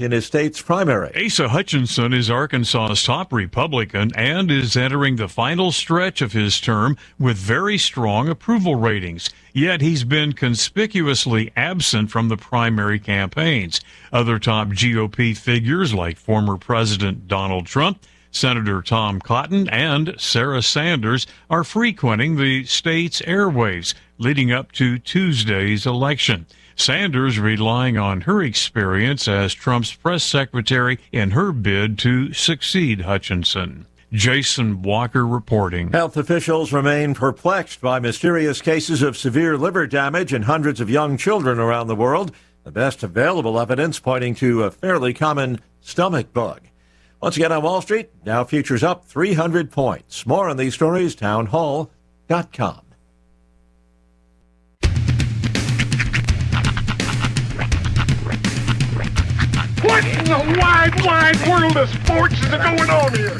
in his state's primary. Asa Hutchinson is Arkansas's top Republican and is entering the final stretch of his term with very strong approval ratings. Yet he's been conspicuously absent from the primary campaigns. Other top GOP figures like former President Donald Trump, Senator Tom Cotton, and Sarah Sanders are frequenting the state's airwaves leading up to Tuesday's election. Sanders relying on her experience as Trump's press secretary in her bid to succeed Hutchinson. Jason Walker reporting. Health officials remain perplexed by mysterious cases of severe liver damage in hundreds of young children around the world. The best available evidence pointing to a fairly common stomach bug. Once again on Wall Street, Dow futures up 300 points. More on these stories, townhall.com. What in the wide, wide world of sports is going on here?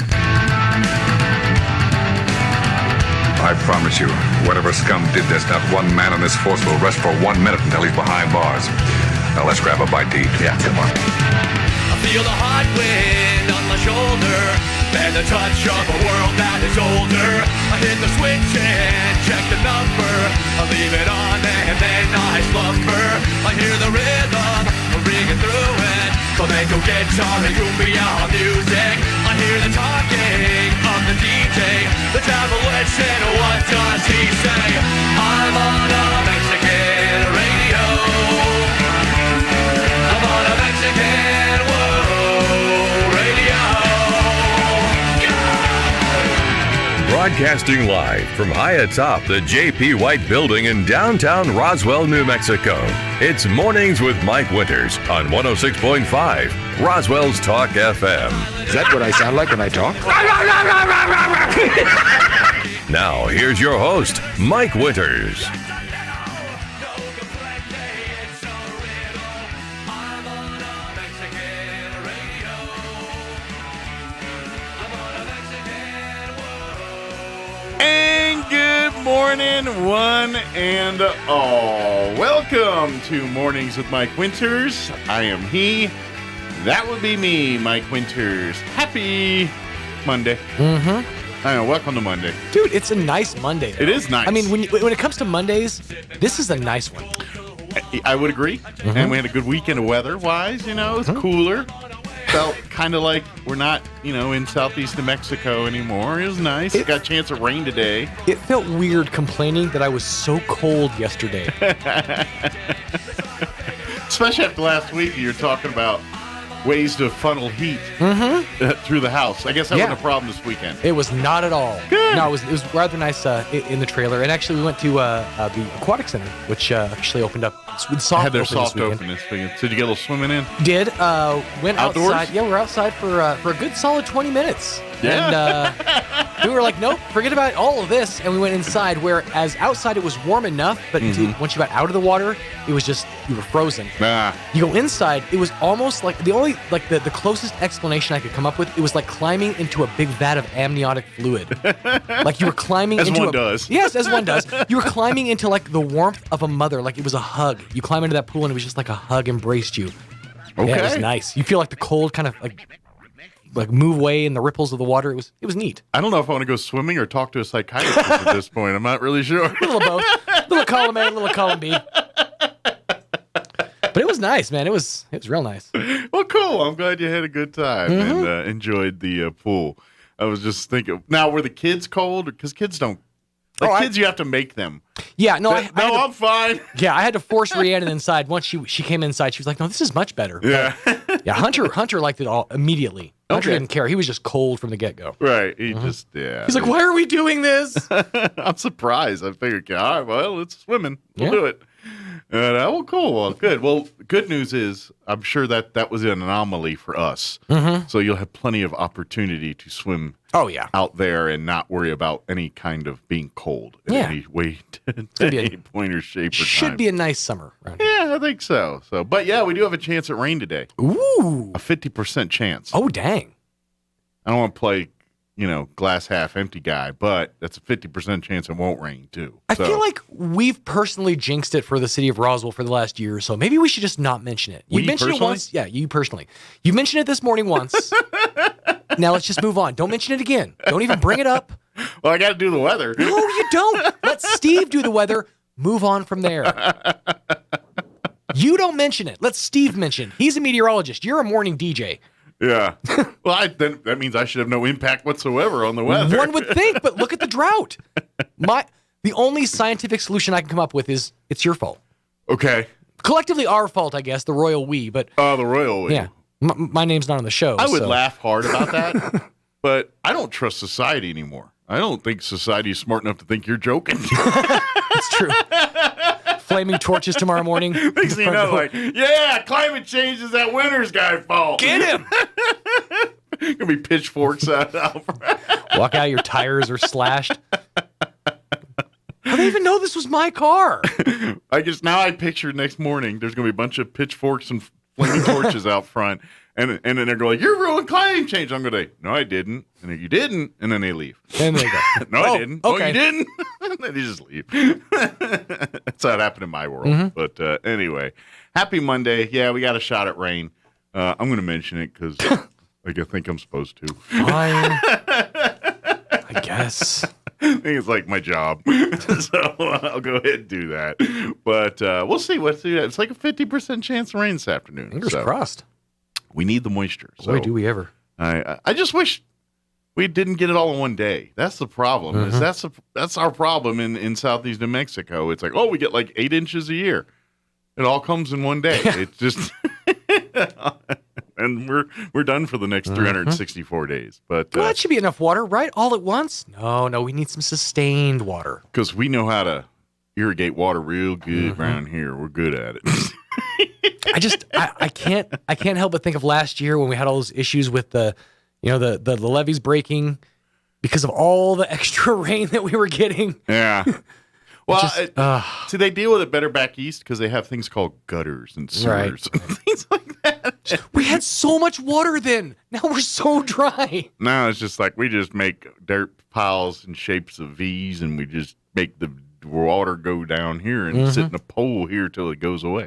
I promise you, whatever scum did this, not one man on this force will rest for 1 minute until he's behind bars. Now let's grab a bite to eat. Yeah, come on. I feel the hot wind on my shoulder and the touch of a world that is older. I hit the switch and check the number. I leave it on and then I slumber. I hear the rhythm ringing through it. Flamenco guitar and cumbia music. I hear the talking of the DJ. The devil listen, what does he say? I'm on a Mexican radio. I'm on a Mexican radio. Broadcasting live from high atop the J.P. White Building in downtown Roswell, New Mexico. It's Mornings with Mike Winters on 106.5 Roswell's Talk FM. Is that what I sound like when I talk? Now, here's your host, Mike Winters. Morning, one and all. Welcome to Mornings with Mike Winters. I am he. That would be me, Mike Winters. Happy Monday. Mm-hmm. I know, welcome to Monday. Dude, it's a nice Monday, though. It is nice. I mean, when it comes to Mondays, this is a nice one. I would agree. Mm-hmm. And we had a good weekend of weather-wise, you know. It's cooler. Felt kind of like we're not, in southeast New Mexico anymore. It was nice. Got a chance of rain today. It felt weird complaining that I was so cold yesterday. Especially after last week, you were talking about ways to funnel heat through the house. I guess that wasn't a problem this weekend. It was not at all. Good. No, it was rather nice in the trailer. And actually, we went to the Aquatic Center, which officially opened up. Had their soft open this weekend. So did you get a little swimming in? Did. Went outdoors? Outside. Yeah, we were outside for a good solid 20 minutes. Yeah. And we were like, nope, forget about all of this. And we went inside, whereas outside it was warm enough, but once you got out of the water, it was just, you were frozen. You go inside, it was almost like, the closest explanation I could come up with, it was like climbing into a big vat of amniotic fluid. Like you were climbing as one does. Yes, as one does. You were climbing into like the warmth of a mother, like it was a hug. You climb into that pool and it was just like a hug embraced you. Okay. Yeah, it was nice. You feel like the cold kind of like move away in the ripples of the water. It was neat. I don't know if I want to go swimming or talk to a psychiatrist at this point. I'm not really sure. A little of both. Little column A, little column B. But it was nice, man. It was real nice. Well, cool. I'm glad you had a good time and enjoyed the pool. I was just thinking. Now, were the kids cold? Because kids don't. Kids, you have to make them. Yeah, no, I'm fine. Yeah, I had to force Rhiannon inside. Once she came inside, she was like, "No, this is much better." Yeah, yeah. Hunter liked it all immediately. Hunter didn't care. He was just cold from the get-go. Right. He just He's like, "Why are we doing this?" I'm surprised. I figured, all right, well, it's swimming. We'll do it. Well, cool. Well, good. Well, good news is I'm sure that was an anomaly for us. So you'll have plenty of opportunity to swim out there and not worry about any kind of being cold in any way, any point or shape or time. Should be a nice summer around here. Yeah, I think so. But yeah, we do have a chance at rain today. Ooh. A 50% chance. Oh, dang. I don't want to play glass half empty guy, but that's a 50% chance it won't rain too. I feel like we've personally jinxed it for the city of Roswell for the last year or so. Maybe we should just not mention it. You mentioned it once. Yeah, you personally. You mentioned it this morning once. Now let's just move on. Don't mention it again. Don't even bring it up. Well, I got to do the weather. No, you don't. Let Steve do the weather. Move on from there. You don't mention it. Let Steve mention. He's a meteorologist. You're a morning DJ. Yeah. Well, then that means I should have no impact whatsoever on the weather. One would think, but look at the drought. The only scientific solution I can come up with is it's your fault. Okay. Collectively our fault, I guess, the royal we. But the royal we. Yeah. My name's not on the show. I would laugh hard about that, but I don't trust society anymore. I don't think society is smart enough to think you're joking. It's true. Flaming torches tomorrow morning. Next thing you know, climate change is that winter's guy's fault. Get him! Gonna be pitchforks out. Walk out, your tires are slashed. How do they even know this was my car? I guess now I picture next morning there's gonna be a bunch of pitchforks and flaming torches out front, and then they're going, "You're ruining climate change." I'm gonna, "No, I didn't," and then, "You didn't," and then they leave. And they go, "No, I didn't." Okay. "No, you didn't." And then they just leave. That's how it happened in my world. Mm-hmm. But anyway, happy Monday. Yeah, we got a shot at rain. I'm gonna mention it because I think I'm supposed to. Fine. I guess. I think it's like my job, so I'll go ahead and do that. But we'll see. It's like a 50% chance of rain this afternoon. Fingers crossed. We need the moisture. Boy, do we ever. I just wish we didn't get it all in one day. That's the problem. Mm-hmm. That's our problem in southeast New Mexico. It's like, we get like 8 inches a year. It all comes in one day. It's just, and we're done for the next 364 days. But that should be enough water, right? All at once? No, we need some sustained water. Because we know how to irrigate water real good around here. We're good at it. I can't help but think of last year when we had all those issues with the levees breaking because of all the extra rain that we were getting. Yeah. Well, see, they deal with it better back east because they have things called gutters and sewers and things like that. We had so much water then. Now we're so dry. Now it's just like we just make dirt piles in shapes of V's and we just make the water go down here and sit in a pole here till it goes away.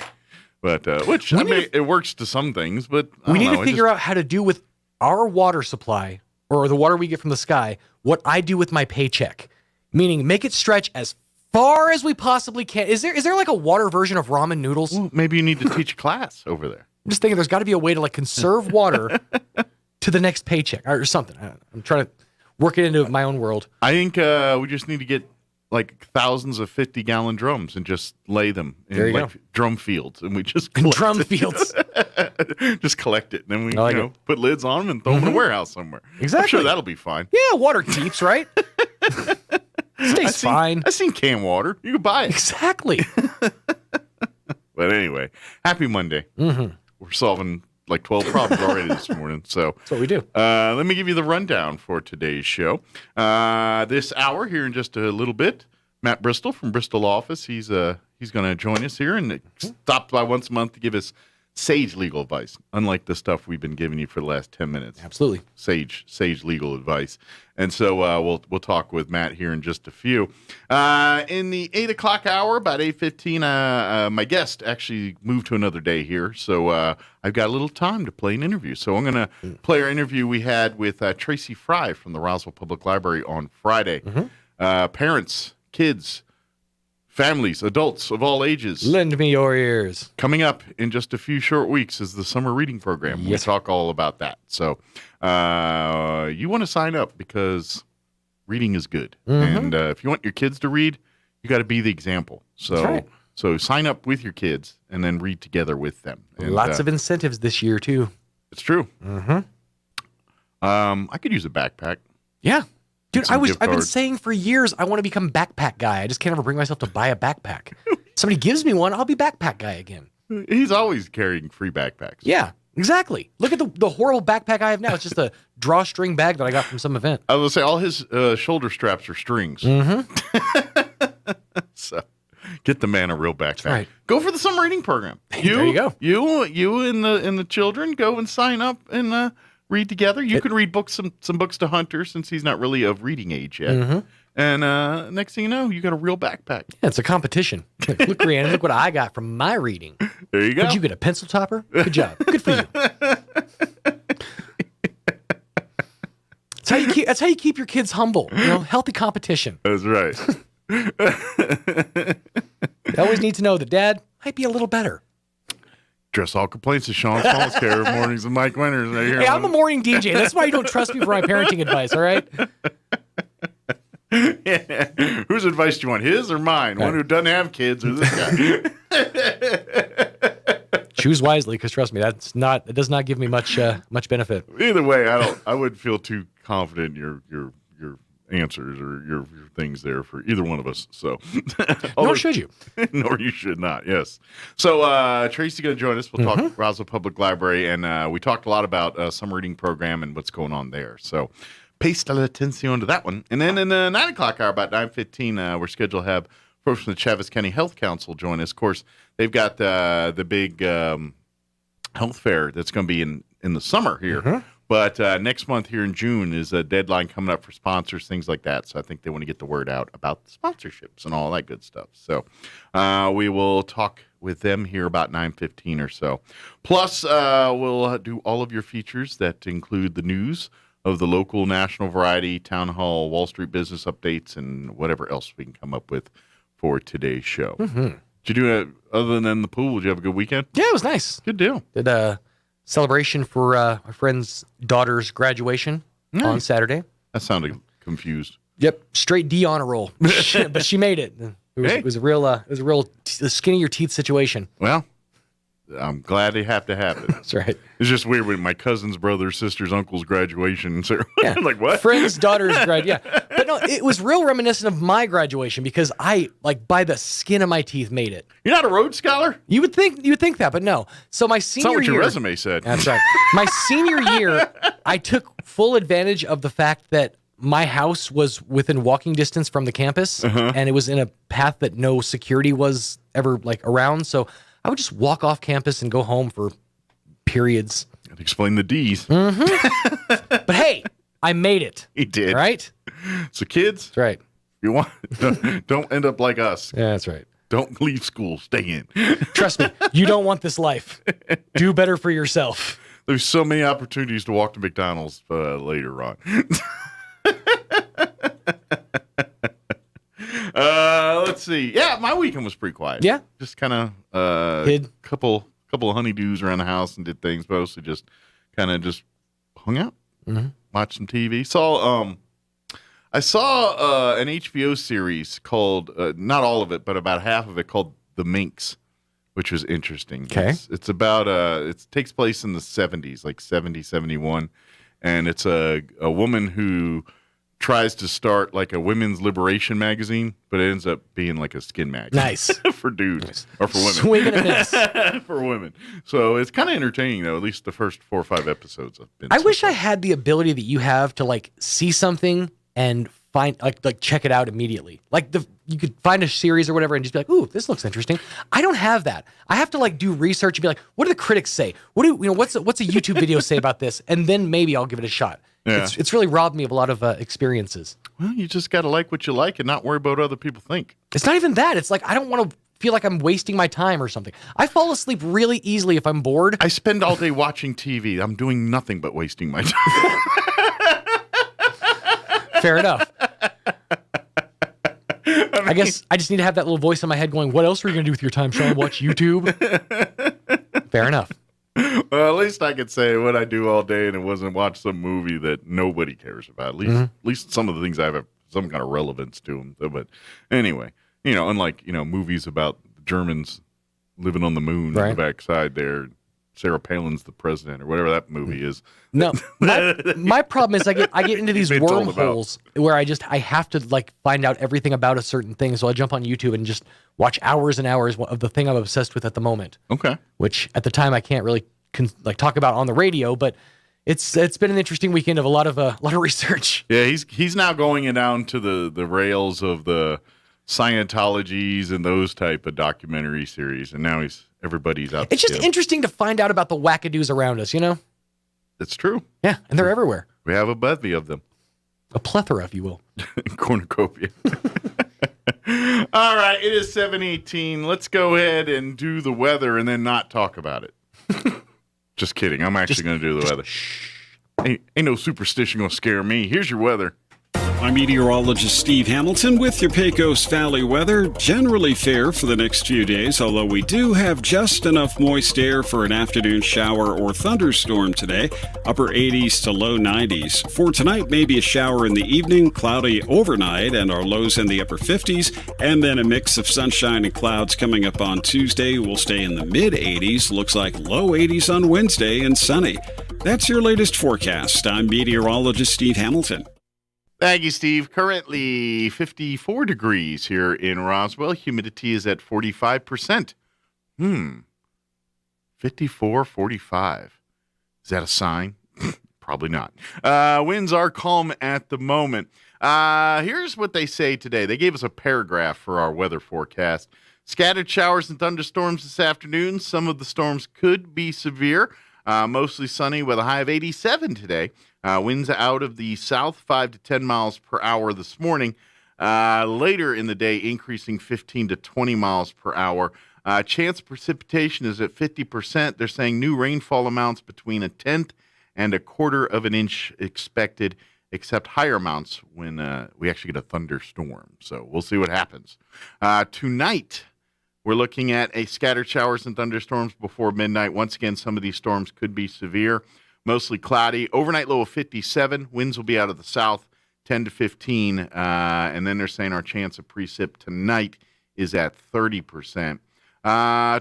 But it works to some things. But we need to figure out how to do with our water supply or the water we get from the sky what I do with my paycheck, meaning make it stretch as far as we possibly can. Is there like a water version of ramen noodles? Well, maybe you need to teach class over there. I'm just thinking there's got to be a way to conserve water to the next paycheck or something. I'm trying to work it into my own world. I think we just need to get thousands of 50-gallon drums and just lay them in drum fields, and we just drum fields. Just collect it, and then we put lids on them and throw them in a warehouse somewhere. Exactly. I'm sure that'll be fine. Yeah, water keeps, right? Stays fine. I've seen canned water. You can buy it. Exactly. But anyway, happy Monday. We're solving 12 problems already this morning. So that's what we do. Let me give you the rundown for today's show. This hour here in just a little bit, Matt Bristol from Bristol Office. He's going to join us here and stops by once a month to give us sage legal advice, unlike the stuff we've been giving you for the last 10 minutes. Absolutely. Sage legal advice. And so we'll talk with Matt here in just a few. In the 8 o'clock hour, about 8:15, my guest actually moved to another day here. So I've got a little time to play an interview. So I'm going to play our interview we had with Tracy Fry from the Roswell Public Library on Friday. Parents, kids, families, adults of all ages. Lend me your ears. Coming up in just a few short weeks is the summer reading program. Yes. We talk all about that. So you want to sign up because reading is good. And if you want your kids to read, you got to be the example. So, That's right. So sign up with your kids and then read together with them. And, lots of incentives this year, too. It's true. I could use a backpack. Yeah. Dude, I've been cards. saying for years I want to become backpack guy. I just can't ever bring myself to buy a backpack. Somebody gives me one, I'll be backpack guy again. He's always carrying free backpacks. Yeah, exactly. Look at the horrible backpack I have now. It's just a drawstring bag that I got from some event. I will say all his shoulder straps are strings. So get the man a real backpack. Right. Go for the summer reading program. There you go. You and the children go and sign up and read together. You can read books, some books to Hunter since he's not really of reading age yet. Mm-hmm. And next thing you know, you got a real backpack. Yeah, it's a competition. Look, Rhiannon, look what I got from my reading. There you go. Did you get a pencil topper? Good job. Good for you. That's how you keep your kids humble. Healthy competition. That's right. They always need to know that Dad might be a little better. Dress all complaints of Sean Falls Care of Mornings with Mike Winters right here. Hey, I'm a morning DJ. That's why you don't trust me for my parenting advice, all right? Yeah. Whose advice do you want? His or mine? One who doesn't have kids or this guy? Choose wisely, because trust me, it does not give me much benefit. Either way, I wouldn't feel too confident in your answers or your things there for either one of us. So Nor should you. Nor you should not, yes. So Tracy's going to join us. We'll talk Roswell Public Library, and we talked a lot about summer reading program and what's going on there. So paste la atención to that one. And then in the 9 o'clock hour, about 9:15, we're scheduled to have folks from the Chaves County Health Council join us. Of course, they've got the big health fair that's going to be in the summer here. Mm-hmm. But next month here in June is a deadline coming up for sponsors, things like that. So I think they want to get the word out about the sponsorships and all that good stuff. So we will talk with them here about 9:15 or so. Plus, we'll do all of your features that include the news of the local, national, variety, town hall, Wall Street business updates, and whatever else we can come up with for today's show. Mm-hmm. Did you do it other than the pool? Did you have a good weekend? Yeah, it was nice. Good deal. Did a celebration for my friend's daughter's graduation on Saturday. That sounded confused. Yep, straight D honor roll, but she made it. It was a real skin of your teeth situation. Well, I'm glad they have to happen. That's right. It's just weird when my cousin's brother's, sister's, uncle's graduation. So like what? Friend's daughter's grad. Yeah, but no, it was real reminiscent of my graduation because I by the skin of my teeth made it. You're not a Rhodes Scholar? You would think that, but no. So my senior year. That's not what your resume said. That's right. My senior year, I took full advantage of the fact that my house was within walking distance from the campus, and it was in a path that no security was ever around. So I would just walk off campus and go home for periods. I'd explain the D's. Mm-hmm. But hey, I made it. He did. Right? So kids, that's right. You want don't end up like us. Yeah, that's right. Don't leave school. Stay in. Trust me, you don't want this life. Do better for yourself. There's so many opportunities to walk to McDonald's later on. Let's see. Yeah, my weekend was pretty quiet. Yeah, just kind of hid couple of honeydews around the house and did things. Mostly just kind of just hung out, watched some TV. I saw an HBO series called not all of it, but about half of it, called The Minx, which was interesting. Okay, it's about it takes place in the 70s, like 70, 71, and it's a woman who tries to start like a women's liberation magazine, but it ends up being like a skin magazine. Nice. For dudes. Or for women. Swing and a miss. For women. So it's kind of entertaining, though. At least the first 4 or 5 episodes have been. I wish I had the ability that you have to see something and find like check it out immediately. You could find a series or whatever and just be like, "Ooh, this looks interesting." I don't have that. I have to do research and be like, "What do the critics say? What's a YouTube video say about this?" And then maybe I'll give it a shot. Yeah. It's really robbed me of a lot of experiences. Well, you just got to like what you like and not worry about what other people think. It's not even that. It's I don't want to feel like I'm wasting my time or something. I fall asleep really easily if I'm bored. I spend all day watching TV. I'm doing nothing but wasting my time. Fair enough. I guess I just need to have that little voice in my head going, "What else are you going to do with your time, Sean? Watch YouTube?" Fair enough. Well, at least I could say what I do all day, and it wasn't watch some movie that nobody cares about. At least some of the things I have some kind of relevance to them. So, but anyway, unlike movies about Germans living on the moon on the backside there, Sarah Palin's the president or whatever that movie is. No, my problem is I get into these wormholes where I have to find out everything about a certain thing. So I jump on YouTube and just watch hours and hours of the thing I'm obsessed with at the moment. Okay. Which at the time I can't really talk about on the radio, but it's been an interesting weekend of a lot of research. Yeah, he's now going down to the rails of the Scientologies and those type of documentary series, and now everybody's out. It's just interesting to find out about the wackadoos around us, It's true. Yeah, and they're everywhere. We have a bevy of them. A plethora, if you will. Cornucopia. All right, it is 7:18. Let's go ahead and do the weather and then not talk about it. Just kidding. I'm actually going to do the weather. Ain't no superstition going to scare me. Here's your weather. I'm meteorologist Steve Hamilton with your Pecos Valley weather. Generally fair for the next few days, although we do have just enough moist air for an afternoon shower or thunderstorm today. Upper 80s to low 90s. For tonight, maybe a shower in the evening, cloudy overnight, and our lows in the upper 50s. And then a mix of sunshine and clouds coming up on Tuesday. We'll stay in the mid 80s. Looks like low 80s on Wednesday and sunny. That's your latest forecast. I'm meteorologist Steve Hamilton. Thank you, Steve. Currently 54 degrees here in Roswell. Humidity is at 45%. 54, 45. Is that a sign? Probably not. Winds are calm at the moment. Here's what they say today. They gave us a paragraph for our weather forecast. Scattered showers and thunderstorms this afternoon. Some of the storms could be severe. Mostly sunny with a high of 87 today. Winds out of the south, 5 to 10 miles per hour this morning. Later in the day, increasing 15 to 20 miles per hour. Chance of precipitation is at 50%. They're saying new rainfall amounts between a tenth and a quarter of an inch expected, except higher amounts when we actually get a thunderstorm. So we'll see what happens. Tonight, we're looking at a scattered showers and thunderstorms before midnight. Once again, some of these storms could be severe. Mostly cloudy. Overnight low of 57. Winds will be out of the south, 10 to 15. And then they're saying our chance of precip tonight is at 30%.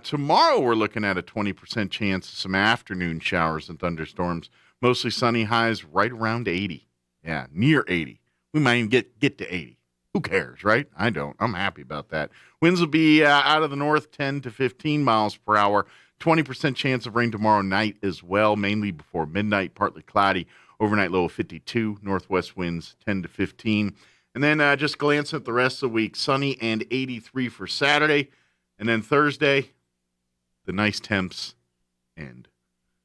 Tomorrow we're looking at a 20% chance of some afternoon showers and thunderstorms. Mostly sunny, highs right around 80. Yeah, near 80. We might even get to 80. Who cares, right? I don't. I'm happy about that. Winds will be out of the north, 10 to 15 miles per hour. 20% chance of rain tomorrow night as well, mainly before midnight, partly cloudy. Overnight low of 52. Northwest winds 10 to 15. And then just glance at the rest of the week. Sunny and 83 for Saturday. And then Thursday, the nice temps end.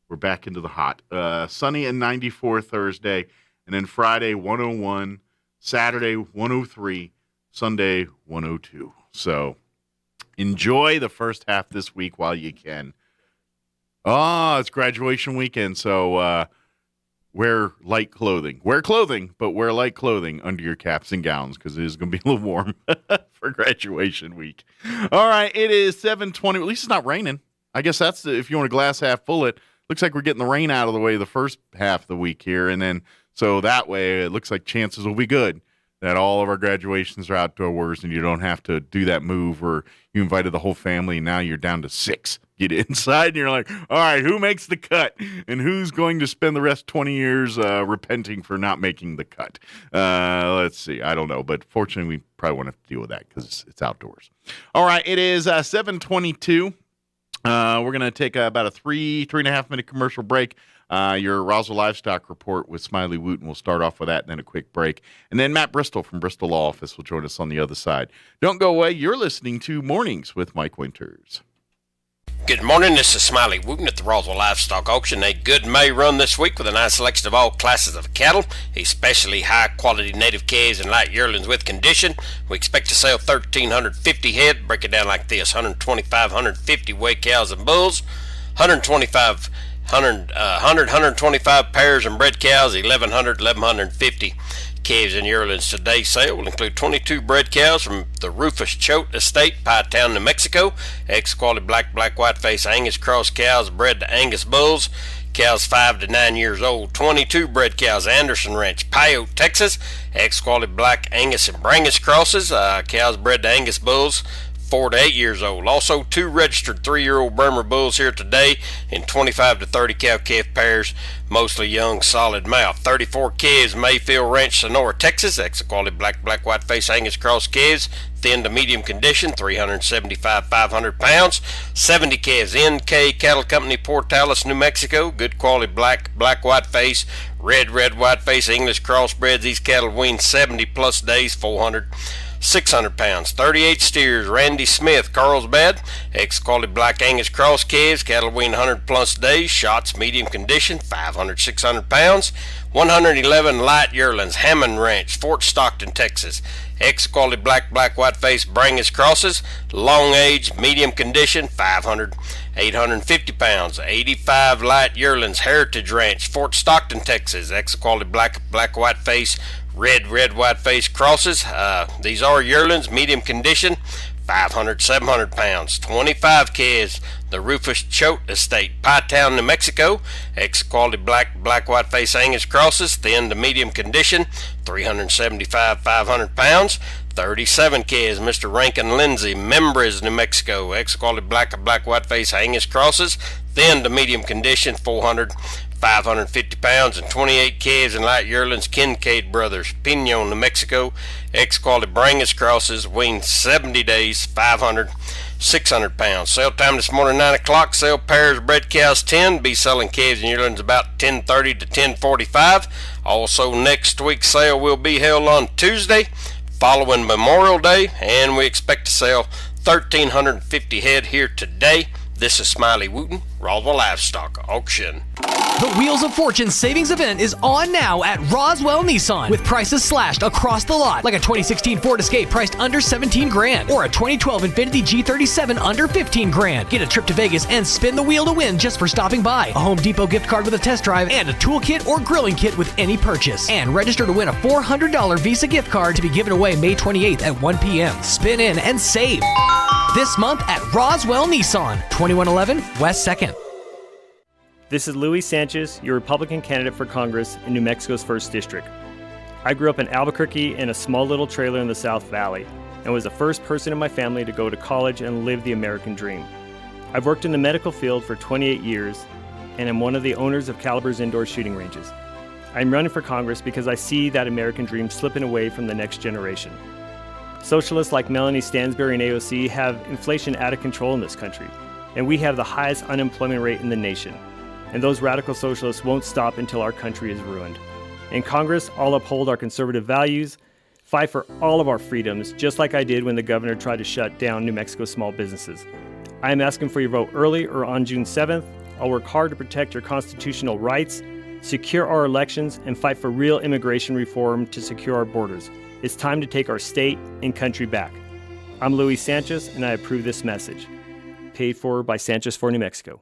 We're back into the hot. Sunny and 94 Thursday. And then Friday, 101. Saturday, 103. Sunday, 102. So enjoy the first half this week while you can. It's graduation weekend, so wear light clothing. Wear clothing, but wear light clothing under your caps and gowns because it is going to be a little warm for graduation week. All right, it is 7:20. At least it's not raining. I guess that's if you want a glass half full. It looks like we're getting the rain out of the way the first half of the week here, and then so that way it looks like chances will be good that all of our graduations are outdoors and you don't have to do that move where you invited the whole family and now you're down to 6. Get inside and you're like, all right, who makes the cut? And who's going to spend the rest 20 years repenting for not making the cut? Let's see. I don't know. But fortunately, we probably won't have to deal with that because it's outdoors. All right. It is 7:22. We're going to take about a 3.5 minute commercial break. Your Roswell Livestock Report with Smiley Wooten. We'll start off with that and then a quick break. And then Matt Bristol from Bristol Law Office will join us on the other side. Don't go away. You're listening to Mornings with Mike Winters. Good morning, this is Smiley Wooten at the Roswell Livestock Auction. A good May run this week with a nice selection of all classes of cattle, especially high-quality native calves and light yearlings with condition. We expect to sell 1,350 head. Break it down like this: 125, 150 weight cows and bulls, 125 pairs and bred cows, 1,150 calves and yearlings. Today's sale will include 22 bred cows from the Rufus Choate Estate, Pie Town, New Mexico. Ex-quality black white-face Angus cross cows bred to Angus bulls. Cows 5 to 9 years old. 22 bred cows, Anderson Ranch, Pyote, Texas. Ex-quality black Angus and Brangus crosses. Cows bred to Angus bulls. 4 to 8 years old. Also, 2 registered 3-year-old Bremer bulls here today in 25 to 30 cow-calf pairs, mostly young, solid mouth. 34 calves, Mayfield Ranch, Sonora, Texas. Ex-quality black white-face Angus cross calves, thin to medium condition, 375, 500 pounds. 70 calves, NK Cattle Company, Portales, New Mexico. Good quality black white-face, red white-face English crossbreds. These cattle wean 70 plus days, 600 pounds. 38 steers, Randy Smith, Carlsbad. Ex-quality black Angus cross calves, cattle weighed 100 plus days, shots medium condition, 500, 600 pounds. 111 light yearlings, Hammond Ranch, Fort Stockton, Texas. Ex-quality black white-face Brangus crosses, long age, medium condition, 500, 850 pounds. 85 light yearlings, Heritage Ranch, Fort Stockton, Texas. Ex-quality black white-face, red white-face crosses. These are yearlings, medium condition, 500, 700 pounds. 25 calves, the Rufus Choate Estate, Pie Town, New Mexico. Ex-quality black white-face Angus crosses, thin to medium condition, 375, 500 pounds. 37 calves, Mr. Rankin Lindsay, Membres, New Mexico. Ex-quality black white-face Angus crosses, thin to medium condition, 400, 550 pounds. And 28 calves and light yearlings, Kincaid Brothers, Pinon, New Mexico. Ex-quality Brangus crosses, weaned 70 days, 500, 600 pounds. Sale time this morning, 9 o'clock. Sale pairs, bred cows 10. Be selling calves and yearlings about 10:30 to 10:45. Also, next week's sale will be held on Tuesday, following Memorial Day, and we expect to sell 1,350 head here today. This is Smiley Wooten, Roswell Livestock Auction. The Wheels of Fortune savings event is on now at Roswell Nissan, with prices slashed across the lot, like a 2016 Ford Escape priced under 17 grand, or a 2012 Infiniti G37 under 15 grand. Get a trip to Vegas and spin the wheel to win just for stopping by. A Home Depot gift card with a test drive and a toolkit or grilling kit with any purchase. And register to win a $400 Visa gift card to be given away May 28th at 1 p.m. Spin in and save this month at Roswell Nissan, 2111 West 2nd. This is Luis Sanchez, your Republican candidate for Congress in New Mexico's 1st District. I grew up in Albuquerque in a small little trailer in the South Valley and was the first person in my family to go to college and live the American dream. I've worked in the medical field for 28 years and am one of the owners of Caliber's indoor shooting ranges. I'm running for Congress because I see that American dream slipping away from the next generation. Socialists like Melanie Stansbury and AOC have inflation out of control in this country, and we have the highest unemployment rate in the nation. And those radical socialists won't stop until our country is ruined. In Congress, I'll uphold our conservative values, fight for all of our freedoms, just like I did when the governor tried to shut down New Mexico's small businesses. I am asking for your vote early or on June 7th. I'll work hard to protect your constitutional rights, secure our elections, and fight for real immigration reform to secure our borders. It's time to take our state and country back. I'm Luis Sanchez, and I approve this message. Paid for by Sanchez for New Mexico.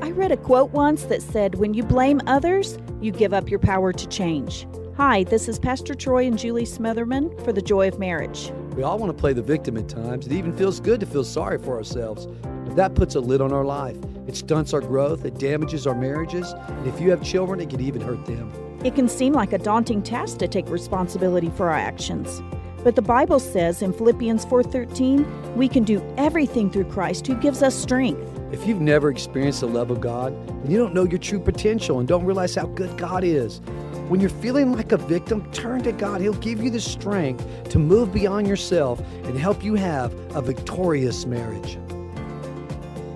I read a quote once that said, "When you blame others, you give up your power to change." Hi, this is Pastor Troy and Julie Smitherman for The Joy of Marriage. We all want to play the victim at times. It even feels good to feel sorry for ourselves. But that puts a lid on our life. It stunts our growth, it damages our marriages, and if you have children, it can even hurt them. It can seem like a daunting task to take responsibility for our actions. But the Bible says in Philippians 4:13, we can do everything through Christ who gives us strength. If you've never experienced the love of God, then you don't know your true potential and don't realize how good God is. When you're feeling like a victim, turn to God. He'll give you the strength to move beyond yourself and help you have a victorious marriage.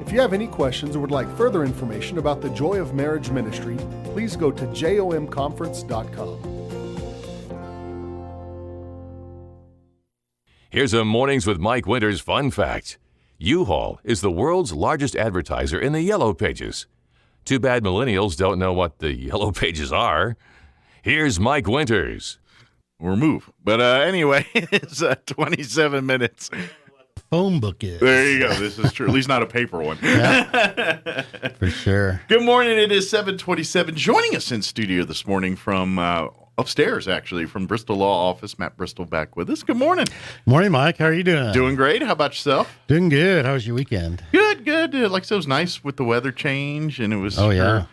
If you have any questions or would like further information about the Joy of Marriage Ministry, please go to jomconference.com. Here's a Mornings with Mike Winters fun fact. U-Haul is the world's largest advertiser in the Yellow Pages. Too bad millennials don't know what the Yellow Pages are. Here's Mike Winters. Or move. But anyway, it's 27 minutes. Phone book is. There you go. This is true. At least not a paper one. Yeah, for sure. Good morning. It is 7:27. Joining us in studio this morning from upstairs, actually, from Bristol Law Office, Matt Bristol back with us. Good morning. Morning, Mike. How are you doing? Doing great. How about yourself? Doing good. How was your weekend? Good, good. Like I said, it was nice with the weather change, and it was yeah.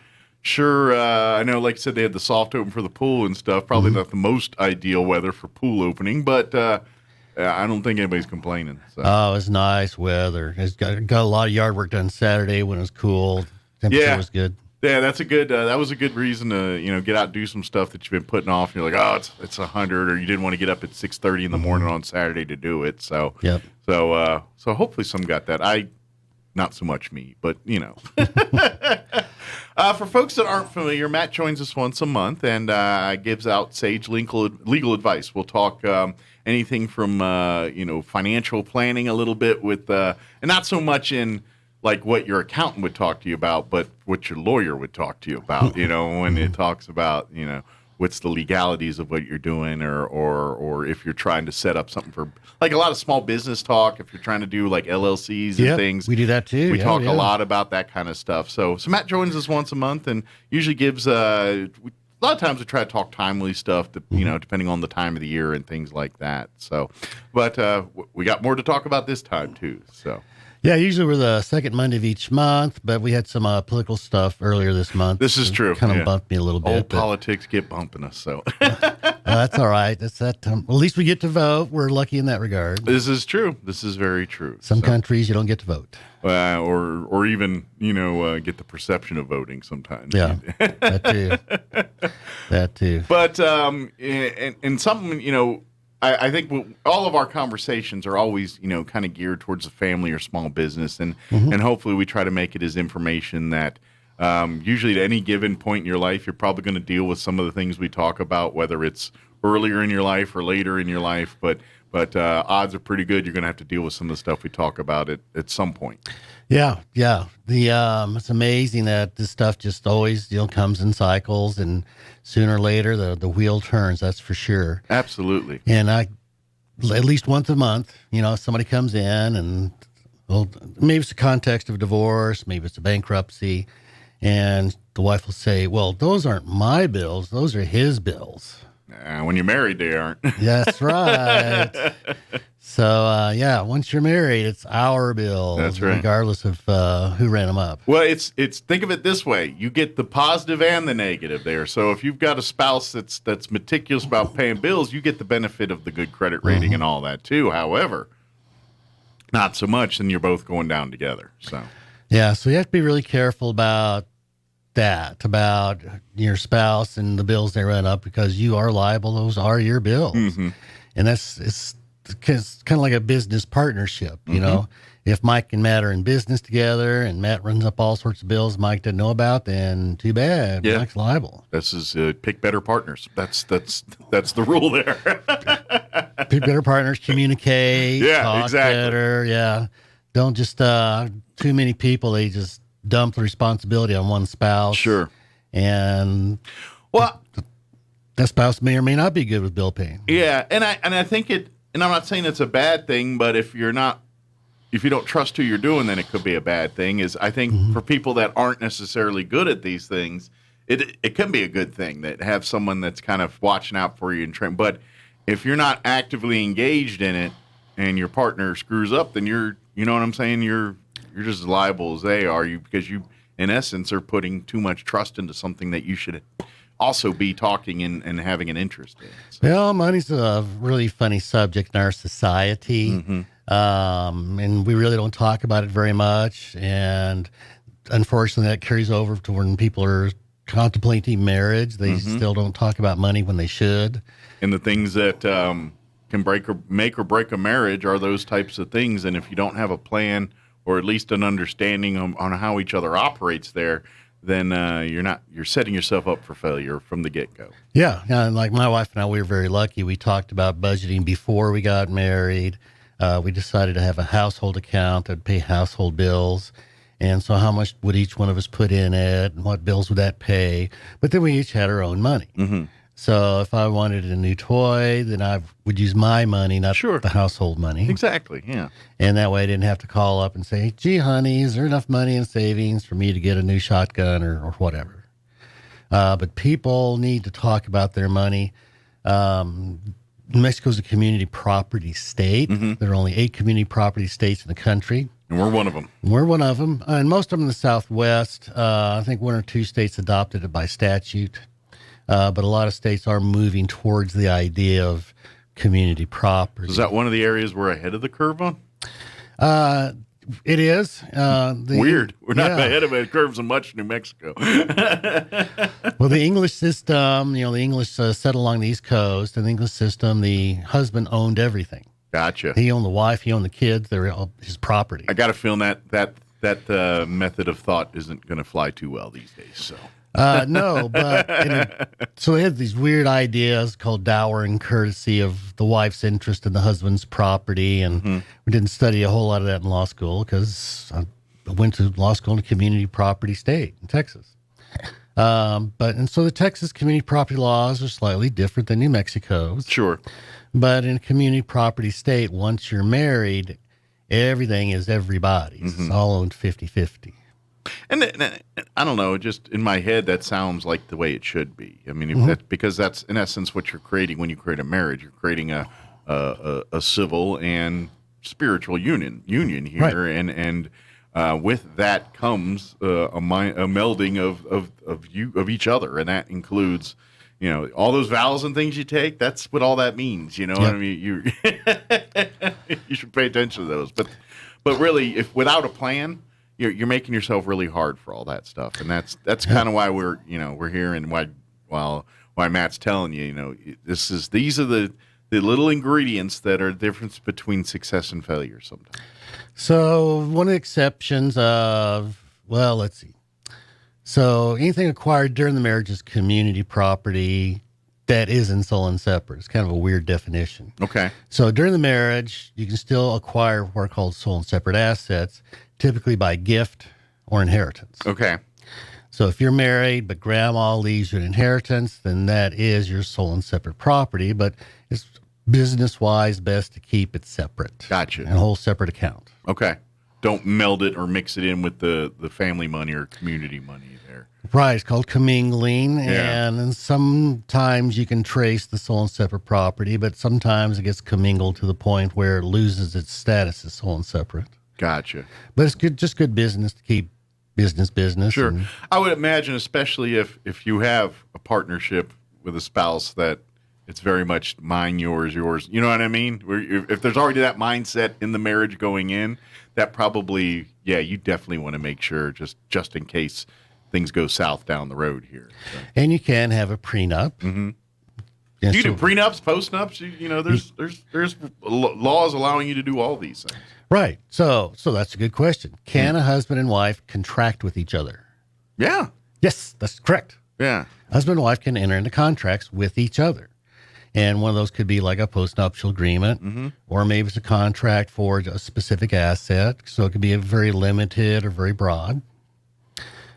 Sure, I know, like I said, they had the soft open for the pool and stuff. Probably not the most ideal weather for pool opening, but I don't think anybody's complaining. So. Oh, it was nice weather. It's got a lot of yard work done Saturday when it was cool. Temperature was good. Yeah, that's a good. That was a good reason to get out and do some stuff that you've been putting off. And you're like, oh, it's 100, or you didn't want to get up at 6:30 in the morning on Saturday to do it. So yep. So hopefully some got that. Not so much me, but For folks that aren't familiar, Matt joins us once a month and gives out sage legal advice. We'll talk anything from financial planning a little bit with, and not so much in like what your accountant would talk to you about, but what your lawyer would talk to you about. When it talks about what's the legalities of what you're doing, or if you're trying to set up something for like a lot of small business talk. If you're trying to do like LLCs and things, we do that too. We talk a lot about that kind of stuff. So Matt joins us once a month and usually gives a lot of times we try to talk timely stuff, depending on the time of the year and things like that. So, but we got more to talk about this time too. So. Yeah, usually we're the second Monday of each month, but we had some political stuff earlier this month. This is true. Kind of bumped me a little bit. Old politics get bumping us, so. That's all right. That's that. Well, at least we get to vote. We're lucky in that regard. This is true. This is very true. Some countries you don't get to vote. Or even, get the perception of voting sometimes. Yeah, that too. That too. But, and something, I think all of our conversations are always, kind of geared towards the family or small business, and hopefully we try to make it as information that usually at any given point in your life, you're probably going to deal with some of the things we talk about, whether it's earlier in your life or later in your life. But odds are pretty good you're going to have to deal with some of the stuff we talk about at some point. Yeah. It's amazing that this stuff just always comes in cycles, and sooner or later the wheel turns. That's for sure. Absolutely. And at least once a month, somebody comes in, and maybe it's the context of a divorce, maybe it's a bankruptcy, and the wife will say, "Well, those aren't my bills; those are his bills." When you're married, they aren't. That's right. So, once you're married, it's our bills. That's right. Regardless of who ran them up. Well, it's think of it this way. You get the positive and the negative there. So if you've got a spouse that's meticulous about paying bills, you get the benefit of the good credit rating and all that too. However, not so much, and you're both going down together. So you have to be really careful about that, about your spouse and the bills they run up, because you are liable. Those are your bills. And it's kind of like a business partnership, If Mike and Matt are in business together and Matt runs up all sorts of bills Mike didn't know about, then too bad. Yeah. Mike's liable. This is pick better partners. That's the rule there. Pick better partners, communicate, talk better. Yeah. Don't just too many people, they just dump the responsibility on one spouse. Sure. And that spouse may or may not be good with bill paying. Yeah, and I think and I'm not saying it's a bad thing, but if you don't trust who you're doing, then it could be a bad thing. I think for people that aren't necessarily good at these things, it can be a good thing that have someone that's kind of watching out for you and trying. But if you're not actively engaged in it and your partner screws up, then you know what I'm saying? You're just as liable as they are, because you, in essence, are putting too much trust into something that you should also be talking and having an interest in. So. Well, money's a really funny subject in our society, and we really don't talk about it very much. And unfortunately, that carries over to when people are contemplating marriage. They still don't talk about money when they should. And the things that can make or break a marriage are those types of things. And if you don't have a plan, or at least an understanding on how each other operates there, then you're setting yourself up for failure from the get-go. Yeah, and like my wife and I, we were very lucky. We talked about budgeting before we got married. We decided to have a household account that would pay household bills. And so how much would each one of us put in it, and what bills would that pay? But then we each had our own money. So if I wanted a new toy, then I would use my money, not the household money. Exactly, yeah. And that way I didn't have to call up and say, "Gee, honey, is there enough money in savings for me to get a new shotgun or whatever?" But people need to talk about their money. New Mexico's a community property state. There are only 8 community property states in the country. And we're one of them. And most of them in the Southwest. I think 1 or 2 states adopted it by statute. But a lot of states are moving towards the idea of community property. Is that one of the areas we're ahead of the curve on? It is. Weird. We're not ahead of the curve so much in New Mexico. Well, the English system, the English settled along the East Coast. In the English system, the husband owned everything. Gotcha. He owned the wife. He owned the kids. They were all his property. I got a feeling that that method of thought isn't going to fly too well these days. So. No, but so they had these weird ideas called dower and courtesy of the wife's interest in the husband's property, and we didn't study a whole lot of that in law school because I went to law school in a community property state in Texas. So the Texas community property laws are slightly different than New Mexico's. Sure. But in a community property state, once you're married, everything is everybody's. It's all owned 50-50. And I don't know, just in my head, that sounds like the way it should be. I mean, because that's in essence what you're creating when you create a marriage. You're creating a civil and spiritual union here, right. and with that comes a melding of each other, and that includes, all those vows and things you take. That's what all that means. You know what I mean? You you should pay attention to those, but really, if without a plan. You're making yourself really hard for all that stuff, and that's kind of why we're here, and why Matt's telling you, these are the little ingredients that are the difference between success and failure sometimes. So one of the exceptions of, let's see. So anything acquired during the marriage is community property that isn't sole and separate. It's kind of a weird definition. Okay. So during the marriage, you can still acquire what are called sole and separate assets, typically by gift or inheritance. Okay. So if you're married, but grandma leaves you an inheritance, then that is your sole and separate property, but it's business-wise best to keep it separate. Gotcha. In a whole separate account. Okay. Don't meld it or mix it in with the family money or community money there. Right. It's called commingling, and sometimes you can trace the sole and separate property, but sometimes it gets commingled to the point where it loses its status as sole and separate. Gotcha. But it's just good business to keep business. Sure. I would imagine, especially if you have a partnership with a spouse, that it's very much mine, yours. You know what I mean? If there's already that mindset in the marriage going in, that probably, you definitely want to make sure just in case things go south down the road here. So. And you can have a prenup. Mm-hmm. Do you do prenups, postnups? There's laws allowing you to do all these things. Right. So that's a good question. Can a husband and wife contract with each other? Yeah. Yes, that's correct. Yeah. Husband and wife can enter into contracts with each other. And one of those could be like a postnuptial agreement, or maybe it's a contract for a specific asset. So it could be a very limited or very broad.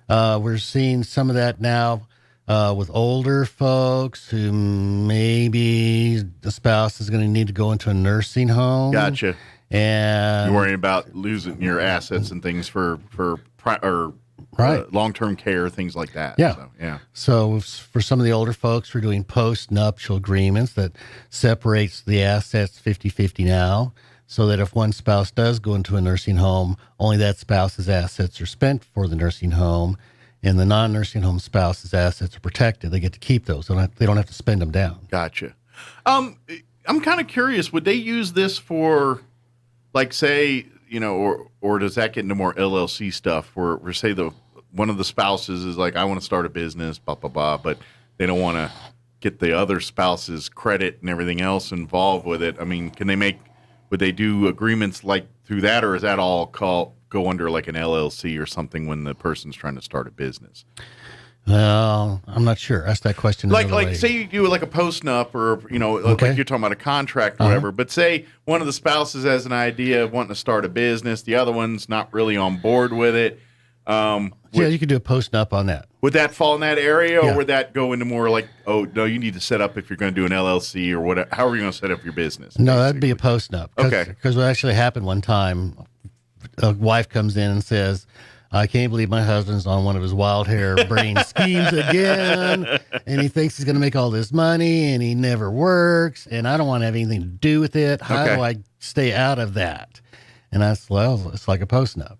We're seeing some of that now with older folks who maybe the spouse is going to need to go into a nursing home. Gotcha. And you're worrying about losing your assets and things for long-term care, things like that. Yeah. So for some of the older folks, we're doing post-nuptial agreements that separates the assets 50-50 now, so that if one spouse does go into a nursing home, only that spouse's assets are spent for the nursing home, and the non-nursing home spouse's assets are protected. They get to keep those. They don't have to spend them down. Gotcha. I'm kind of curious. Would they use this for, like, say, or does that get into more LLC stuff where say one of the spouses is like, I want to start a business, blah, blah, blah, but they don't want to get the other spouse's credit and everything else involved with it. I mean, would they do agreements like through that, or is that all go under like an LLC or something when the person's trying to start a business? Well, I'm not sure. Ask that question. Like say you do like a postnup, or like you're talking about a contract or whatever. But say one of the spouses has an idea of wanting to start a business, the other one's not really on board with it. You could do a postnup on that. Would that fall in that area, or would that go into more like, oh no, you need to set up if you're going to do an LLC or whatever? How are you going to set up your business? No, that'd be a postnup. Okay, because what actually happened one time, a wife comes in and says, I can't believe my husband's on one of his wild hair brain schemes again, and he thinks he's going to make all this money, and he never works, and I don't want to have anything to do with it. How do I stay out of that? And I said, well, it's like a postnup.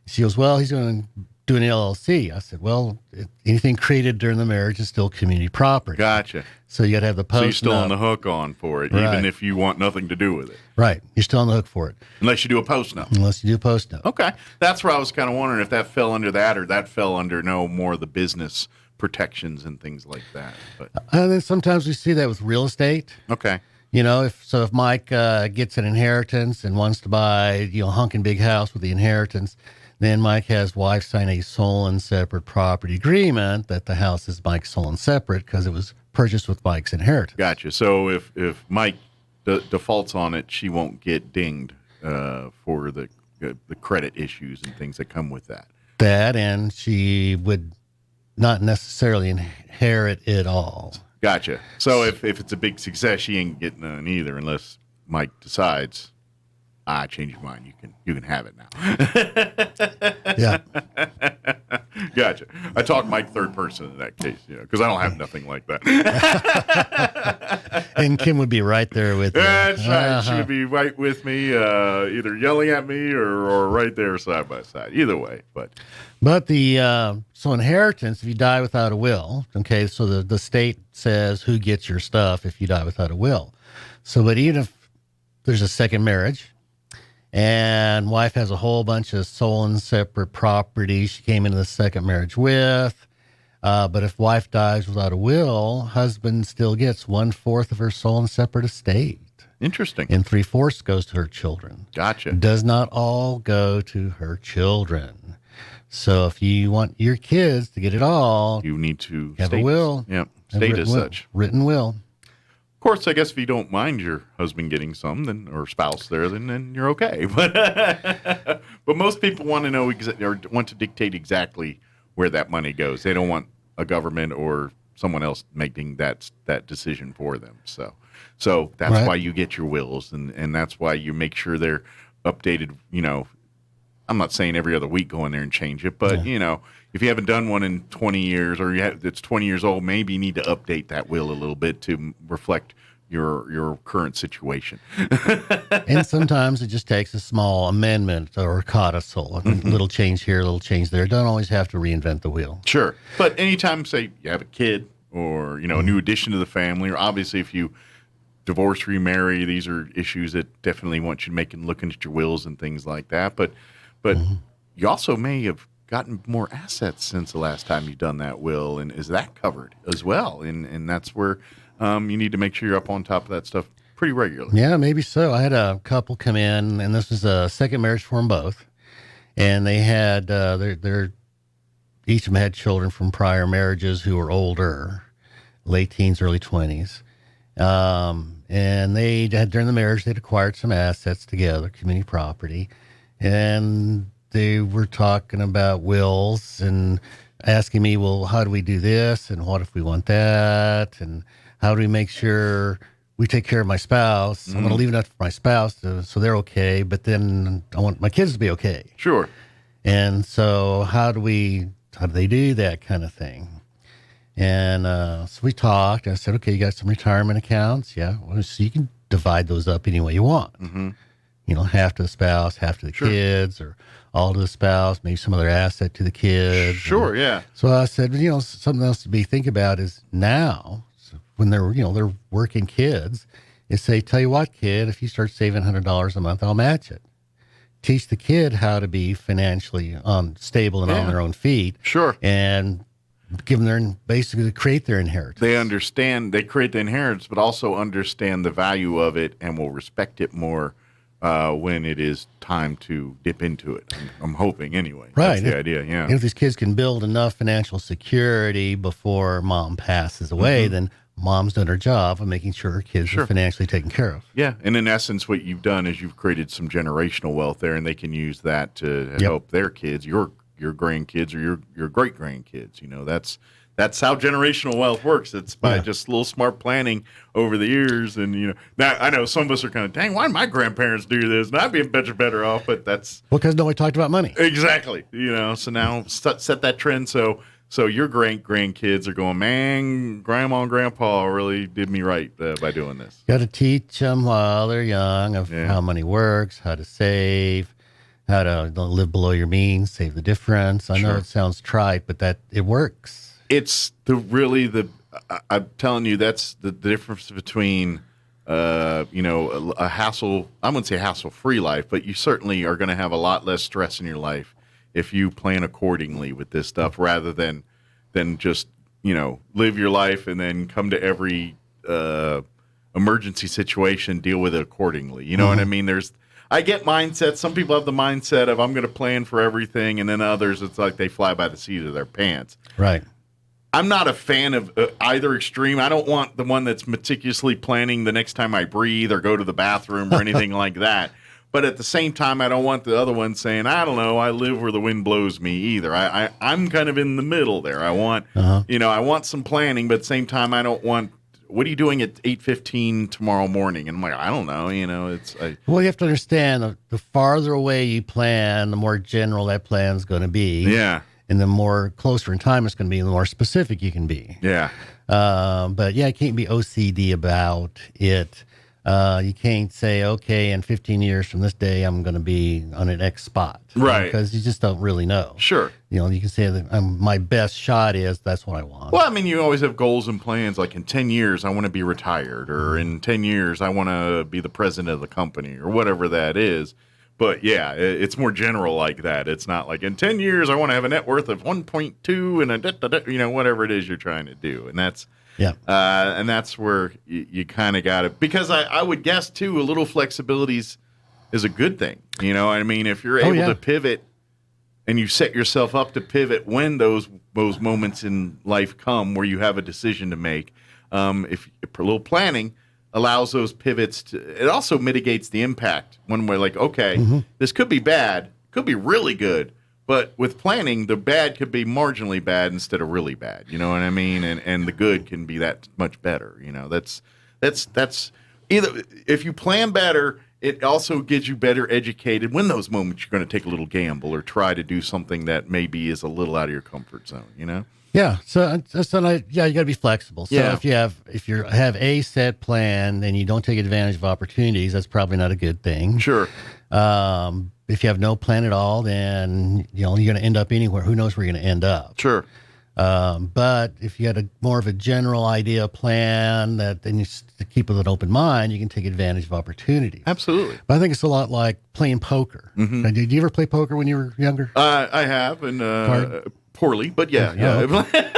She goes, well, he's going to do an LLC. I said, well, anything created during the marriage is still community property. Gotcha. So you got to have the postnup. So you're still on the hook for it, even if you want nothing to do with it. Right. You're still on the hook for it. Unless you do a postnup. Unless you do a postnup. Okay. That's where I was kind of wondering if that fell under that, or that fell under more of the business protections and things like that. But then sometimes we see that with real estate. Okay. If Mike gets an inheritance and wants to buy, a hunking big house with the inheritance, Then Mike has wife sign a sole and separate property agreement that the house is Mike's sole and separate because it was purchased with Mike's inheritance. Gotcha. So if Mike defaults on it, she won't get dinged for the credit issues and things that come with that. That, and she would not necessarily inherit it all. Gotcha. So if it's a big success, she ain't getting none either unless Mike decides, I changed your mind. You can have it now. Yeah. Gotcha. I talk Mike third person in that case, because I don't have nothing like that. And Kim would be right there with you. That's right. She would be right with me, either yelling at me or right there side by side. Either way, but the so inheritance, if you die without a will, okay, so the state says who gets your stuff if you die without a will. So, but even if there's a second marriage, and wife has a whole bunch of sole and separate property she came into the second marriage with. But if wife dies without a will, husband still gets 1/4 of her sole and separate estate. Interesting. And 3/4 goes to her children. Gotcha. Does not all go to her children. So if you want your kids to get it all, you need to have a will. Yep. State as such. Written will. Of course, I guess if you don't mind your husband getting some, or spouse there, then you're okay. But most people want to know or want to dictate exactly where that money goes. They don't want a government or someone else making that decision for them. So that's right. Why you get your wills, and that's why you make sure they're updated. I'm not saying every other week go in there and change it, but if you haven't done one in 20 years or it's 20 years old, maybe you need to update that will a little bit to reflect your current situation. And sometimes it just takes a small amendment or a codicil, a little change here, a little change there. Don't always have to reinvent the wheel. Sure. But anytime, say, you have a kid or, a new addition to the family, or obviously if you divorce, remarry, these are issues that definitely want you looking at your wills and things like that. But you also may have gotten more assets since the last time you've done that will, and is that covered as well? And that's where you need to make sure you're up on top of that stuff pretty regularly. Yeah, maybe so. I had a couple come in, and this was a second marriage for them both, and they had their each of them had children from prior marriages who were older, late teens, early 20s. And they had, during the marriage, they'd acquired some assets together, community property, and they were talking about wills and asking me, well, how do we do this? And what if we want that? And how do we make sure we take care of my spouse? I'm going to leave it up for my spouse so they're okay, but then I want my kids to be okay. Sure. And so how do they do that kind of thing? And so we talked. I said, okay, you got some retirement accounts? Yeah. Well, so you can divide those up any way you want. Mm-hmm. Half to the spouse, half to the kids, or all to the spouse, maybe some other asset to the kids. Sure, yeah. So I said, something else to think about is now, when they're working kids, is say, tell you what, kid, if you start saving $100 a month, I'll match it. Teach the kid how to be financially stable and on their own feet. Sure. And give them basically create their inheritance. They create the inheritance, but also understand the value of it and will respect it more when it is time to dip into it. I'm hoping anyway. Right. That's the idea, yeah. And if these kids can build enough financial security before mom passes away, then mom's done her job of making sure her kids are financially taken care of. Yeah, and in essence, what you've done is you've created some generational wealth there, and they can use that to help their kids, your grandkids or your great grandkids. That's how generational wealth works. It's by just a little smart planning over the years. And, now I know some of us are kind of, dang, why did my grandparents do this? And I'd be better off, but that's... Well, because nobody talked about money. Exactly. So now set that trend so your grandkids are going, man, grandma and grandpa really did me right by doing this. Got to teach them while they're young of how money works, how to save, how to live below your means, save the difference. I know it sounds trite, but it works. It's I'm telling you, that's the difference between, a hassle, I wouldn't say hassle-free life, but you certainly are going to have a lot less stress in your life if you plan accordingly with this stuff rather than just, live your life and then come to every emergency situation, deal with it accordingly. You know what I mean? I get mindsets. Some people have the mindset of I'm going to plan for everything, and then others, it's like they fly by the seat of their pants. Right. I'm not a fan of either extreme. I don't want the one that's meticulously planning the next time I breathe or go to the bathroom or anything like that. But at the same time, I don't want the other one saying, I don't know, I live where the wind blows me either. I'm kind of in the middle there. I want, I want some planning, but at the same time, I don't want, what are you doing at 8:15 tomorrow morning? And I'm like, I don't know. Well, you have to understand, the farther away you plan, the more general that plan's going to be. Yeah. And the more closer in time it's going to be, the more specific you can be. Yeah. But yeah, you can't be OCD about it. You can't say, okay, in 15 years from this day, I'm going to be on an X spot. Right. Because you just don't really know. Sure. You can say that my best shot is that's what I want. Well, I mean, you always have goals and plans. Like in 10 years, I want to be retired. Or in 10 years, I want to be the president of the company or whatever that is. But yeah, it's more general like that. It's not like in 10 years, I want to have a net worth of 1.2 and whatever it is you're trying to do. And that's, and that's where you kind of got it. Because I would guess too, a little flexibility is a good thing. I mean, if you're able to pivot and you set yourself up to pivot when those moments in life come where you have a decision to make, if a little planning allows those pivots to, it also mitigates the impact when we're like, okay, this could be bad, could be really good, but with planning, the bad could be marginally bad instead of really bad. You know what I mean? And the good can be that much better. That's either, if you plan better, it also gets you better educated when those moments you're going to take a little gamble or try to do something that maybe is a little out of your comfort zone, Yeah. So you got to be flexible. So if you have a set plan and you don't take advantage of opportunities, that's probably not a good thing. Sure. If you have no plan at all, then you're going to end up anywhere. Who knows where you're going to end up? Sure. But if you had more of a general idea plan that then you keep with an open mind, you can take advantage of opportunities. Absolutely. But I think it's a lot like playing poker. Mm-hmm. Did you ever play poker when you were younger? I have, and poorly, but yeah. Okay.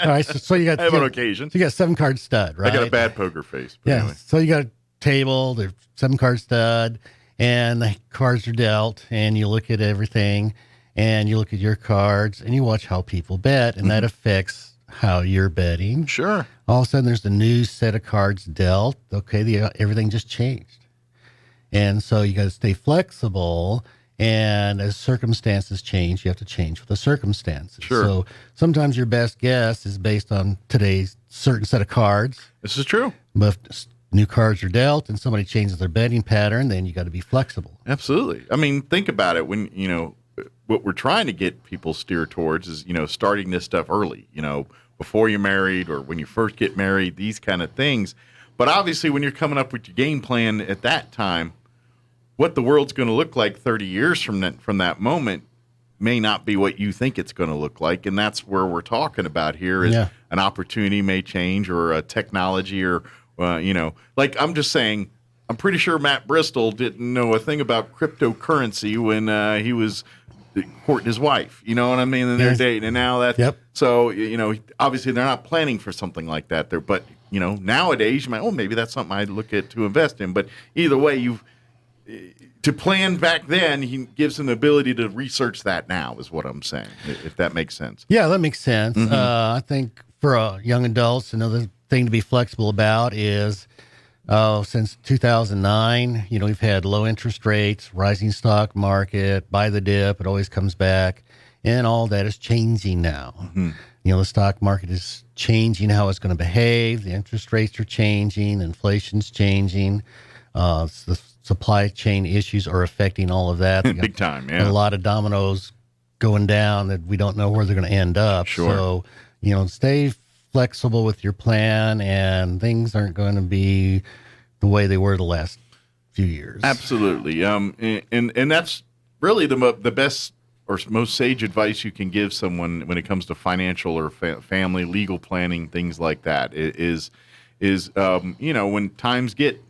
All right, so you got. I have on occasion. So you got 7-card stud, right? I got a bad poker face. Yeah. Anyway. So you got a table, there's 7-card stud, and the cards are dealt, and you look at everything, and you look at your cards, and you watch how people bet, and that affects how you're betting. Sure. All of a sudden, there's a new set of cards dealt. Okay, everything just changed, and so you got to stay flexible. And as circumstances change, you have to change with the circumstances. Sure. So sometimes your best guess is based on today's certain set of cards. This is true. But if new cards are dealt and somebody changes their betting pattern, then you got to be flexible. Absolutely. I mean, think about it. When, what we're trying to get people steer towards is, starting this stuff early, before you're married or when you first get married, these kind of things. But obviously, when you're coming up with your game plan at that time, what the world's going to look like 30 years from that moment may not be what you think it's going to look like. And that's where we're talking about here is an opportunity may change or a technology or, like I'm just saying, I'm pretty sure Matt Bristol didn't know a thing about cryptocurrency when he was courting his wife. You know what I mean? And they're dating. And now that, so, obviously they're not planning for something like that there. But, nowadays you might, maybe that's something I'd look at to invest in. But either way, to plan back then, he gives him the ability to research that now, is what I'm saying, if that makes sense. Yeah, that makes sense. Mm-hmm. I think for young adults, another thing to be flexible about is since 2009, we've had low interest rates, rising stock market, buy the dip, it always comes back, and all that is changing now. Mm-hmm. The stock market is changing how it's going to behave. The interest rates are changing. Inflation's changing. The supply chain issues are affecting all of that. Big time, yeah. A lot of dominoes going down that we don't know where they're going to end up. Sure. So, stay flexible with your plan, and things aren't going to be the way they were the last few years. Absolutely. And that's really the best or most sage advice you can give someone when it comes to financial or family, legal planning, things like that is when times get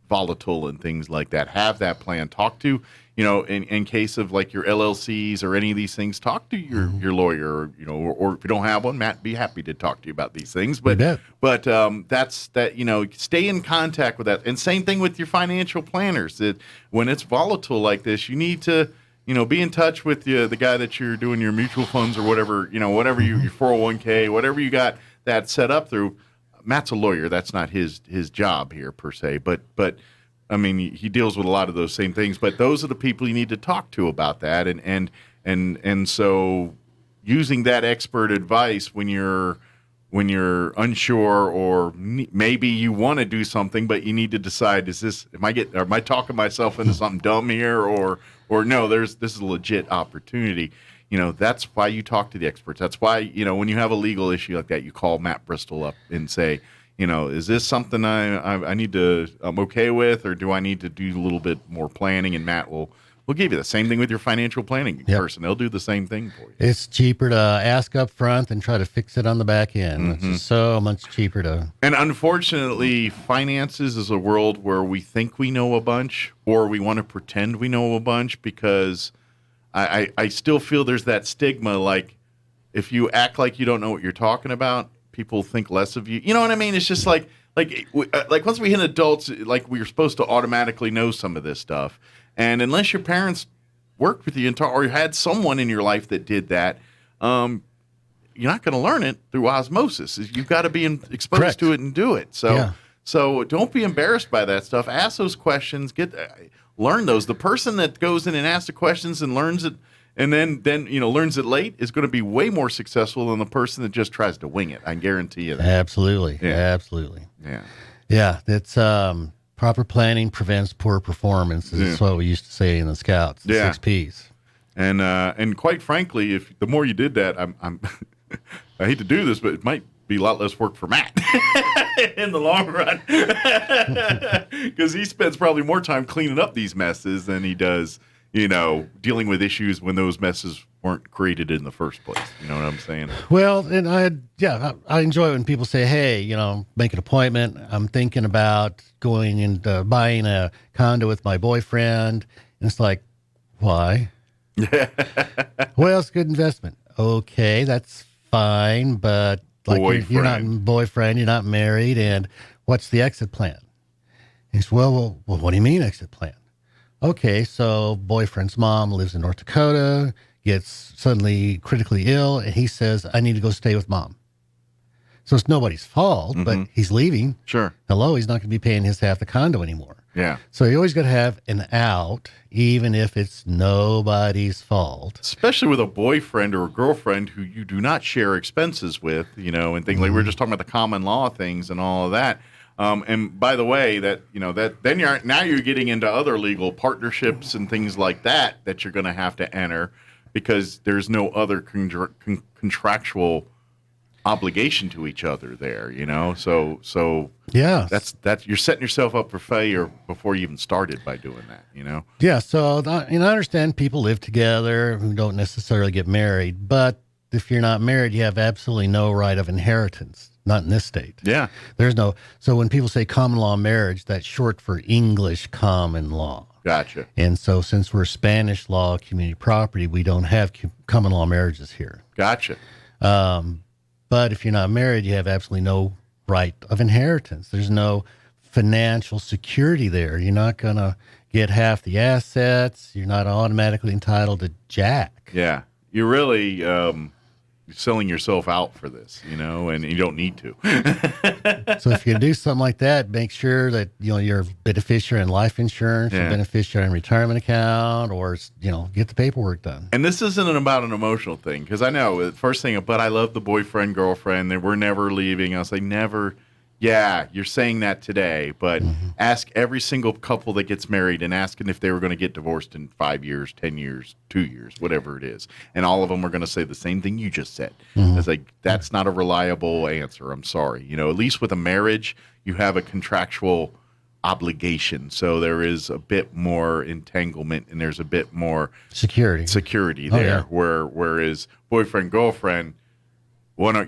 volatile and things like that, have that plan. Talk to in case of like your LLCs or any of these things, talk to your lawyer, or if you don't have one, Matt, be happy to talk to you about these things. But that's that, stay in contact with that. And same thing with your financial planners. That when it's volatile like this, you need to, be in touch with the guy that you're doing your mutual funds or whatever, whatever your 401k, whatever you got that set up through. Matt's a lawyer. That's not his job here per se, but I mean, he deals with a lot of those same things, but those are the people you need to talk to about that. And so using that expert advice when you're unsure, or maybe you want to do something, but you need to decide, am I talking myself into something dumb here, or no, this is a legit opportunity. That's why you talk to the experts. That's why, when you have a legal issue like that, you call Matt Bristol up and say, is this something I'm okay with, or do I need to do a little bit more planning? And Matt will give you the same thing with your financial planning person. They'll do the same thing for you. It's cheaper to ask up front than try to fix it on the back end. It's just so much cheaper to. And unfortunately, finances is a world where we think we know a bunch, or we want to pretend we know a bunch, because I still feel there's that stigma. Like, if you act like you don't know what you're talking about, people think less of you. You know what I mean? It's just like once we hit adults, like, we're supposed to automatically know some of this stuff. And unless your parents worked with you or you had someone in your life that did that, you're not going to learn it through osmosis. You've got to be exposed to it and do it. So don't be embarrassed by that stuff. Ask those questions. Learn those. The person that goes in and asks the questions and learns it, and then learns it late, is going to be way more successful than the person that just tries to wing it. I guarantee you that. Absolutely. Yeah. Absolutely. Yeah. Yeah. That's proper planning prevents poor performance. That's what we used to say in the Scouts. The 6 Ps. And quite frankly, if the more you did that, I hate to do this, but it might be a lot less work for Matt in the long run, because he spends probably more time cleaning up these messes than he does, dealing with issues when those messes weren't created in the first place. You know what I'm saying? Well, and I enjoy when people say, hey, make an appointment. I'm thinking about going and buying a condo with my boyfriend. And it's like, why? Well, it's a good investment. Okay, that's fine, but you're not boyfriend, you're not married, and what's the exit plan? He says, well, what do you mean exit plan? Okay, so boyfriend's mom lives in North Dakota, gets suddenly critically ill, and he says, I need to go stay with mom. So it's nobody's fault, but he's leaving. Sure. Hello, he's not going to be paying his half the condo anymore. Yeah. So you always got to have an out, even if it's nobody's fault. Especially with a boyfriend or a girlfriend who you do not share expenses with, and things like we were just talking about the common law things and all of that. And by the way, then you're getting into other legal partnerships and things like that you're going to have to enter, because there's no other contractual obligation to each other there, so yeah, that's you're setting yourself up for failure before you even started by doing that. Yeah. So I understand people live together who don't necessarily get married, but if you're not married, you have absolutely no right of inheritance. Not in this state. Yeah. There's no. So when people say common law marriage, that's short for English common law. Gotcha. And so since we're Spanish law community property, we don't have common law marriages here. Gotcha. But if you're not married, you have absolutely no right of inheritance. There's no financial security there. You're not going to get half the assets. You're not automatically entitled to jack. Yeah. You're really selling yourself out for this, and you don't need to. So if you do something like that, make sure that, you're a beneficiary in life insurance, a beneficiary in retirement account, or, get the paperwork done. And this isn't about an emotional thing, because I know the first thing, but I love the boyfriend, girlfriend, that we're never leaving. I'll say never. Yeah, you're saying that today, but ask every single couple that gets married and asking if they were going to get divorced in 5 years, 10 years, 2 years, whatever it is. And all of them are going to say the same thing you just said. It's like, that's not a reliable answer. I'm sorry. At least with a marriage, you have a contractual obligation. So there is a bit more entanglement and there's a bit more security there. Whereas boyfriend, girlfriend,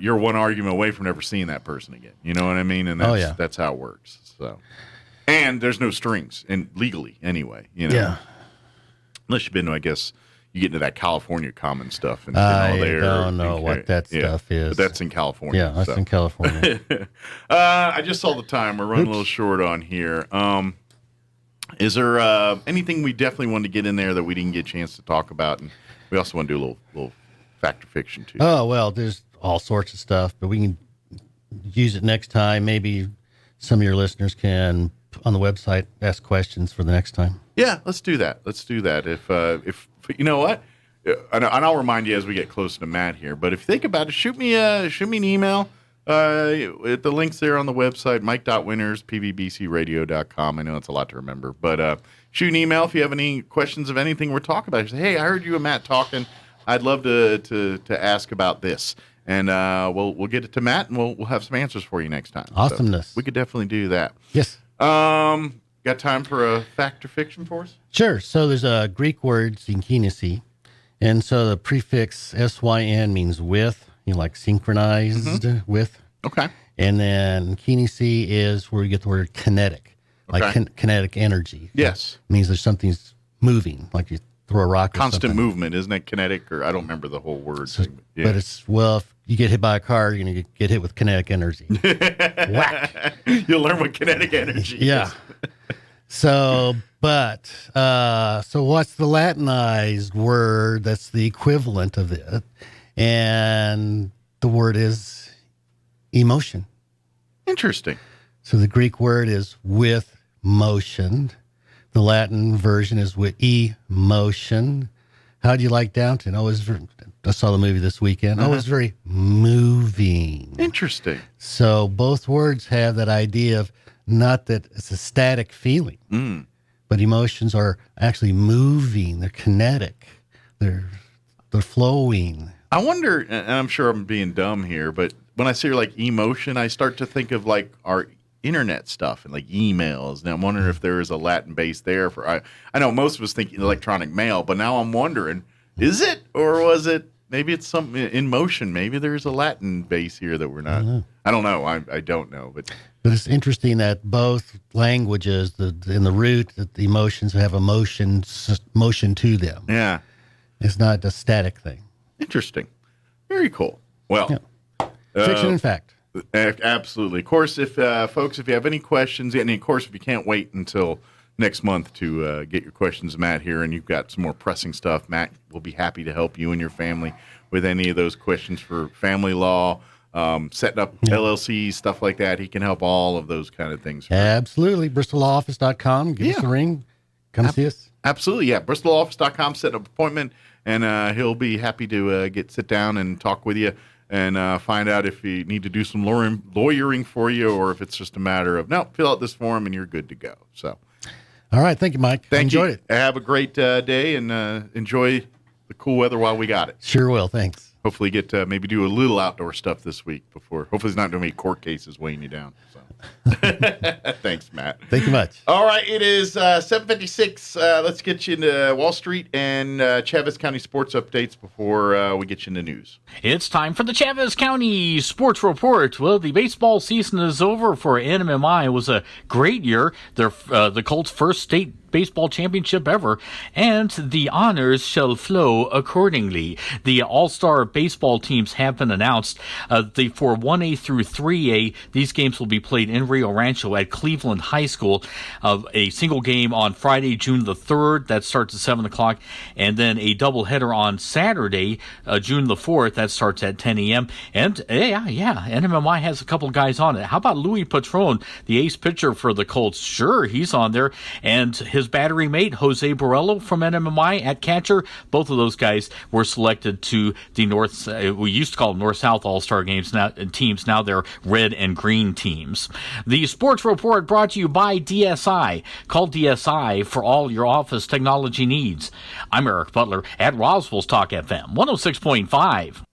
you're one argument away from never seeing that person again. You know what I mean? And that's how it works. So, and there's no strings, and legally anyway. Yeah. Unless you've been to, I guess, you get into that California common stuff. And all there. I don't know what that stuff is. But that's in California. Yeah, that's in California. I just saw the time. We're running a little short on here. Is there anything we definitely wanted to get in there that we didn't get a chance to talk about? And we also want to do a little fact or fiction, too. Oh, well, there's all sorts of stuff, but we can use it next time. Maybe some of your listeners can, on the website, ask questions for the next time. Yeah, let's do that. If you know what, and I'll remind you as we get closer to Matt here. But if you think about it, shoot me an email. The links there on the website, mike.winters@pvbcradio.com. I know it's a lot to remember, but shoot an email if you have any questions of anything we're talking about. Say, hey, I heard you and Matt talking. I'd love to ask about this, and we'll get it to Matt, and we'll have some answers for you next time. Awesomeness. So we could definitely do that. Yes. Got time for a fact or fiction for us? Sure. So there's a Greek word, synchronicity, and so the prefix syn means with, like synchronized with. Okay. And then kinesis is where we get the word kinetic, like kinetic energy. Yes. It means there's something's moving, like you throw a rock. Constant movement, isn't it? Kinetic, or I don't remember the whole word. So, but it's, if you get hit by a car, you're going to get hit with kinetic energy. Whack. You'll learn what kinetic energy is. So what's the Latinized word that's the equivalent of it? And the word is emotion. Interesting. So the Greek word is with motion. The Latin version is with emotion. How do you like Downtown? I saw the movie this weekend. It was very moving. Interesting. So both words have that idea of not that it's a static feeling, but emotions are actually moving. They're kinetic. They're flowing. I wonder, and I'm sure I'm being dumb here, but when I say like emotion, I start to think of like our internet stuff and like emails. Now I'm wondering if there is a Latin base there for. I know most of us think electronic mail, but now I'm wondering, is it, or was it? Maybe it's something in motion. Maybe there's a Latin base here that we're not. I don't know. I don't know, but it's interesting that both languages, in the root, that the emotions have a motion to them. Yeah, it's not a static thing. Interesting. Very cool. Well, fiction and fact. Absolutely. Of course, if folks, if you have any questions, and of course, if you can't wait until next month to get your questions to Matt here, and you've got some more pressing stuff, Matt will be happy to help you and your family with any of those questions for family law, setting up LLCs, stuff like that. He can help all of those kind of things. Absolutely. BristolLawOffice.com. Give us a ring. Come see us. Absolutely. Yeah. BristolLawOffice.com. Set up an appointment, and he'll be happy to sit down and talk with you and find out if you need to do some lawyering for you, or if it's just a matter of, no, fill out this form and you're good to go. So. All right. Thank you, Mike. Enjoyed it. Have a great day, and enjoy the cool weather while we got it. Sure will. Thanks. Hopefully get to maybe do a little outdoor stuff this week before. Hopefully there's not too many court cases weighing you down. So. Thanks, Matt. Thank you much. All right. It is 7:56. Let's get you into Wall Street and Chaves County sports updates before we get you into news. It's time for the Chaves County Sports Report. Well, the baseball season is over for NMMI. It was a great year. The Colts' first state baseball championship ever, and the honors shall flow accordingly. The all-star baseball teams have been announced. For 1A through 3A, these games will be played in Rio Rancho at Cleveland High School. A single game on Friday, June the 3rd, that starts at 7 o'clock, and then a doubleheader on Saturday, June the 4th, that starts at 10 a.m. And NMMI has a couple guys on it. How about Louis Patron, the ace pitcher for the Colts? Sure, he's on there, and his battery mate, Jose Borrello from NMMI at catcher. Both of those guys were selected to the North, we used to call them North-South All-Star games teams. Now they're red and green teams. The Sports Report brought to you by DSI. Call DSI for all your office technology needs. I'm Eric Butler at Roswell Talk FM 106.5.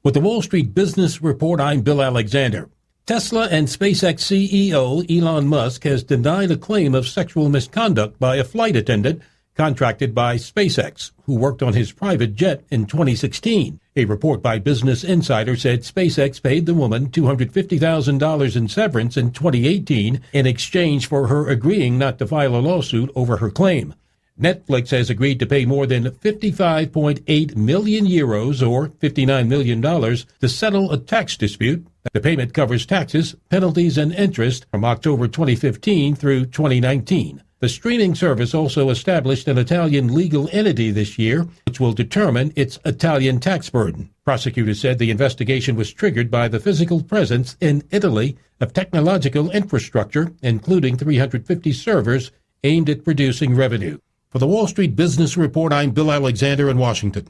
With the Wall Street Business Report, I'm Bill Alexander. Tesla and SpaceX CEO Elon Musk has denied a claim of sexual misconduct by a flight attendant contracted by SpaceX, who worked on his private jet in 2016. A report by Business Insider said SpaceX paid the woman $250,000 in severance in 2018 in exchange for her agreeing not to file a lawsuit over her claim. Netflix has agreed to pay more than 55.8 million euros or $59 million to settle a tax dispute. The payment covers taxes, penalties, and interest from October 2015 through 2019. The streaming service also established an Italian legal entity this year, which will determine its Italian tax burden. Prosecutors said the investigation was triggered by the physical presence in Italy of technological infrastructure, including 350 servers aimed at producing revenue. For the Wall Street Business Report, I'm Bill Alexander in Washington.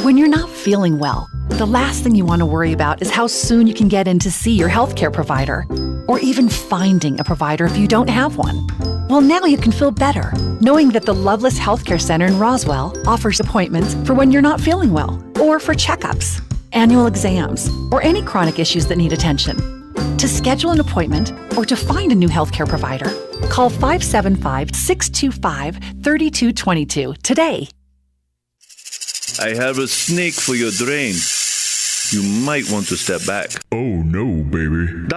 When you're not feeling well, the last thing you want to worry about is how soon you can get in to see your healthcare provider, or even finding a provider if you don't have one. Well, now you can feel better, knowing that the Loveless Healthcare Center in Roswell offers appointments for when you're not feeling well, or for checkups, annual exams, or any chronic issues that need attention. To schedule an appointment or to find a new healthcare provider, call 575-625-3222 today. I have a snake for your drain. You might want to step back. Oh no, baby.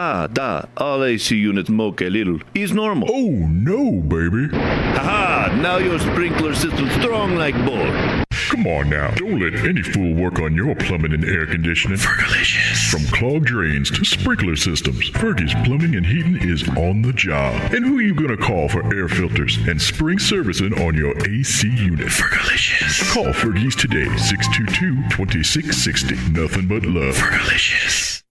All AC units moke a little. Is normal. Oh no, baby. Haha, now your sprinkler system's strong like bull. Come on now. Don't let any fool work on your plumbing and air conditioning. Fergalicious. From clogged drains to sprinkler systems, Fergie's Plumbing and Heating is on the job. And who are you going to call for air filters and spring servicing on your AC unit? Fergalicious. Call Fergie's today, 622-2660. Nothing but love. Fergalicious.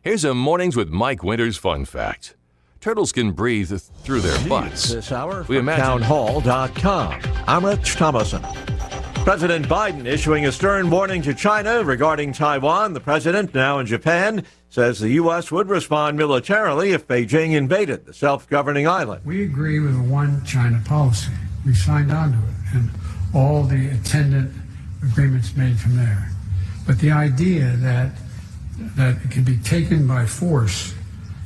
Here's a Mornings with Mike Winters fun fact. Turtles can breathe through their butts. This hour from townhall.com. I'm Rich Thomason. President Biden issuing a stern warning to China regarding Taiwan. The president, now in Japan, says the U.S. would respond militarily if Beijing invaded the self-governing island. We agree with a one China policy. We signed on to it and all the attendant agreements made from there. But the idea that it can be taken by force,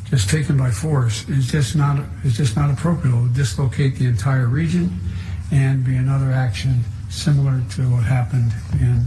just taken by force, is just not appropriate. It will dislocate the entire region and be another action similar to what happened in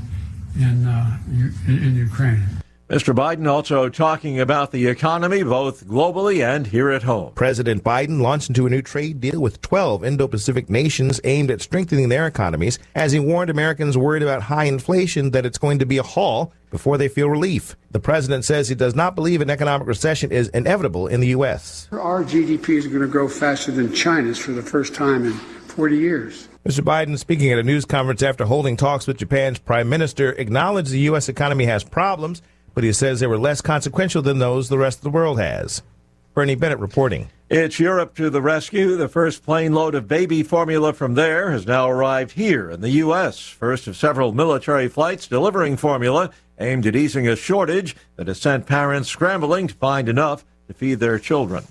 Ukraine. Mr. Biden also talking about the economy, both globally and here at home. President Biden launched into a new trade deal with 12 Indo-Pacific nations aimed at strengthening their economies, as he warned Americans worried about high inflation that it's going to be a haul before they feel relief. The president says he does not believe an economic recession is inevitable in the U.S. Our GDP is going to grow faster than China's for the first time in 40 years. Mr. Biden, speaking at a news conference after holding talks with Japan's prime minister, acknowledged the U.S. economy has problems, but he says they were less consequential than those the rest of the world has. Bernie Bennett reporting. It's Europe to the rescue. The first plane load of baby formula from there has now arrived here in the U.S. First of several military flights delivering formula aimed at easing a shortage that has sent parents scrambling to find enough to feed their children.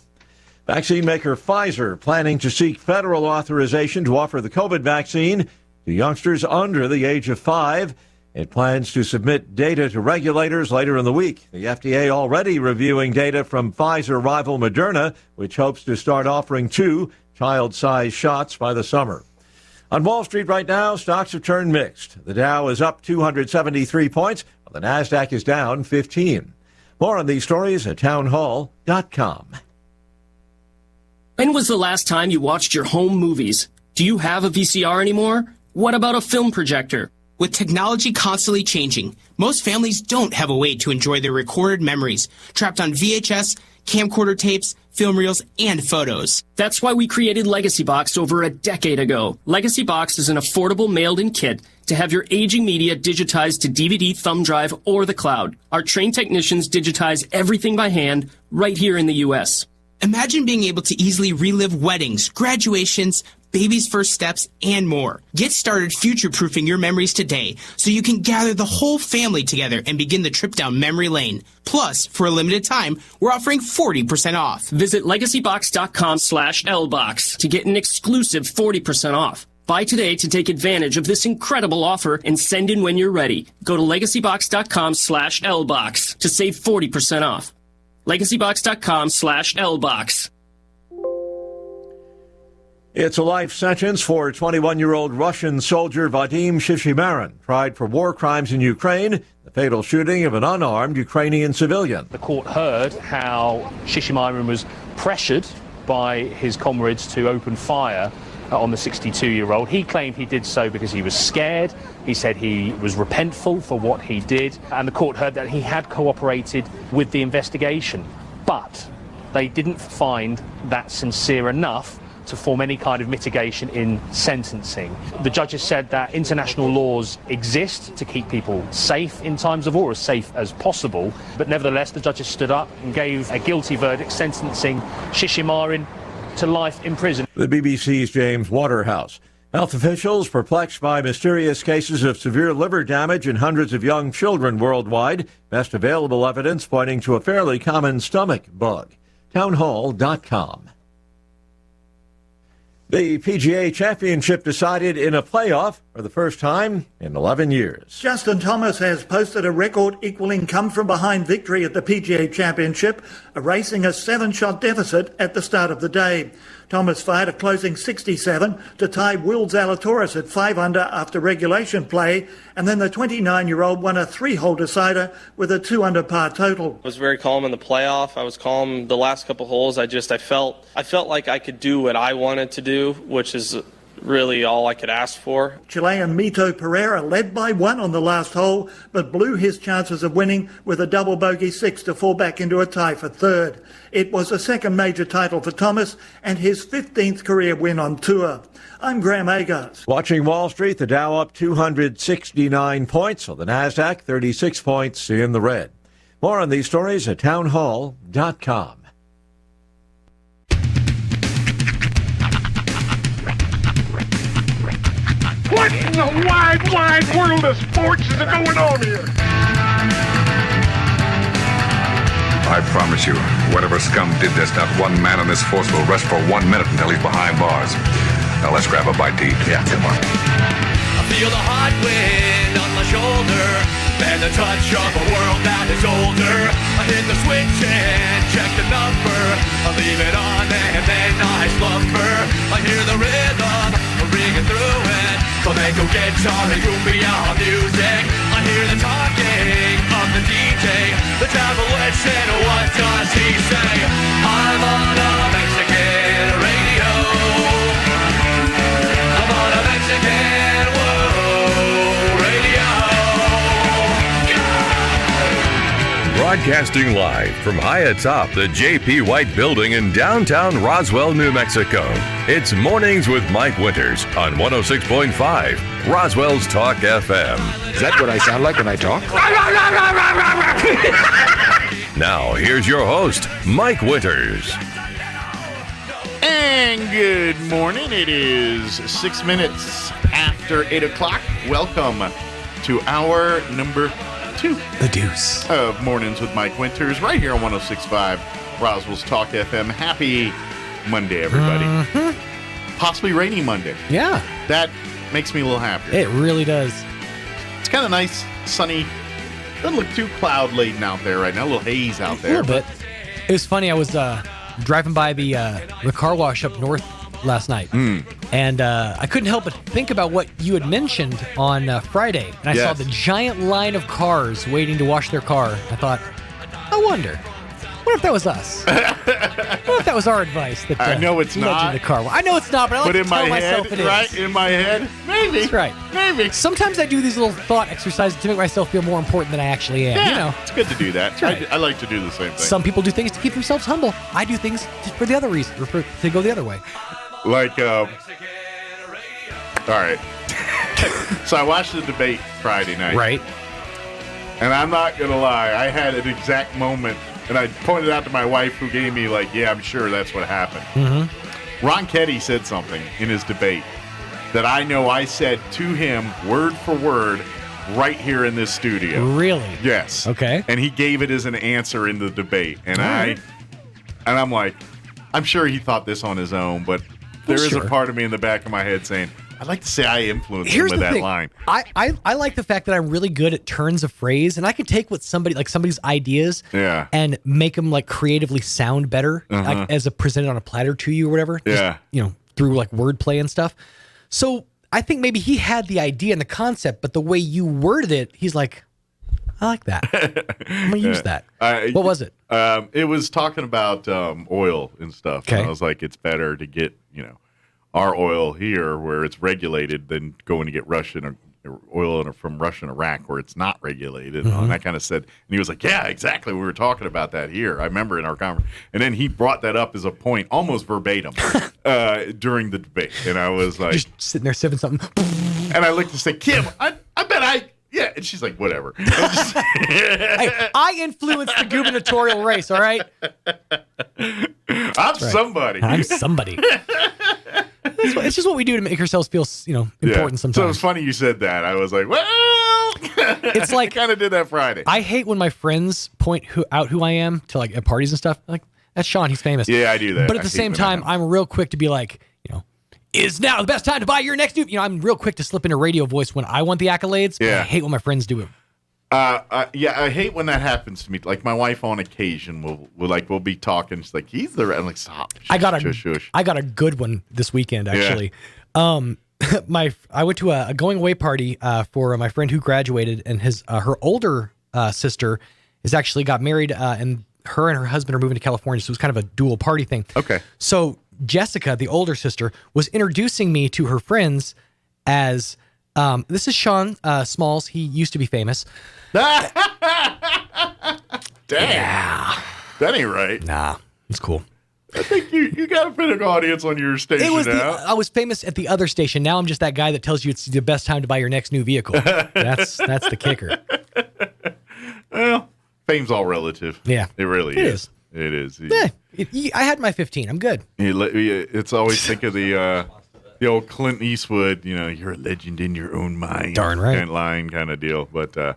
Vaccine maker Pfizer planning to seek federal authorization to offer the COVID vaccine to youngsters under the age of 5. It plans to submit data to regulators later in the week. The FDA already reviewing data from Pfizer rival Moderna, which hopes to start offering 2 child-sized shots by the summer. On Wall Street right now, stocks have turned mixed. The Dow is up 273 points, while the Nasdaq is down 15. More on these stories at townhall.com. When was the last time you watched your home movies? Do you have a VCR anymore? What about a film projector? With technology constantly changing, most families don't have a way to enjoy their recorded memories, trapped on VHS, camcorder tapes, film reels, and photos. That's why we created Legacy Box over a decade ago. Legacy Box is an affordable mailed-in kit to have your aging media digitized to DVD, thumb drive, or the cloud. Our trained technicians digitize everything by hand right here in the U.S. Imagine being able to easily relive weddings, graduations, baby's first steps, and more. Get started future-proofing your memories today so you can gather the whole family together and begin the trip down memory lane. Plus, for a limited time, we're offering 40% off. Visit legacybox.com/lbox to get an exclusive 40% off. Buy today to take advantage of this incredible offer and send in when you're ready. Go to legacybox.com/lbox to save 40% off. legacybox.com/lbox. It's a life sentence for 21-year-old Russian soldier Vadim Shishimarin, tried for war crimes in Ukraine, the fatal shooting of an unarmed Ukrainian civilian. The court heard how Shishimarin was pressured by his comrades to open fire on the 62-year-old. He claimed he did so because he was scared. He said he was repentful for what he did, and the court heard that he had cooperated with the investigation. But they didn't find that sincere enough to form any kind of mitigation in sentencing. The judges said that international laws exist to keep people safe in times of war, as safe as possible, but nevertheless the judges stood up and gave a guilty verdict, sentencing Shishimarin to life in prison. The BBC's James Waterhouse. Health officials perplexed by mysterious cases of severe liver damage in hundreds of young children worldwide. Best available evidence pointing to a fairly common stomach bug. Townhall.com. The PGA Championship decided in a playoff for the first time in 11 years. Justin Thomas has posted a record equaling come-from-behind victory at the PGA Championship, erasing a 7-shot deficit at the start of the day. Thomas fired a closing 67 to tie Will Zalatoris at 5 under after regulation play, and then the 29-year-old won a 3-hole decider with a 2 under par total. I was very calm in the playoff. I was calm the last couple holes. I felt like I could do what I wanted to do, which is really all I could ask for. Chilean Mito Pereira led by 1 on the last hole, but blew his chances of winning with a double bogey 6 to fall back into a tie for third. It was a second major title for Thomas and his 15th career win on tour. I'm Graham Agars. Watching Wall Street, the Dow up 269 points, while the NASDAQ 36 points in the red. More on these stories at townhall.com. What in the wide, wide world of sports is going on here? I promise you, whatever scum did this, not one man in this force will rest for 1 minute until he's behind bars. Now let's grab a bite to eat. Yeah, come on. I feel the hot wind on my shoulder and the touch of a world that is older. I hit the switch and check the number. I leave it on and then I slumber. I hear the rhythm ringing through it. Flamenco guitar and cumbia music. I hear the talking of the DJ. The travel listen, what does he say? I'm on a Mexican radio. I'm on a Mexican radio. Broadcasting live from high atop the J.P. White Building in downtown Roswell, New Mexico. It's Mornings with Mike Winters on 106.5 Roswell's Talk FM. Is that what I sound like when I talk? Now, here's your host, Mike Winters. And good morning. It is 6 minutes after 8 o'clock. Welcome to hour number 2. The Deuce. Of Mornings with Mike Winters, right here on 106.5 Roswell's Talk FM. Happy Monday, everybody. Mm-hmm. Possibly rainy Monday. Yeah. That makes me a little happier. It really does. It's kind of nice, sunny. Doesn't look too cloud-laden out there right now. A little haze out there. A little bit. It was funny. I was driving by the car wash up north last night, and I couldn't help but think about what you had mentioned on Friday. And I saw the giant line of cars waiting to wash their car. I thought, I wonder. What if that was us? What if that was our advice? That I know it's not. The car. I know it's not, but I like to tell myself it is. Right in my head, maybe. That's right. Maybe. Sometimes I do these little thought exercises to make myself feel more important than I actually am. Yeah, you know, it's good to do that. That's right. I like to do the same thing. Some people do things to keep themselves humble. I do things for the other reason, or to go the other way. Like, all right. So I watched the debate Friday night. Right. And I'm not going to lie, I had an exact moment, and I pointed out to my wife, who gave me, like, yeah, I'm sure that's what happened. Mm-hmm. Ron Ketty said something in his debate that I know I said to him, word for word, right here in this studio. Really? Yes. Okay. And he gave it as an answer in the debate. And I'm like, I'm sure he thought this on his own, but there is a part of me in the back of my head saying, I'd like to say I influenced him with that line. I like the fact that I'm really good at turns of phrase, and I can take what somebody's ideas and make them like creatively sound better, like, as a presented on a platter to you or whatever. Just, through like wordplay and stuff. So I think maybe he had the idea and the concept, but the way you worded it, he's like, I like that. I'm going to use that. What was it? It was talking about oil and stuff. Okay. And I was like, it's better to get, our oil here where it's regulated than going to get Russian oil from Russia and Iraq where it's not regulated. And that kind of said, and he was like, yeah, exactly. We were talking about that here. I remember in our conversation. And then he brought that up as a point, almost verbatim, during the debate. And I was like, just sitting there sipping something. And I looked to say, Kim, I bet yeah. And she's like, whatever. I influenced the gubernatorial race, all right? I'm somebody. I'm somebody. It's just what we do to make ourselves feel, important sometimes. So it's funny you said that. I was like, well, it's like I kind of did that Friday. I hate when my friends point out who I am to like at parties and stuff. Like, that's Sean. He's famous. Yeah, I do that. But at the same time, I'm real quick to be like, is now the best time to buy your next new. I'm real quick to slip into radio voice when I want the accolades. But I hate when my friends do it. I hate when that happens to me. Like my wife on occasion we'll be talking. She's like, he's the. I'm like, stop. I got a good one this weekend actually. Yeah. I went to a going away party for my friend who graduated, and her older sister is actually got married, and her husband are moving to California, so it was kind of a dual party thing. Okay. So Jessica, the older sister, was introducing me to her friends as this is Sean Smalls. He used to be famous. Dang. Yeah. That ain't right. Nah, it's cool. I think you got a big audience on your station now. I was famous at the other station. Now I'm just that guy that tells you it's the best time to buy your next new vehicle. That's the kicker. Well, fame's all relative. Yeah. It really is. It is. Yeah. I had my 15. I'm good. It's always think of the old Clint Eastwood, you're a legend in your own mind. Darn right. Kind of line kind of deal. But good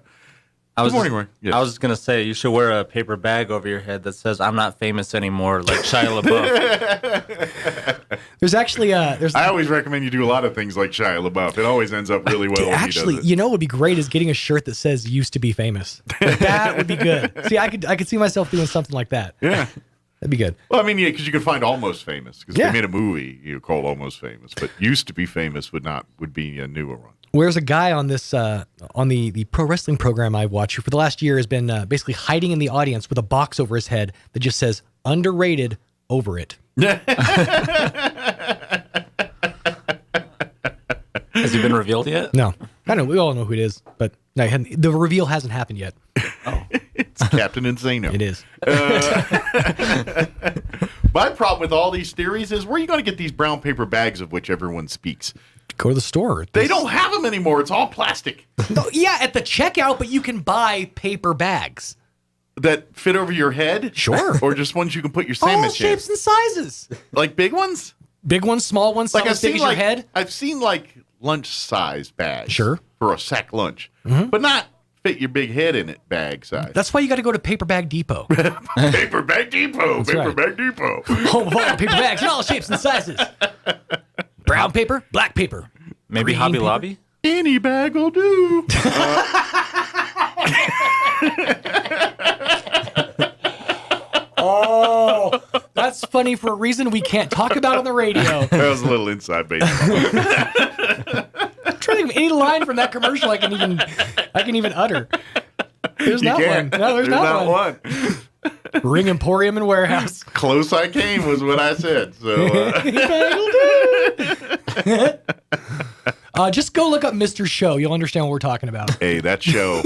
morning, Roy. Yes. I was just going to say, you should wear a paper bag over your head that says, I'm not famous anymore, like Shia LaBeouf. There's actually... I always recommend you do a lot of things like Shia LaBeouf. It always ends up really well when he does it. What would be great is getting a shirt that says used to be famous. That would be good. See, I could see myself doing something like that. Yeah. That'd be good. Well, because you could find Almost Famous because they made a movie called Almost Famous, but Used to be Famous would be a newer one. Where's a guy on this on the pro wrestling program I watch who for the last year has been basically hiding in the audience with a box over his head that just says underrated over it. Has he been revealed yet? No. I know we all know who it is, but no, the reveal hasn't happened yet. Oh. It's Captain Insano. It is. My problem with all these theories is where are you going to get these brown paper bags of which everyone speaks? Go to the store. They don't have them anymore. It's all plastic. No, yeah, at the checkout, but you can buy paper bags. That fit over your head? Sure. Or just ones you can put your sandwich in? All shapes and sizes. Like big ones? Big ones, small ones, some as big as your head? I've seen lunch-size bags. Sure. For a sack lunch. Mm-hmm. But not fit your big head in it bag size. That's why you got to go to Paper Bag Depot. Paper Bag Depot. Paper Bag Depot. Home of all paper bags in all shapes and sizes. Brown paper, black paper. Maybe Hobby paper. Lobby? Any bag will do. Oh, that's funny for a reason we can't talk about on the radio. That was a little inside baseball. I'm trying to think of any line from that commercial I can even utter. There's not one. No, there's not one. Ring Emporium and Warehouse. Close I came was what I said. So just go look up Mr. Show. You'll understand what we're talking about. Hey, that show.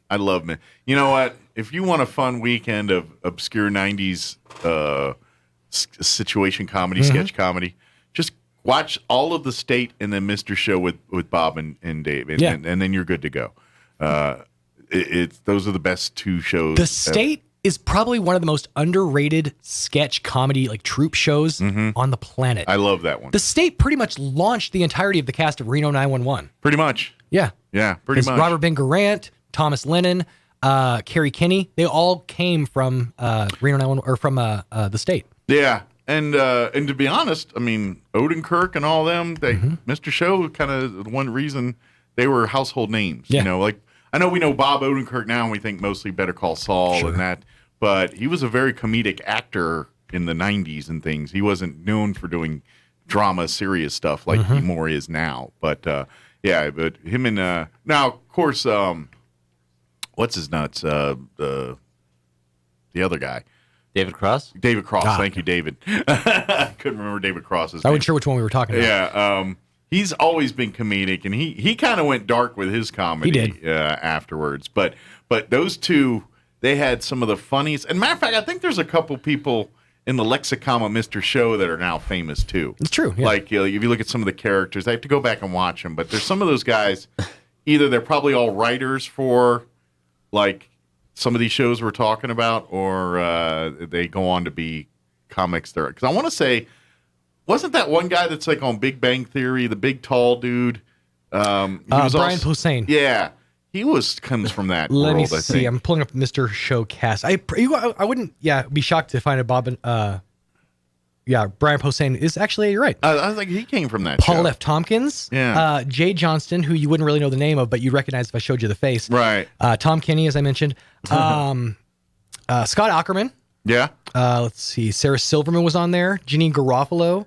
I love me. You know what? If you want a fun weekend of obscure 90s situation comedy, sketch comedy, just watch all of The State and then Mr. Show with Bob and Dave. And then you're good to go. Those are the best two shows. The State is probably one of the most underrated sketch comedy troupe shows on the planet. I love that one. The State pretty much launched the entirety of the cast of Reno 911. Pretty much. Yeah. Yeah, pretty much. Robert Ben Garant, Thomas Lennon, Kerry Kinney, they all came from Reno 911 or from the State. Yeah. And to be honest, Odenkirk and all them, Mr. Show kind of one reason they were household names. Yeah. I know we know Bob Odenkirk now, and we think mostly Better Call Saul and that, but he was a very comedic actor in the 90s and things. He wasn't known for doing drama, serious stuff like he more is now. But, but him and, now, of course, what's his nuts? The other guy. David Cross? David Cross. Thank you, David. I couldn't remember David Cross's I name. wasn't sure which one we were talking about. Yeah. He's always been comedic, and he kind of went dark with his comedy He did. Afterwards. But those two, they had some of the funniest. And matter of fact, I think there's a couple people in the lexicon of Mr. Show that are now famous too. It's true. Yeah. Like, if you look at some of the characters, I have to go back and watch them. But there's some of those guys, either they're probably all writers for, like, some of these shows we're talking about, or they go on to be comics there. Because I want to say, wasn't that one guy that's like on Big Bang Theory, the big tall dude? He was Brian Posehn. Yeah, he comes from that Let world. me I see. think. I'm pulling up Mr. Show cast. I wouldn't be shocked to find a Bob and Brian Posehn is actually, you're right. I was like, he came from that Paul show. F. Tompkins. Yeah. Jay Johnston, who you wouldn't really know the name of, but you'd recognize if I showed you the face. Right. Tom Kenny, as I mentioned. Scott Ackerman. Yeah. Let's see. Sarah Silverman was on there. Janine Garofalo.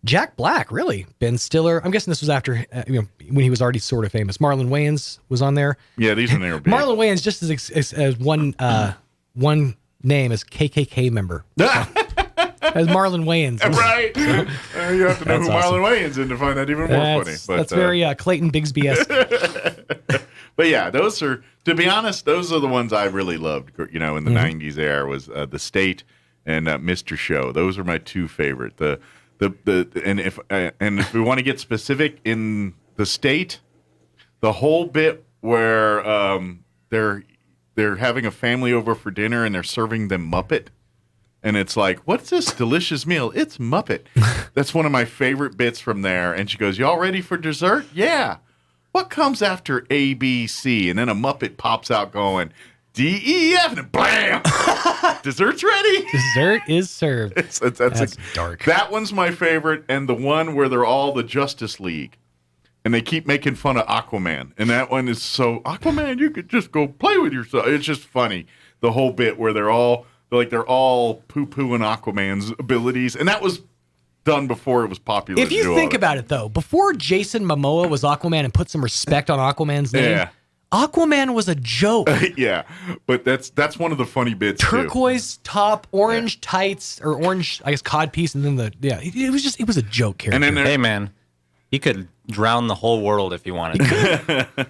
Jack Black, really. Ben Stiller. I'm guessing this was after, when he was already sort of famous. Marlon Wayans was on there. Yeah, these when they were big. Marlon Wayans, just as one name as KKK member. As Marlon Wayans. Right. So, you have to know who that's awesome. Marlon Wayans is to find that even more funny. But, that's very Clayton Bigsby-esque. But yeah, those are, to be honest, those are the ones I really loved, in the 90s era was The State and Mr. Show. Those are my two favorite. And if we want to get specific, in The State, the whole bit where they're having a family over for dinner and they're serving them Muppet. And it's like, what's this delicious meal? It's Muppet. That's one of my favorite bits from there. And she goes, y'all ready for dessert? Yeah. What comes after A, B, C? And then a Muppet pops out going, D, E, F, and blam! Dessert's ready. Dessert is served. That's dark. That one's my favorite. And the one where they're all the Justice League. And they keep making fun of Aquaman. And that one is so, Aquaman, you could just go play with yourself. It's just funny. The whole bit where they're all poo-pooing Aquaman's abilities. And that was done before it was popular. If you think about it, though, before Jason Momoa was Aquaman and put some respect on Aquaman's name, Aquaman was a joke. Yeah, but that's one of the funny bits. Turquoise top, orange tights, or orange, I guess, codpiece, and then it was a joke character. And then hey, man, he could drown the whole world if he wanted to.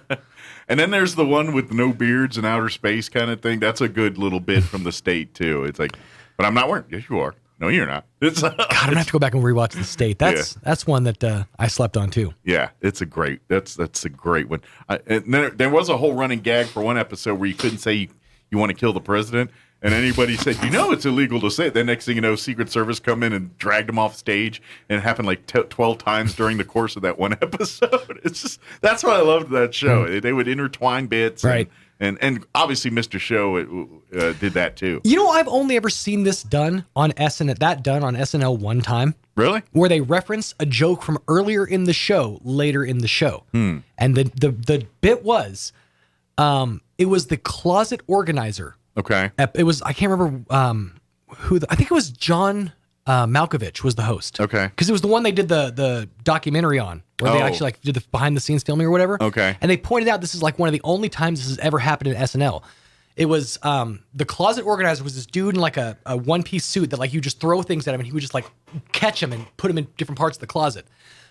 And then there's the one with no beards and outer space kind of thing. That's a good little bit from The State, too. It's like, but I'm not wearing. Yes, you are. No, you're not. God, I'm gonna have to go back and rewatch The State. That's one that I slept on too. Yeah, it's a great. That's a great one. And there was a whole running gag for one episode where you couldn't say you want to kill the president, and anybody said, it's illegal to say it. Then next thing you know, Secret Service come in and dragged him off stage, and it happened like 12 times during the course of that one episode. It's just that's what I loved that show. They would intertwine bits, right? And obviously, Mr. Show did that too. I've only ever seen this done on SNL one time. Really? Where they reference a joke from earlier in the show, later in the show. And the bit was, it was the closet organizer. Okay. It was, I can't remember I think it was John Malkovich was the host. Okay. Because it was the one they did the documentary on, where they actually did the behind the scenes filming or whatever. Okay. And they pointed out this is like one of the only times this has ever happened in SNL. It was the closet organizer was this dude in like a one-piece suit that like you just throw things at him and he would just like catch them and put them in different parts of the closet.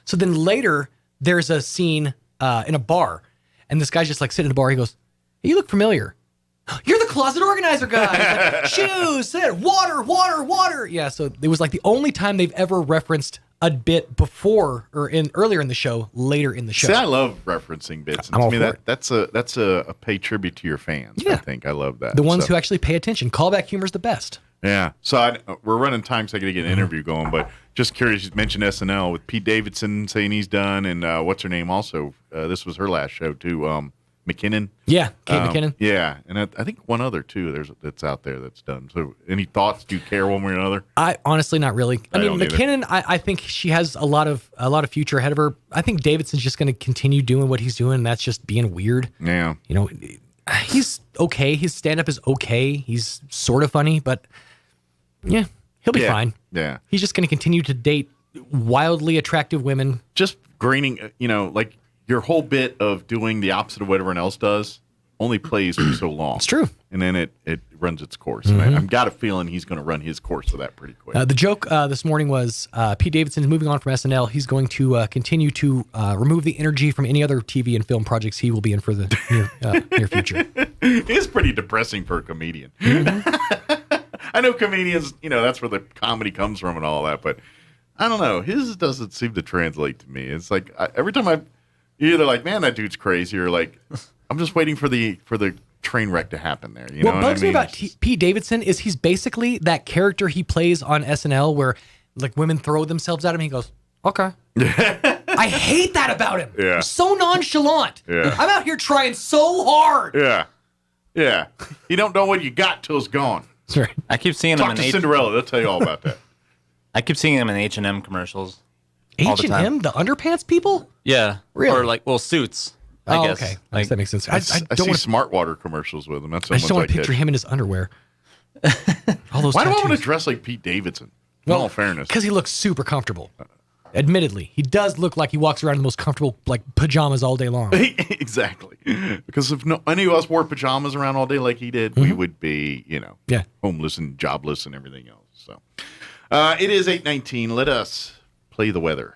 So then later there's a scene in a bar and this guy's just like sitting in the bar. He goes, "Hey, you look familiar. You're the closet organizer guy." Like, shoes, water. Yeah, so it was like the only time they've ever referenced a bit before or earlier in the show, later in the show. See, I love referencing bits. I'm all for it. That's a pay tribute to your fans. Yeah. I think I love that. The ones who actually pay attention. Callback humor's the best. Yeah. So we're running time so I can get an interview going, but just curious, you mentioned SNL with Pete Davidson saying he's done, and what's her name also? This was her last show too. McKinnon. Yeah, Kate McKinnon. Yeah, and I think one other too. That's out there that's done. So, any thoughts? Do you care one way or another? I honestly not really. I mean, don't either. McKinnon. I think she has a lot of future ahead of her. I think Davidson's just going to continue doing what he's doing. And that's just being weird. Yeah. He's okay. His stand up is okay. He's sort of funny, but yeah, he'll be fine. Yeah. He's just going to continue to date wildly attractive women. Just graining, like your whole bit of doing the opposite of what everyone else does only plays for so long. It's true. And then it runs its course. And I've got a feeling he's going to run his course with that pretty quick. The joke this morning was Pete Davidson is moving on from SNL. He's going to continue to remove the energy from any other TV and film projects he will be in for the near future. It's pretty depressing for a comedian. I know comedians, that's where the comedy comes from and all that, but I don't know. His doesn't seem to translate to me. It's like every time you're either like, man, that dude's crazy, or like, I'm just waiting for the train wreck to happen there. You know what bugs I mean? me about Pete Davidson is he's basically that character he plays on SNL where like women throw themselves at him. He goes, okay. I hate that about him. Yeah. He's so nonchalant. Yeah. I'm out here trying so hard. Yeah. You don't know what you got till it's gone. That's right. I keep seeing him Talk to Cinderella. They'll tell you all about that. I keep seeing him in H&M commercials. all the time. H&M, the underpants people? Yeah. Really? Or like, suits. I guess. Okay. Like, that makes sense. I see Smart Water commercials with him. That's I just don't want to picture him in his underwear. All those Why do I tattoos. want to dress like Pete Davidson? In all fairness. Because he looks super comfortable. Admittedly, he does look like he walks around in the most comfortable pajamas all day long. Exactly. Because if any of us wore pajamas around all day like he did, we would be, homeless and jobless and everything else. So it is 8:19. Let us play the weather.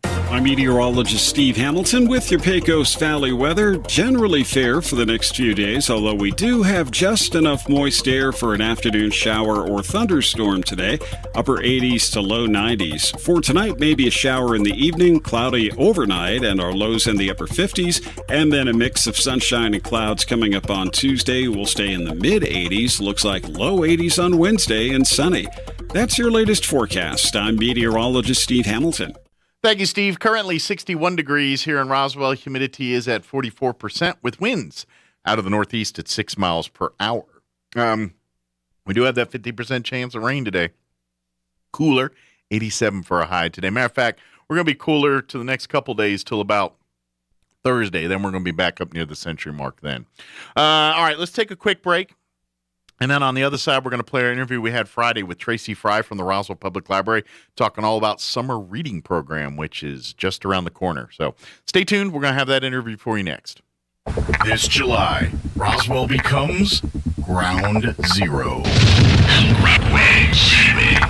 I'm meteorologist Steve Hamilton with your Pecos Valley weather. Generally fair for the next few days, although we do have just enough moist air for an afternoon shower or thunderstorm today. Upper 80s to low 90s. For tonight, maybe a shower in the evening, cloudy overnight, and our lows in the upper 50s. And then a mix of sunshine and clouds coming up on Tuesday. We'll stay in the mid 80s. Looks like low 80s on Wednesday and sunny. That's your latest forecast. I'm meteorologist Steve Hamilton. Thank you, Steve. Currently 61 degrees here in Roswell. Humidity is at 44% with winds out of the northeast at 6 miles per hour. We do have that 50% chance of rain today. Cooler, 87 for a high today. Matter of fact, we're going to be cooler to the next couple days till about Thursday. Then we're going to be back up near the century mark then. All right, let's take a quick break. And then on the other side, we're going to play our interview we had Friday with Tracy Fry from the Roswell Public Library, talking all about summer reading program, which is just around the corner. So stay tuned. We're going to have that interview for you next. This July, Roswell becomes Ground Zero.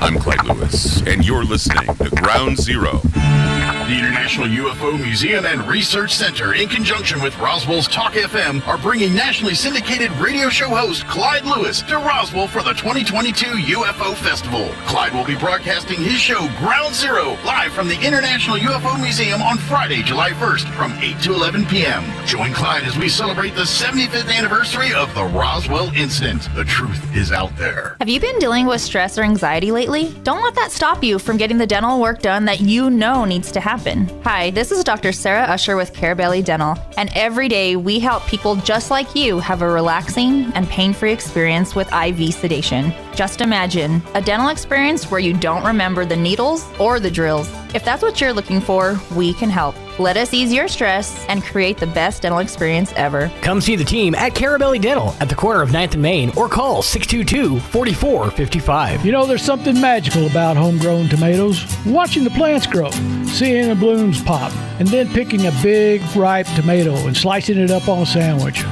I'm Clyde Lewis, and you're listening to Ground Zero. The International UFO Museum and Research Center, in conjunction with Roswell's Talk FM, are bringing nationally syndicated radio show host Clyde Lewis to Roswell for the 2022 UFO Festival. Clyde will be broadcasting his show Ground Zero live from the International UFO Museum on Friday, July 1st from 8 to 11 p.m. Join Clyde as we celebrate the 75th anniversary of the Roswell incident. The truth is out there. Have you been dealing with stress or anxiety lately? Don't let that stop you from getting the dental work done that you know needs to happen. Hi, this is Dr. Sarah Usher with Carabelli Dental, and every day we help people just like you have a relaxing and pain-free experience with IV sedation. Just imagine a dental experience where you don't remember the needles or the drills. If that's what you're looking for, we can help. Let us ease your stress and create the best dental experience ever. Come see the team at Carabelli Dental at the corner of 9th and Main, or call 622-4455. You know, there's something magical about homegrown tomatoes. Watching the plants grow, seeing the blooms pop, and then picking a big, ripe tomato and slicing it up on a sandwich.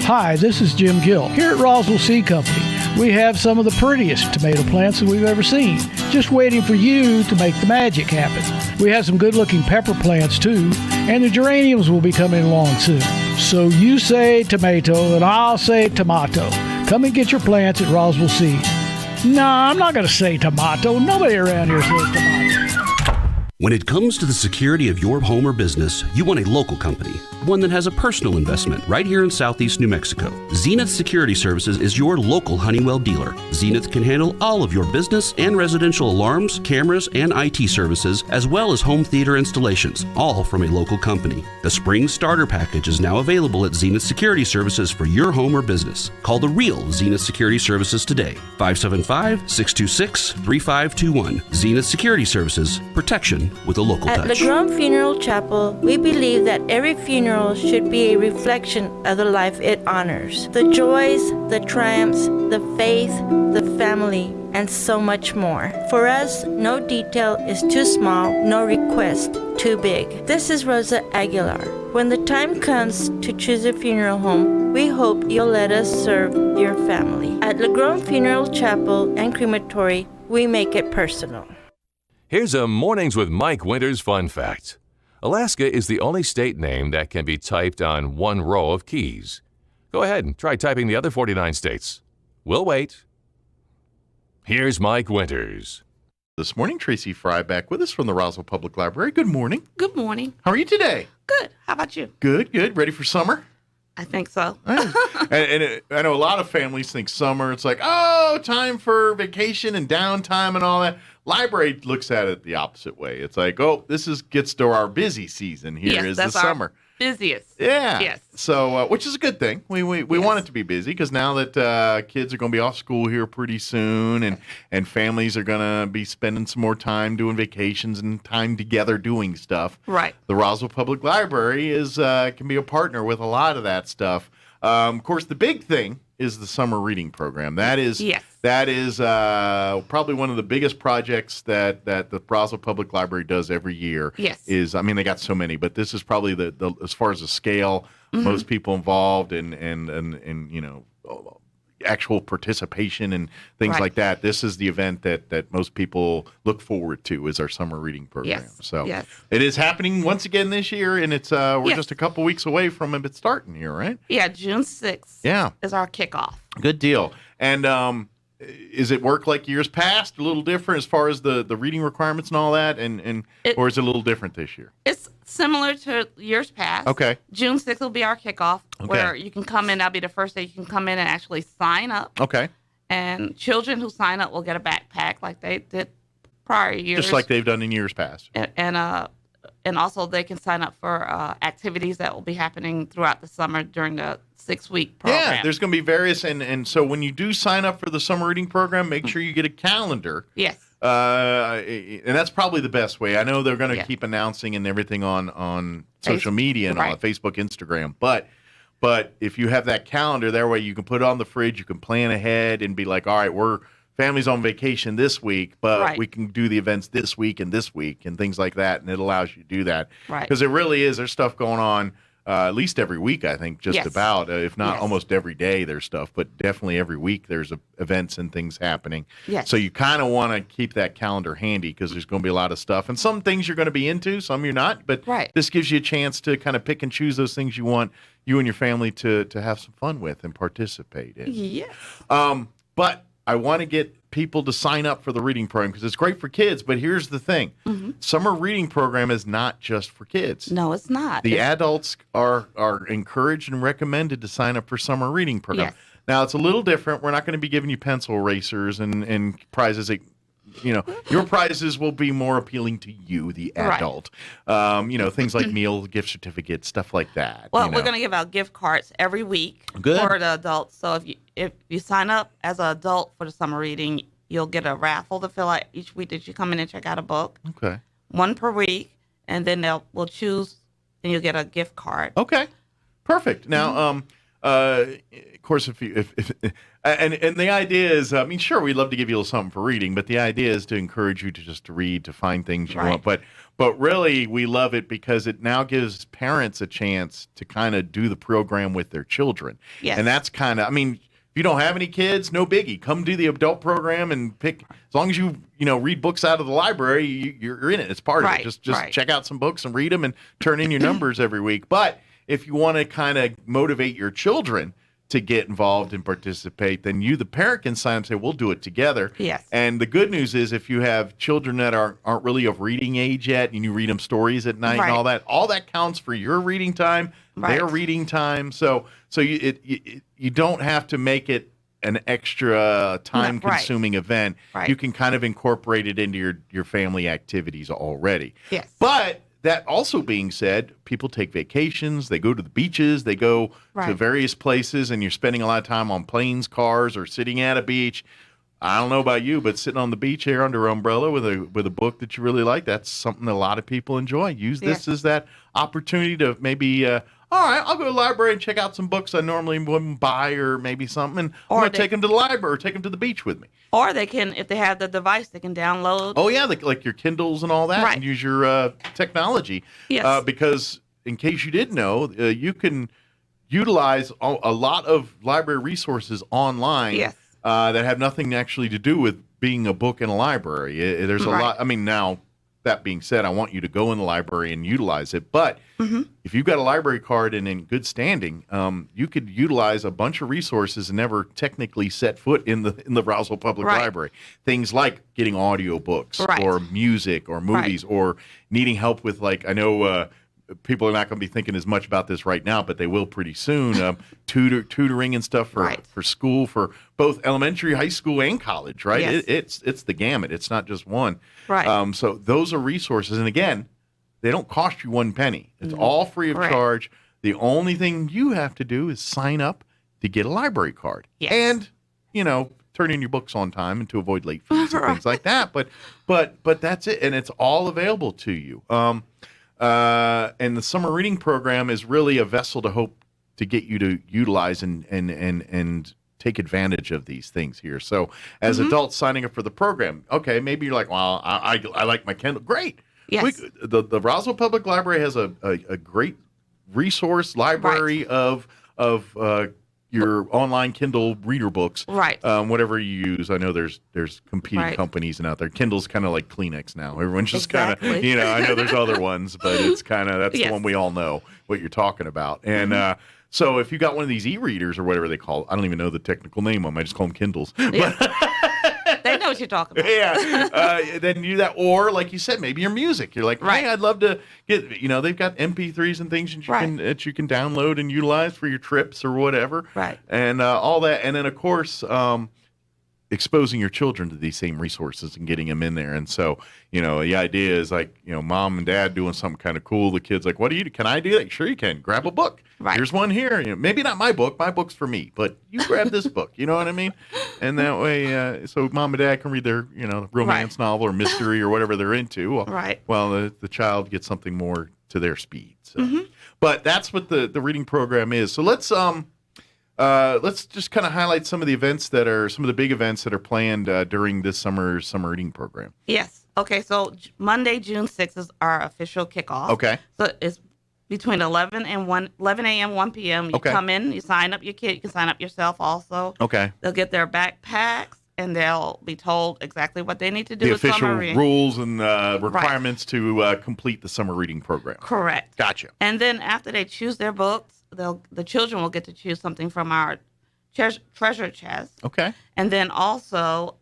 Hi, this is Jim Gill. Here at Roswell Seed Company, we have some of the prettiest tomato plants that we've ever seen, just waiting for you to make the magic happen. We have some good-looking pepper plants, too, and the geraniums will be coming along soon. So you say tomato, and I'll say tomato. Come and get your plants at Roswell Seed. No, I'm not going to say tomato. Nobody around here says tomato. When it comes to the security of your home or business, you want a local company, one that has a personal investment right here in Southeast New Mexico. Zenith Security Services is your local Honeywell dealer. Zenith can handle all of your business and residential alarms, cameras, and IT services, as well as home theater installations, all from a local company. The Spring Starter Package is now available at Zenith Security Services for your home or business. Call the real Zenith Security Services today, 575-626-3521. Zenith Security Services, protection with a local At touch. LeGrand Funeral Chapel, we believe that every funeral should be a reflection of the life it honors. The joys, the triumphs, the faith, the family, and so much more. For us, no detail is too small, no request too big. This is Rosa Aguilar. When the time comes to choose a funeral home, we hope you'll let us serve your family. At LeGrand Funeral Chapel and Crematory, we make it personal. Here's a Mornings with Mike Winters fun fact. Alaska is the only state name that can be typed on one row of keys. Go ahead and try typing the other 49 states. We'll wait. Here's Mike Winters. This morning, Tracy Fry back with us from the Roswell Public Library. Good morning. Good morning. How are you today? Good. How about you? Good, good. Ready for summer? I think so. I know a lot of families think summer, it's like, oh, time for vacation and downtime and all that. Library looks at it the opposite way. It's like, oh, gets to our busy season here Yes, is that's the summer. Busiest. Yeah. Yes. So, which is a good thing. We want it to be busy because now that kids are going to be off school here pretty soon, and families are going to be spending some more time doing vacations and time together doing stuff. Right. The Roswell Public Library can be a partner with a lot of that stuff. Of course, the big thing is the summer reading program. That is probably one of the biggest projects that the Roswell Public Library does every year. Yes. They got so many, but this is probably the as far as the scale, most people involved and actual participation and things like that. This is the event that most people look forward to is our summer reading program. Yes. So yes. It is happening once again this year, and it's we're just a couple weeks away from it starting here, right? Yeah, June 6th is our kickoff. Good deal. And is it work like years past? A little different as far as the reading requirements and all that, or is it a little different this year? It's similar to years past. Okay. June 6th will be our kickoff, where you can come in. That'll be the first day you can come in and actually sign up. Okay. And children who sign up will get a backpack like they did prior years. Just like they've done in years past. And also they can sign up for activities that will be happening throughout the summer during the 6-week program. Yeah, there's going to be various, and so when you do sign up for the summer reading program, make sure you get a calendar. Yes. And that's probably the best way. I know they're going to keep announcing and everything on social media and on Facebook, Instagram, but if you have that calendar, that way you can put it on the fridge, you can plan ahead and be like, all right, family's on vacation this week, but we can do the events this week and things like that, and it allows you to do that. Right. Because it really is, there's stuff going on at least every week, I think, about, if not almost every day there's stuff, but definitely every week there's events and things happening. Yes. So you kind of want to keep that calendar handy because there's going to be a lot of stuff. And some things you're going to be into, some you're not, but this gives you a chance to kind of pick and choose those things you want you and your family to have some fun with and participate in. Yes. But I want to get people to sign up for the reading program because it's great for kids. But here's the thing. Summer reading program is not just for kids. No, it's not. The adults are encouraged and recommended to sign up for summer reading program. Yes. Now, it's a little different. We're not going to be giving you pencil erasers and prizes that, your prizes will be more appealing to you, the adult. Things like meal gift certificates, stuff like that. Well, we're going to give out gift cards every week for the adults. So if you sign up as an adult for the summer reading, you'll get a raffle to fill out each week that you come in and check out a book. Okay. One per week, and then we'll choose, and you'll get a gift card. Okay. Perfect. Now, of course, if and the idea is, sure, we'd love to give you a little something for reading, but the idea is to encourage you to read, to find things you want. But really, we love it because it now gives parents a chance to kind of do the program with their children. Yes. And that's kind of, if you don't have any kids, no biggie. Come do the adult program and pick. As long as you read books out of the library, you're in it. It's part of it. Just check out some books and read them and turn in your numbers every week. But if you want to kind of motivate your children to get involved and participate, then you, the parent, can sign up and say, we'll do it together. Yes. And the good news is if you have children that aren't really of reading age yet and you read them stories at night and all that counts for your reading time, their reading time. So you don't have to make it an extra time-consuming event. Right. You can kind of incorporate it into your family activities already. Yes. But that also being said, people take vacations, they go to the beaches, they go to various places, and you're spending a lot of time on planes, cars, or sitting at a beach. I don't know about you, but sitting on the beach here under an umbrella with a book that you really like, that's something a lot of people enjoy. Use this as that opportunity to maybe, all right, I'll go to the library and check out some books I normally wouldn't buy or maybe something, and I'm going to take them to the library or take them to the beach with me. Or they can, if they have the device, they can download. Oh, yeah, like your Kindles and all that, and use your technology. Yes. Because in case you didn't know, you can utilize a lot of library resources online that have nothing actually to do with being a book in a library. There's a lot. I mean, now, that being said, I want you to go in the library and utilize it. But if you've got a library card and in good standing, you could utilize a bunch of resources and never technically set foot in the Roswell Public Library. Things like getting audiobooks or music or movies or needing help with, like, I know people are not going to be thinking as much about this right now, but they will pretty soon. Tutoring and stuff for school, for both elementary, high school, and college, right? Yes. It's the gamut. It's not just one. Right. So those are resources. And again, they don't cost you one penny. It's all free of charge. The only thing you have to do is sign up to get a library card. Yes. And, turn in your books on time and to avoid late fees and things like that. But that's it. And it's all available to you. And the summer reading program is really a vessel to hope to get you to utilize and take advantage of these things here. So as adults signing up for the program, okay, maybe you're like, well, I like my Kindle. Great. Yes. The Roswell Public Library has a great resource library of your online Kindle reader books. Right. Whatever you use. I know there's competing companies out there. Kindle's kind of like Kleenex now. Everyone's just kind of, I know there's other ones, but it's kind of, that's the one we all know what you're talking about. And so if you got one of these e-readers or whatever they call it, I don't even know the technical name of them. I just call them Kindles. Yeah. They know what you're talking about. Then you do that, or like you said, maybe your music. You're like, hey, I'd love to get. They've got MP3s and things that you can download and utilize for your trips or whatever. Right. And all that, and then of course, exposing your children to these same resources and getting them in there. And so, the idea is like, mom and dad doing something kind of cool. The kid's like, what do you do? Can I do that? Sure you can. Grab a book. Right. Here's one here. Maybe not my book. My book's for me, but you grab this book. You know what I mean? And that way, so mom and dad can read their, romance novel or mystery or whatever they're into. Well, the child gets something more to their speed. So. But that's what the reading program is. So let's just kind of highlight some of the events some of the big events that are planned during this summer reading program. Yes. Okay. So Monday, June 6th is our official kickoff. Okay. So it's between 11 a.m. 1 p.m. You come in, you sign up your kid, you can sign up yourself also. Okay. They'll get their backpacks and they'll be told exactly what they need to do the with summer official reading. rules and requirements to complete the summer reading program. Correct. Gotcha. And then after they choose their books, the children will get to choose something from our treasure chest. Okay. And then also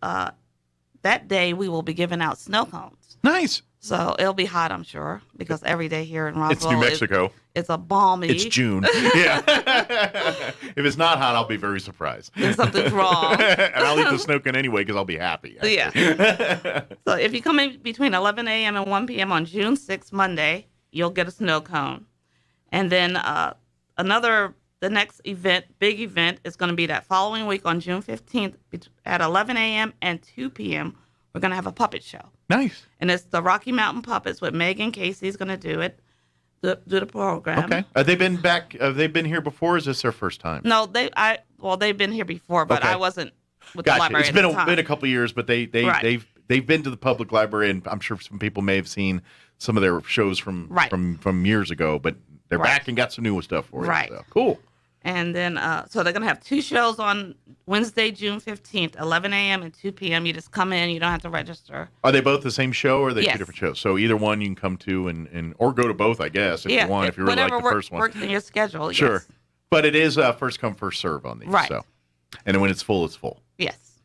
that day we will be giving out snow cones. Nice. So it'll be hot, I'm sure, because every day here in Roswell, it's New Mexico. It's a balmy. It's June. Yeah. If it's not hot, I'll be very surprised. If something's wrong. And I'll eat the snow cone anyway because I'll be happy. Yeah. So if you come in between 11 a.m. and 1 p.m. on June 6th, Monday, you'll get a snow cone. And then the next big event is going to be that following week on June 15th at 11 a.m. and 2 p.m. We're going to have a puppet show. Nice. And it's the Rocky Mountain Puppets with Megan Casey's going to do it, do the program. Okay. Have they been back? Have they been here before? Or is this their first time? No, they've been here before, but I wasn't with the library It's at the time. been a couple of years, but they've been to the public library, and I'm sure some people may have seen some of their shows from years ago, but they're back and got some new stuff for you. Right. So. Cool. And then, so they're going to have two shows on Wednesday, June 15th, 11 a.m. and 2 p.m. You just come in. You don't have to register. Are they both the same show, or are they Yes. two different shows? So either one you can come to and or go to both, I guess, if you want, if you really like the first one. Whatever works in your schedule, Sure. yes. But it is first come, first serve on these. Right. So. And then when it's full, it's full. Yes.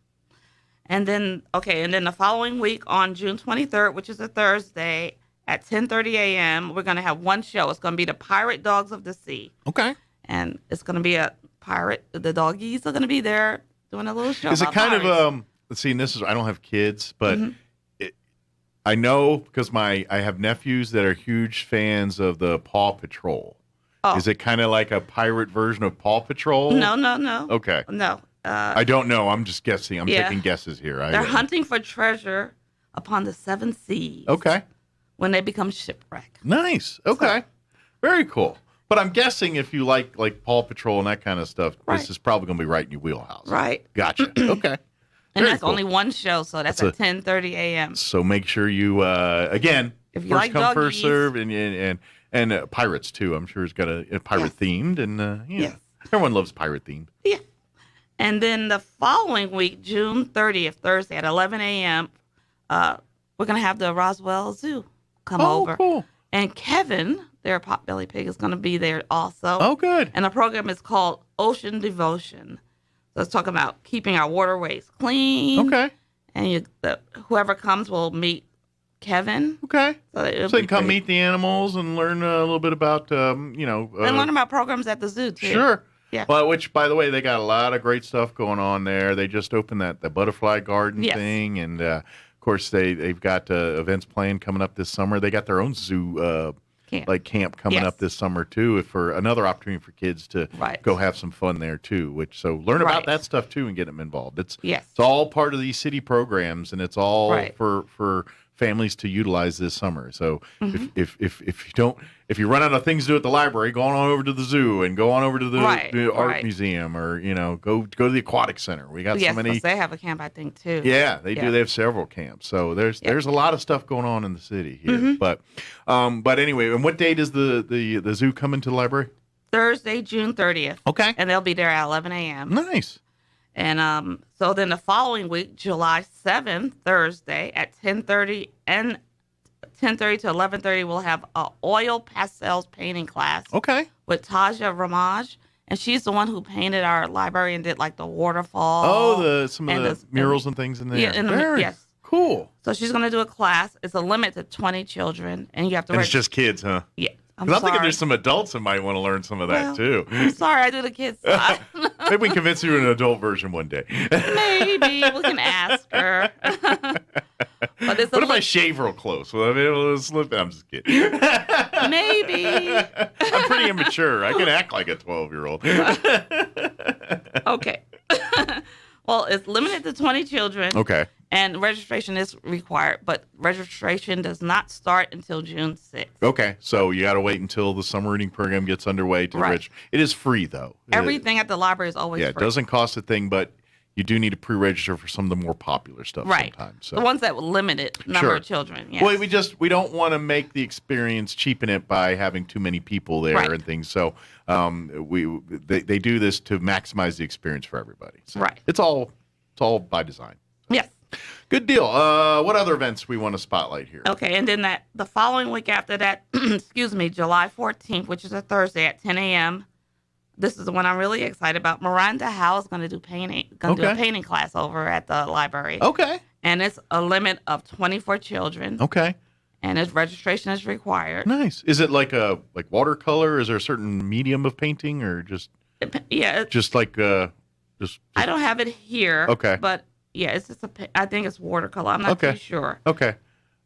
And then the following week on June 23rd, which is a Thursday, at 10:30 a.m., we're going to have one show. It's going to be the Pirate Dogs of the Sea. Okay. And it's going to be a pirate. The doggies are going to be there doing a little show. Is it about kind pirates. of let's see, and this is, I don't have kids, but I know because I have nephews that are huge fans of the Paw Patrol. Oh. Is it kind of like a pirate version of Paw Patrol? No. Okay. No. I don't know. I'm just guessing. I'm taking guesses here. They're hunting for treasure upon the 7 seas. Okay. When they become shipwrecked. Nice. Okay. Very cool. But I'm guessing if you like Paw Patrol and that kind of stuff, this is probably going to be right in your wheelhouse. Right. Gotcha. Okay. And that's only one show, so that's at 10:30 a.m. So make sure you, again, if you first like come, doggies, first serve, and pirates too. I'm sure it's got a pirate themed, and everyone loves pirate themed. Yeah. And then the following week, June 30th, Thursday at 11 a.m., we're going to have the Roswell Zoo come over. Cool. And Kevin, their Potbelly Pig, is going to be there also. Oh, good. And the program is called Ocean Devotion. So it's talking about keeping our waterways clean. Okay. And whoever comes will meet Kevin. Okay. So you can come meet the animals and learn a little bit about, and learn about programs at the zoo, too. Sure. Yeah. Well, which, by the way, they got a lot of great stuff going on there. They just opened the butterfly garden thing. And, of course, they've got events planned coming up this summer. They got their own zoo camp coming up this summer too, for another opportunity for kids to go have some fun there too. So learn about that stuff too and get them involved. It's all part of these city programs, and it's all for families to utilize this summer. So if you run out of things to do at the library, go on over to the zoo and go on over to the art museum, or go to the aquatic center. We got so many. They have a camp, I think, too. Yeah, they do. They have several camps. So there's a lot of stuff going on in the city here. But anyway, and what day does the zoo come into the library? Thursday, June 30th. Okay. And they'll be there at 11 a.m. Nice. And so then the following week, July 7th, Thursday at 10:30 and 10:30 to 11:30, we'll have an oil pastels painting class. Okay. With Taja Ramaj, and she's the one who painted our library and did like the waterfall. Oh, some of the murals and things in there. Yeah, Very cool. So she's going to do a class. It's a limit to 20 children, and you have to. And it's just kids, huh? Yeah. I'm thinking there's some adults that might want to learn some of that too. I'm sorry, I do the kids side. Maybe we can convince you an adult version one day. Maybe we can ask her. But what if I shave real close? Will I be able to slip? I'm just kidding. Maybe. I'm pretty immature. I can act like a 12-year-old. Okay. Well, it's limited to 20 children. Okay. And registration is required, but registration does not start until June 6th. Okay, so you got to wait until the summer reading program gets underway to register. It is free, though. Everything at the library is always free. It doesn't cost a thing, but you do need to pre-register for some of the more popular stuff sometimes. So. The ones that limited number of children. Yes. Well, we don't want to make the experience, cheapen it by having too many people there and things. So they do this to maximize the experience for everybody. So it's all by design. Yes. Good deal. What other events we want to spotlight here? Okay, and then the following week after that, July 14th, which is a Thursday at 10 a.m., this is the one I'm really excited about. Miranda Howe is going to do painting. Do a painting class over at the library. Okay. And it's a limit of 24 children. Okay. And its registration is required. Nice. Is it like watercolor? Is there a certain medium of painting, or just just like just? I don't have it here. Okay. But yeah, it's just I think it's watercolor. I'm not too sure. Okay.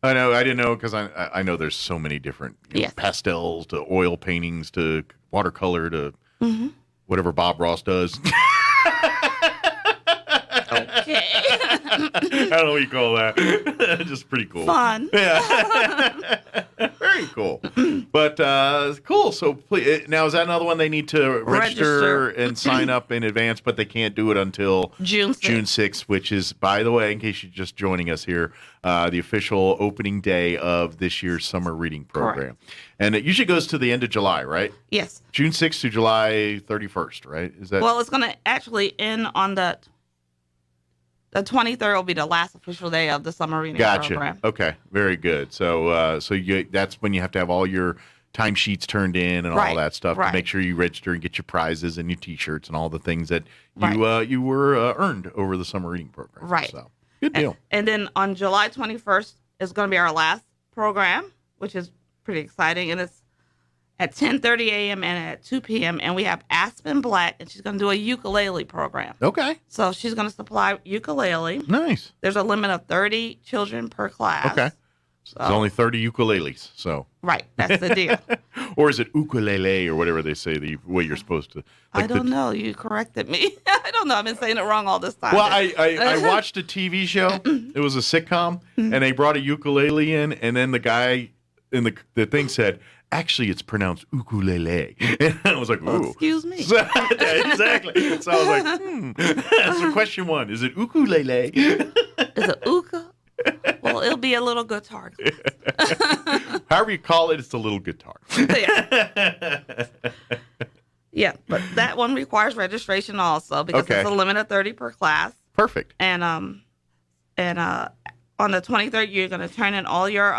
I didn't know, because I know there's so many different pastels to oil paintings to watercolor to whatever Bob Ross does. Okay. I don't know what you call that. Just pretty cool. Fun. Yeah. Very cool. But cool. So please, now, is that another one they need to register and sign up in advance, but they can't do it until June 6th, which is, by the way, in case you're just joining us here, the official opening day of this year's summer reading program. Correct. And it usually goes to the end of July, right? Yes. June 6th to July 31st, right? Is that? Well, it's going to actually end on the 23rd will be the last official day of the summer reading program. Okay, very good. So that's when you have to have all your timesheets turned in and all that stuff to make sure you register and get your prizes and your T-shirts and all the things that you were earned over the summer reading program. Right. So good deal. And then on July 21st is going to be our last program, which is pretty exciting, and it's at 10:30 a.m. and at 2 p.m. And we have Aspen Black, and she's going to do a ukulele program. Okay. So she's going to supply ukulele. Nice. There's a limit of 30 children per class. Okay. So there's only 30 ukuleles. So. Right. That's the deal. Or is it ukulele or whatever they say the way you're supposed to? I don't know. You corrected me. I don't know. I've been saying it wrong all this time. Well, I watched a TV show. It was a sitcom, and they brought a ukulele in, and then the guy in the thing said, actually, it's pronounced ukulele. And I was like, ooh. Excuse me. Exactly. So I was like, So question one, is it ukulele? Is it uka? Well, it'll be a little guitar. However you call it, it's a little guitar. Yeah, but that one requires registration also because it's a limit of 30 per class. Perfect. And on the 23rd, you're going to turn in all your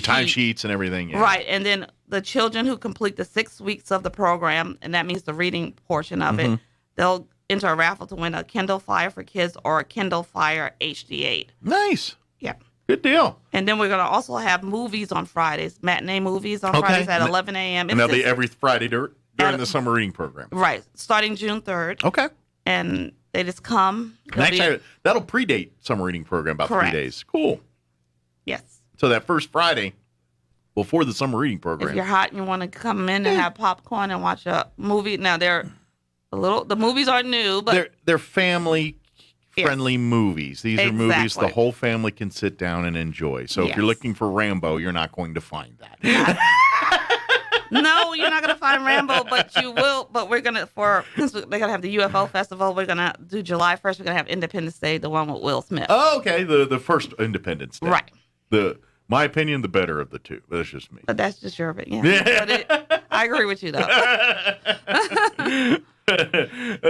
time sheets and everything. Yeah. Right, and then the children who complete the 6 weeks of the program, and that means the reading portion of it, they'll enter a raffle to win a Kindle Fire for kids or a Kindle Fire HD8. Nice. Yeah. Good deal. And then we're going to also have movies on Fridays, matinee movies on Fridays at 11 a.m. And they'll be every Friday during the summer reading program. Right, starting June 3rd. Okay. And they just come. Actually, that'll predate summer reading program about 3 days. Cool. Yes. So that first Friday before the summer reading program. If you're hot and you want to come in and have popcorn and watch a movie, now the movies are new, but they're family friendly movies. These are movies the whole family can sit down and enjoy. So if you're looking for Rambo, you're not going to find that. No, you're not going to find Rambo, but you will. But we're going to, since they're going to have the UFO Festival, we're going to do July 1st. We're going to have Independence Day, the one with Will Smith. Oh, okay. The first Independence Day. Right. My opinion, the better of the two. But that's just me. But that's just your opinion. But I agree with you, though.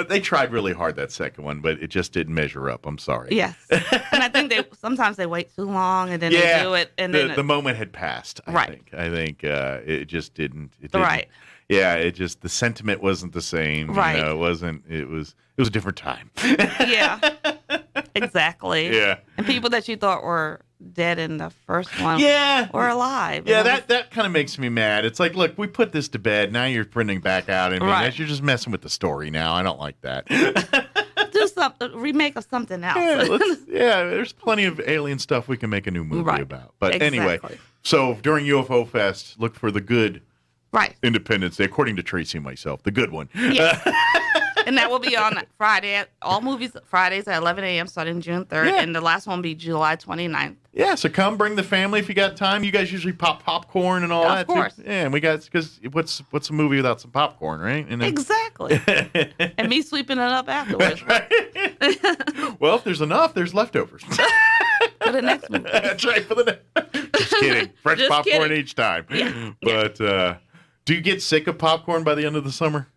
They tried really hard, that second one, but it just didn't measure up. I'm sorry. Yes. And I think sometimes they wait too long and then they do it. And then the moment had passed, I think it just didn't. It didn't. Right. Yeah, the sentiment wasn't the same. Right. It wasn't. It was a different time. Yeah. Exactly. Yeah. And people that you thought were dead in the first one were alive. Yeah, that kind of makes me mad. It's like, look, we put this to bed. Now you're printing back out. I mean, you're just messing with the story now. I don't like that. Do something, remake of something else. Yeah, there's plenty of alien stuff we can make a new movie about. But anyway, so during UFO Fest, look for the good Independence Day, according to Tracy and myself, the good one. Yes. And that will be on Friday. All movies Fridays at 11 a.m. starting June 3rd. Yeah. And the last one will be July 29th. Yeah, so come bring the family if you got time. You guys usually pop popcorn and all that. Of course. Yeah, and we got, because what's a movie without some popcorn, right? And then, exactly. And me sweeping it up afterwards. Well, if there's enough, there's leftovers. For the next movie. That's right, for the next. Just kidding. Fresh Just popcorn kidding. each time. Yeah. But do you get sick of popcorn by the end of the summer?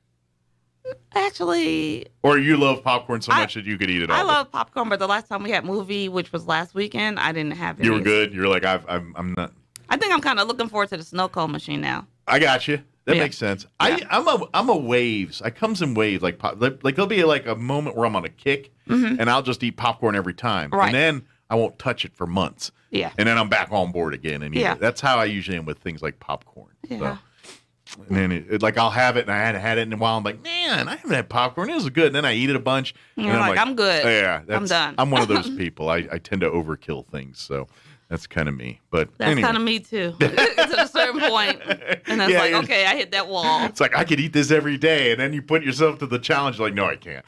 Actually, or you love popcorn so much that you could eat it all? I love popcorn, but the last time we had movie, which was last weekend, I didn't have any. You were good. You're like, I'm not. I think I'm kind of looking forward to the snow cone machine now. I got you. That makes sense. Yeah. I'm a waves. I comes in waves. Like there'll be like a moment where I'm on a kick, and I'll just eat popcorn every time, and then I won't touch it for months. Yeah. And then I'm back on board again, and eat it. That's how I usually am with things like popcorn. Yeah. So. And then like I'll have it, and I hadn't had it in a while. I'm like, man, I haven't had popcorn. This is good. And then I eat it a bunch. And you're like, I'm good. Yeah, I'm done. I'm one of those people. I tend to overkill things, so that's kind of me. But that's anyway. kind of me too. To a certain point, and it's like, okay, I hit that wall. It's like I could eat this every day, and then you put yourself to the challenge. Like, no, I can't.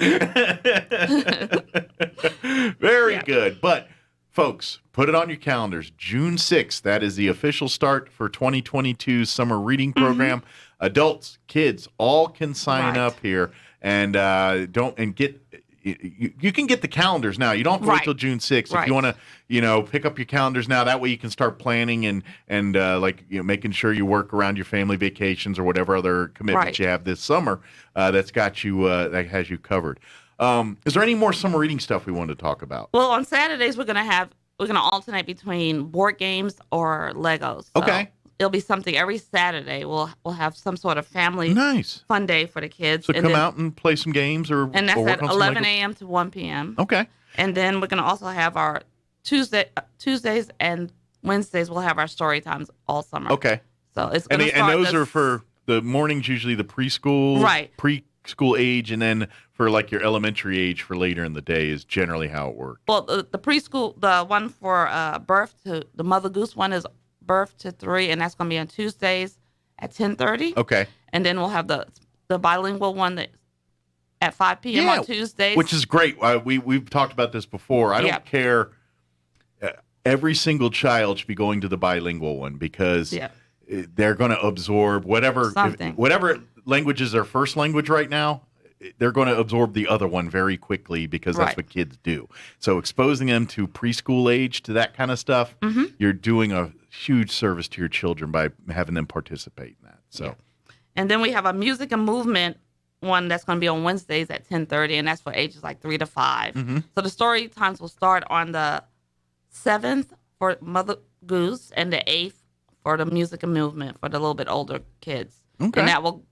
Very good, but. Folks, put it on your calendars. June 6th, that is the official start for 2022 summer reading program. Adults, kids, all can sign up here and get. You can get the calendars now. You don't have to wait till June 6th. If you want to, pick up your calendars now. That way you can start planning and making sure you work around your family vacations or whatever other commitments you have this summer. That's got you. That has you covered. Is there any more summer reading stuff we wanted to talk about? Well, on Saturdays we're gonna alternate between board games or Legos. So okay. It'll be something every Saturday. We'll have some sort of family fun day for the kids. So come out and play some games and that's at 11 a.m. to 1 p.m. Okay. And then we're gonna also have our Tuesdays and Wednesdays. We'll have our story times all summer. Okay. So it's gonna start. And those are for the mornings, usually the preschool, preschool age, and then for like your elementary age for later in the day is generally how it works. Well, the preschool, the one for birth to the Mother Goose one is birth to 3, and that's going to be on Tuesdays at 10:30. Okay. And then we'll have the bilingual one that at 5 p.m. on Tuesdays. Which is great. We've talked about this before. I don't care. Every single child should be going to the bilingual one because they're going to absorb whatever language is their first language right now. They're going to absorb the other one very quickly because that's what kids do. So exposing them to preschool age to that kind of stuff, you're doing a huge service to your children by having them participate in that. So, and then we have a music and movement one that's going to be on Wednesdays at 10:30, and that's for ages like 3 to 5. So the story times will start on the 7th for Mother Goose and the 8th for the music and movement for the little bit older kids. Okay. And that will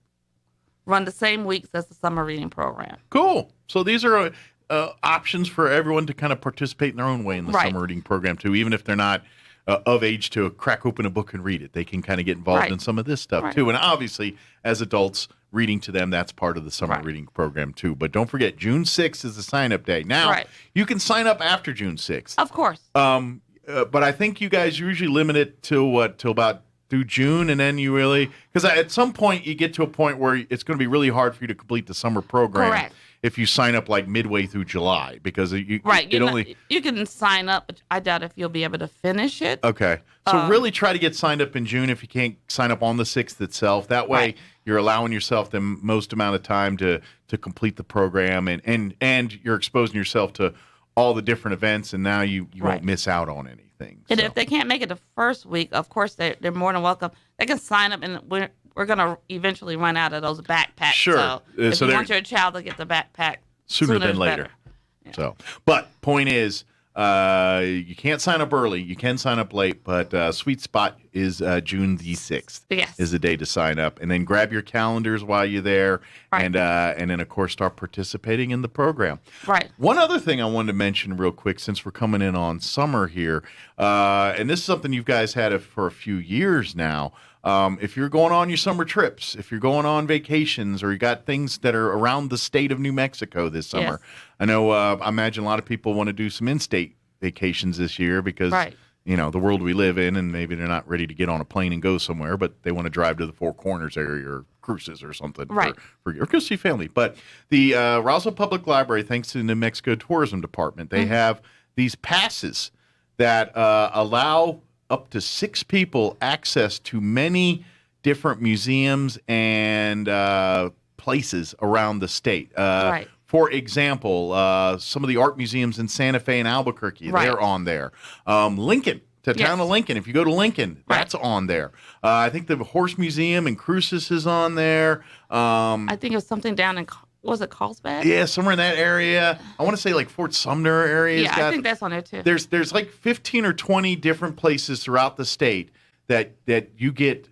run the same weeks as the summer reading program. Cool. So these are options for everyone to kind of participate in their own way in the summer reading program too, even if they're not of age to crack open a book and read it. They can kind of get involved in some of this stuff too. And obviously, as adults, reading to them, that's part of the summer reading program too. But don't forget, June 6th is the sign-up day. Now, you can sign up after June 6th. Of course. But I think you guys usually limit it till about through June, and then you really, because at some point you get to a point where it's going to be really hard for you to complete the summer program if you sign up like midway through July, because you can sign up, but I doubt if you'll be able to finish it. Okay, so really try to get signed up in June if you can't sign up on the 6th itself. That way you're allowing yourself the most amount of time to complete the program, and you're exposing yourself to all the different events, and now you won't miss out on anything. And if they can't make it the first week, of course, they're more than welcome. They can sign up, and we're going to eventually run out of those backpacks. Sure. So if you want your child to get the backpack sooner than later. Yeah. So, but point is, you can't sign up early. You can sign up late, but sweet spot is June the 6th. Yes. Is the day to sign up, and then grab your calendars while you're there, and then of course start participating in the program. Right. One other thing I wanted to mention real quick, since we're coming in on summer here, and this is something you guys had for a few years now. If you're going on your summer trips, if you're going on vacations, or you got things that are around the state of New Mexico this summer, I know I imagine a lot of people want to do some in-state vacations this year because the world we live in, and maybe they're not ready to get on a plane and go somewhere, but they want to drive to the Four Corners area or Cruces or something for go see family. But the Roswell Public Library, thanks to the New Mexico Tourism Department, they have these passes that allow up to 6 people access to many different museums and places around the state. For example, some of the art museums in Santa Fe and Albuquerque, they're on there. Lincoln, the town of Lincoln, if you go to Lincoln, that's on there. I think the Horse Museum in Cruces is on there. I think it was something down in, was it Carlsbad? Yeah, somewhere in that area. I want to say like Fort Sumner area. Yeah, I think that's on there too. There's like 15 or 20 different places throughout the state that you get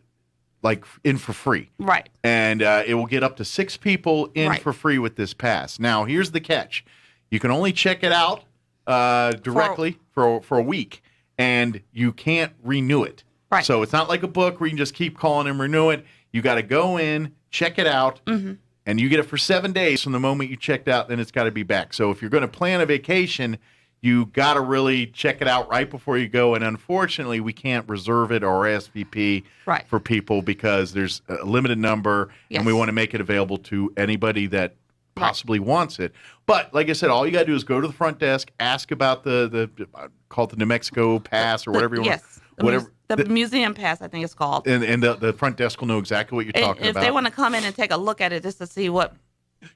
like in for free. Right. And it will get up to 6 people in for free with this pass. Now, here's the catch. You can only check it out directly for a week, and you can't renew it. Right. So it's not like a book where you can just keep calling and renew it. You got to go in, check it out, and you get it for 7 days from the moment you checked out, then it's got to be back. So if you're going to plan a vacation, you got to really check it out right before you go. And unfortunately, we can't reserve it or RSVP for people because there's a limited number, and we want to make it available to anybody that possibly wants it. But like I said, all you got to do is go to the front desk, ask about the call it the New Mexico Pass or whatever you want. Whatever. The museum pass, I think it's called. And the front desk will know exactly what you're talking about. If they want to come in and take a look at it just to see what...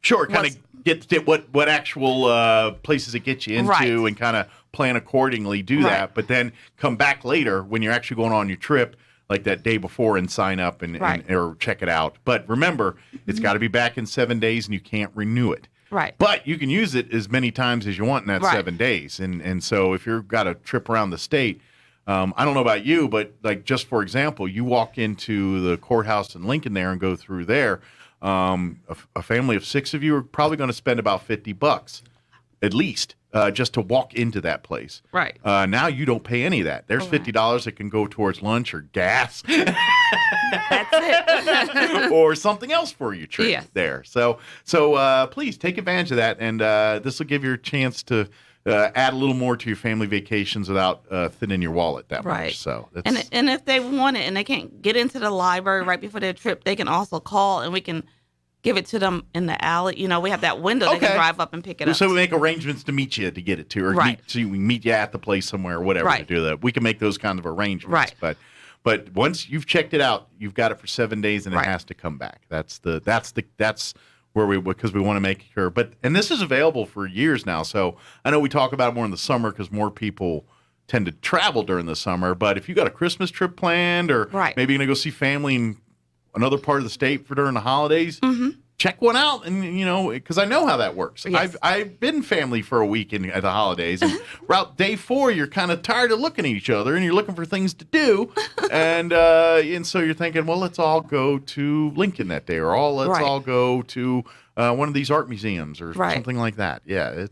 Sure, kind of get what actual places it gets you into and kind of plan accordingly, do that. But then come back later when you're actually going on your trip, like that day before, and sign up and or check it out. But remember, it's got to be back in 7 days, and you can't renew it. Right. But you can use it as many times as you want in that 7 days. And so if you've got a trip around the state... I don't know about you, but like just for example, you walk into the courthouse in Lincoln there and go through there. A family of 6 of you are probably going to spend about $50 at least just to walk into that place. Right. Now you don't pay any of that. There's $50 that can go towards lunch or gas. That's it. Or something else for your trip there. So please take advantage of that, and this will give you a chance to add a little more to your family vacations without thinning your wallet that Right. much. So that's, And if they want it and they can't get into the library right before their trip, they can also call and we can give it to them in the alley. You know, we have that window they can drive up and pick it up. So we make arrangements to meet you to get it to, or Right. so we meet you at the place somewhere, or whatever Right. to do that. We can make those kind of arrangements. Right. But once you've checked it out, you've got it for 7 days, and it Right. has to come back. That's where because we want to make sure. And this is available for years now. So I know we talk about it more in the summer because more people tend to travel during the summer. But if you got a Christmas trip planned, or Right. maybe you're gonna go see family in another part of the state for during the holidays. Mm-hmm. Check one out, and because I know how that works. Yes. I've been family for a week at the holidays, and around day 4, you're kind of tired of looking at each other, and you're looking for things to do, and so you're thinking, well, let's all go to Lincoln that day, or let's all go to one of these art museums, or something like that. Yeah,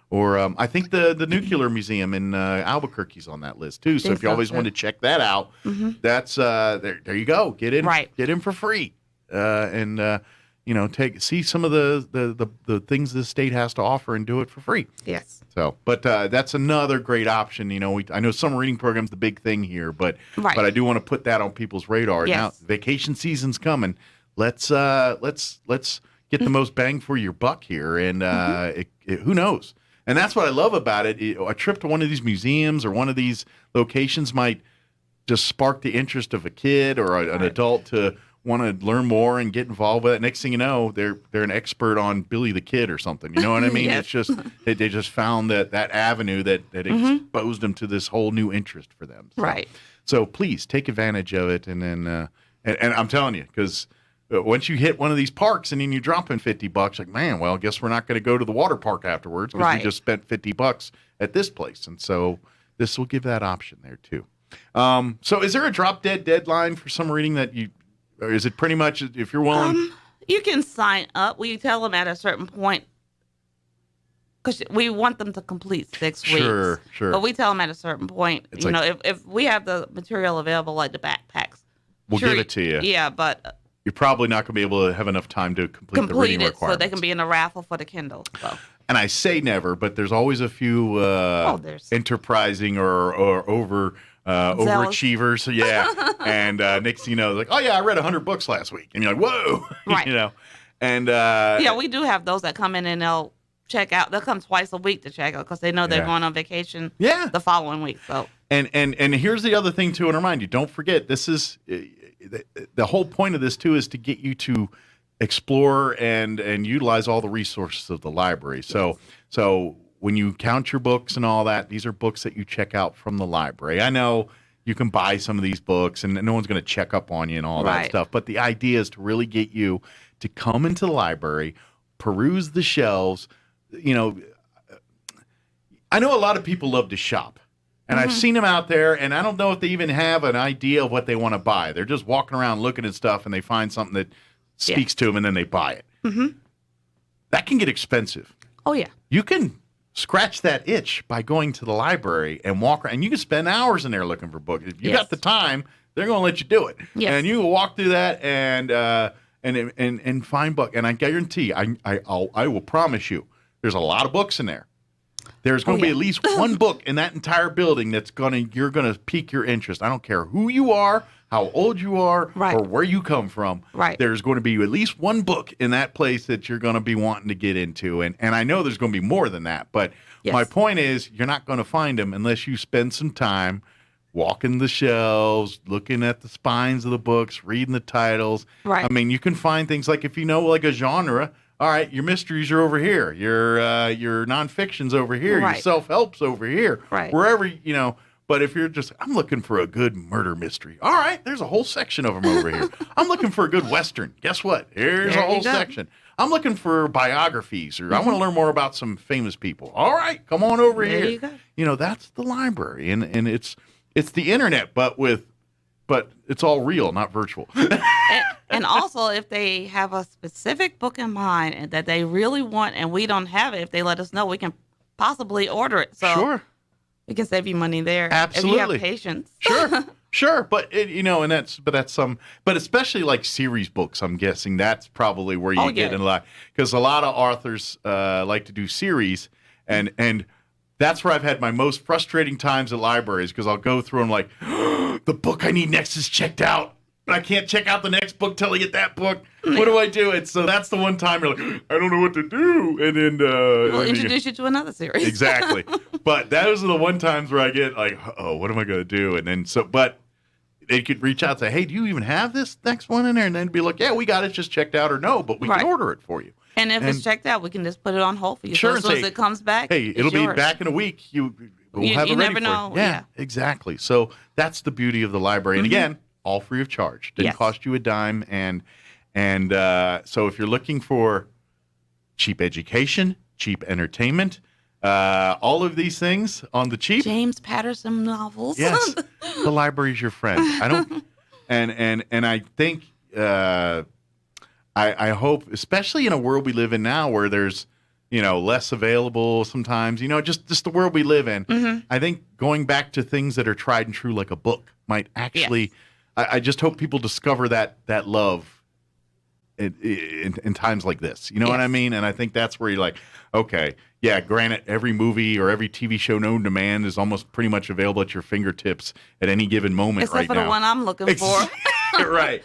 or I think the Nuclear Museum in Albuquerque's on that list too. So if you always want to check that out, that's there you go. Get in for free, and see some of the things the state has to offer and do it for free. Yes. So, but that's another great option. I know summer reading program's the big thing here, but I do want to put that on people's radar. Yes. Now, vacation season's coming. Let's get the most bang for your buck here, and who knows? And that's what I love about it. A trip to one of these museums or one of these locations might just spark the interest of a kid or an adult to want to learn more and get involved with it. Next thing you know, they're an expert on Billy the Kid or something. You know what I mean? Yes. It's just they just found that avenue that exposed them to this whole new interest for them. So, Right. So please take advantage of it, and then and I'm telling you, because once you hit one of these parks and then you drop in $50, like, man, well, I guess we're not going to go to the water park afterwards because we just spent $50 at this place, and so this will give that option there too. So is there a drop dead deadline for some reading that you? Or is it pretty much if you're willing? You can sign up. We tell them at a certain point because we want them to complete 6 weeks. Sure. But we tell them at a certain point. It's if we have the material available, like the backpacks, we'll give it to you. Yeah, but you're probably not going to be able to have enough time to complete the reading it requirements. so they can be in a raffle for the Kindle. So. And I say never, but there's always a few enterprising or over. Overachievers, yeah, and next thing you know, like, oh yeah, I read 100 books last week, and you're like, whoa, right? And we do have those that come in and they'll check out. They'll come twice a week to check out because they know they're going on vacation. The following week. So and here's the other thing too, and remind you, don't forget, this is the whole point of this too is to get you to explore and utilize all the resources of the library. So when you count your books and all that, these are books that you check out from the library. I know you can buy some of these books and no one's going to check up on you and all that stuff, but the idea is to really get you to come into the library, peruse the shelves. I know a lot of people love to shop, and I've seen them out there, and I don't know if they even have an idea of what they want to buy. They're just walking around looking at stuff, and they find something that speaks to them, and then they buy it. That can get expensive. Oh, yeah. You can scratch that itch by going to the library and walk around. And you can spend hours in there looking for books. If you got the time, they're going to let you do it. Yes. And you will walk through that and find books. And I guarantee, I will promise you, there's a lot of books in there. There's going to be at least one book in that entire building you're going to pique your interest. I don't care who you are, how old you are, or where you come from. Right. There's going to be at least one book in that place that you're going to be wanting to get into. And I know there's going to be more than that. But my point is, you're not going to find them unless you spend some time walking the shelves, looking at the spines of the books, reading the titles. Right. I mean, you can find things like if you know like a genre. All right, your mysteries are over here. Your nonfiction's over here. Your self-help's over here. Right. Wherever, But if you're just, I'm looking for a good murder mystery. All right, there's a whole section of them over here. I'm looking for a good Western. Guess what? Here's a whole section. I'm looking for biographies, or I want to learn more about some famous people. All right, come on over here. You go. That's the library, and it's the internet, but it's all real, not virtual. And also, if they have a specific book in mind and that they really want, and we don't have it, if they let us know, we can possibly order it. So sure. We can save you money there. Absolutely. If you have patience. Sure. But but especially like series books, I'm guessing that's probably where you get in a lot, because a lot of authors like to do series, and That's where I've had my most frustrating times at libraries, because I'll go through and I'm like, the book I need next is checked out. But I can't check out the next book till I get that book. What do I do? And so that's the one time you're like, I don't know what to do. And then we'll introduce you to another series. Exactly. But those are the one times where I get like, oh, what am I going to do? And then but they could reach out and say, hey, do you even have this next one in there? And then be like, yeah, we got it just checked out, or no, but we can order it for you. And if it's checked out, we can just put it on hold for you. Sure, so as soon as it comes back, hey, it'll be back in a week. We'll have it ready never for know. you. Yeah, exactly. So that's the beauty of the library. And again, all free of charge. Didn't cost you a dime. And so if you're looking for cheap education, cheap entertainment, all of these things on the cheap. James Patterson novels. Yes, the library's your friend. I don't, and I think I hope, especially in a world we live in now where there's less available sometimes. Just the world we live in. I think going back to things that are tried and true, like a book, might actually. Yes. I just hope people discover that love in times like this. You know what I mean? And I think that's where you're like, okay, yeah, granted, every movie or every TV show known to man is almost pretty much available at your fingertips at any given moment Except right now. for the one I'm looking for. Right.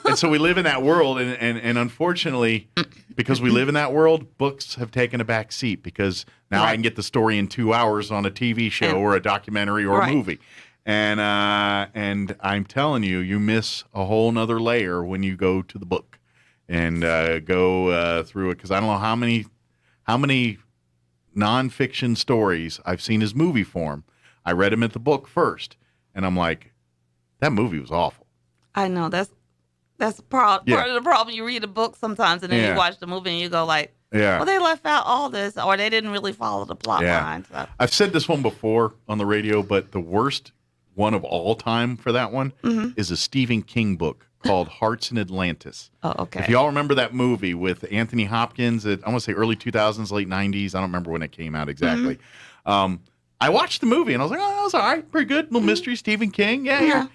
And so we live in that world, and unfortunately, because we live in that world, books have taken a back seat, because now I can get the story in 2 hours on a TV show or a documentary or a movie. And I'm telling you, you miss a whole nother layer when you go to the book and go through it. Because I don't know how many nonfiction stories I've seen as movie form. I read them at the book first, and I'm like, that movie was awful. I know that's part of the problem. You read a book sometimes, and then you watch the movie, and you go like, well, they left out all this, or they didn't really follow the plot line. So. I've said this one before on the radio, but the worst one of all time for that one is a Stephen King book called Hearts in Atlantis. Oh, okay. If y'all remember that movie with Anthony Hopkins, I want to say early 2000s, late 90s. I don't remember when it came out exactly. I watched the movie and I was like, oh, that was all right. Pretty good. Little mystery, Stephen King. Yeah.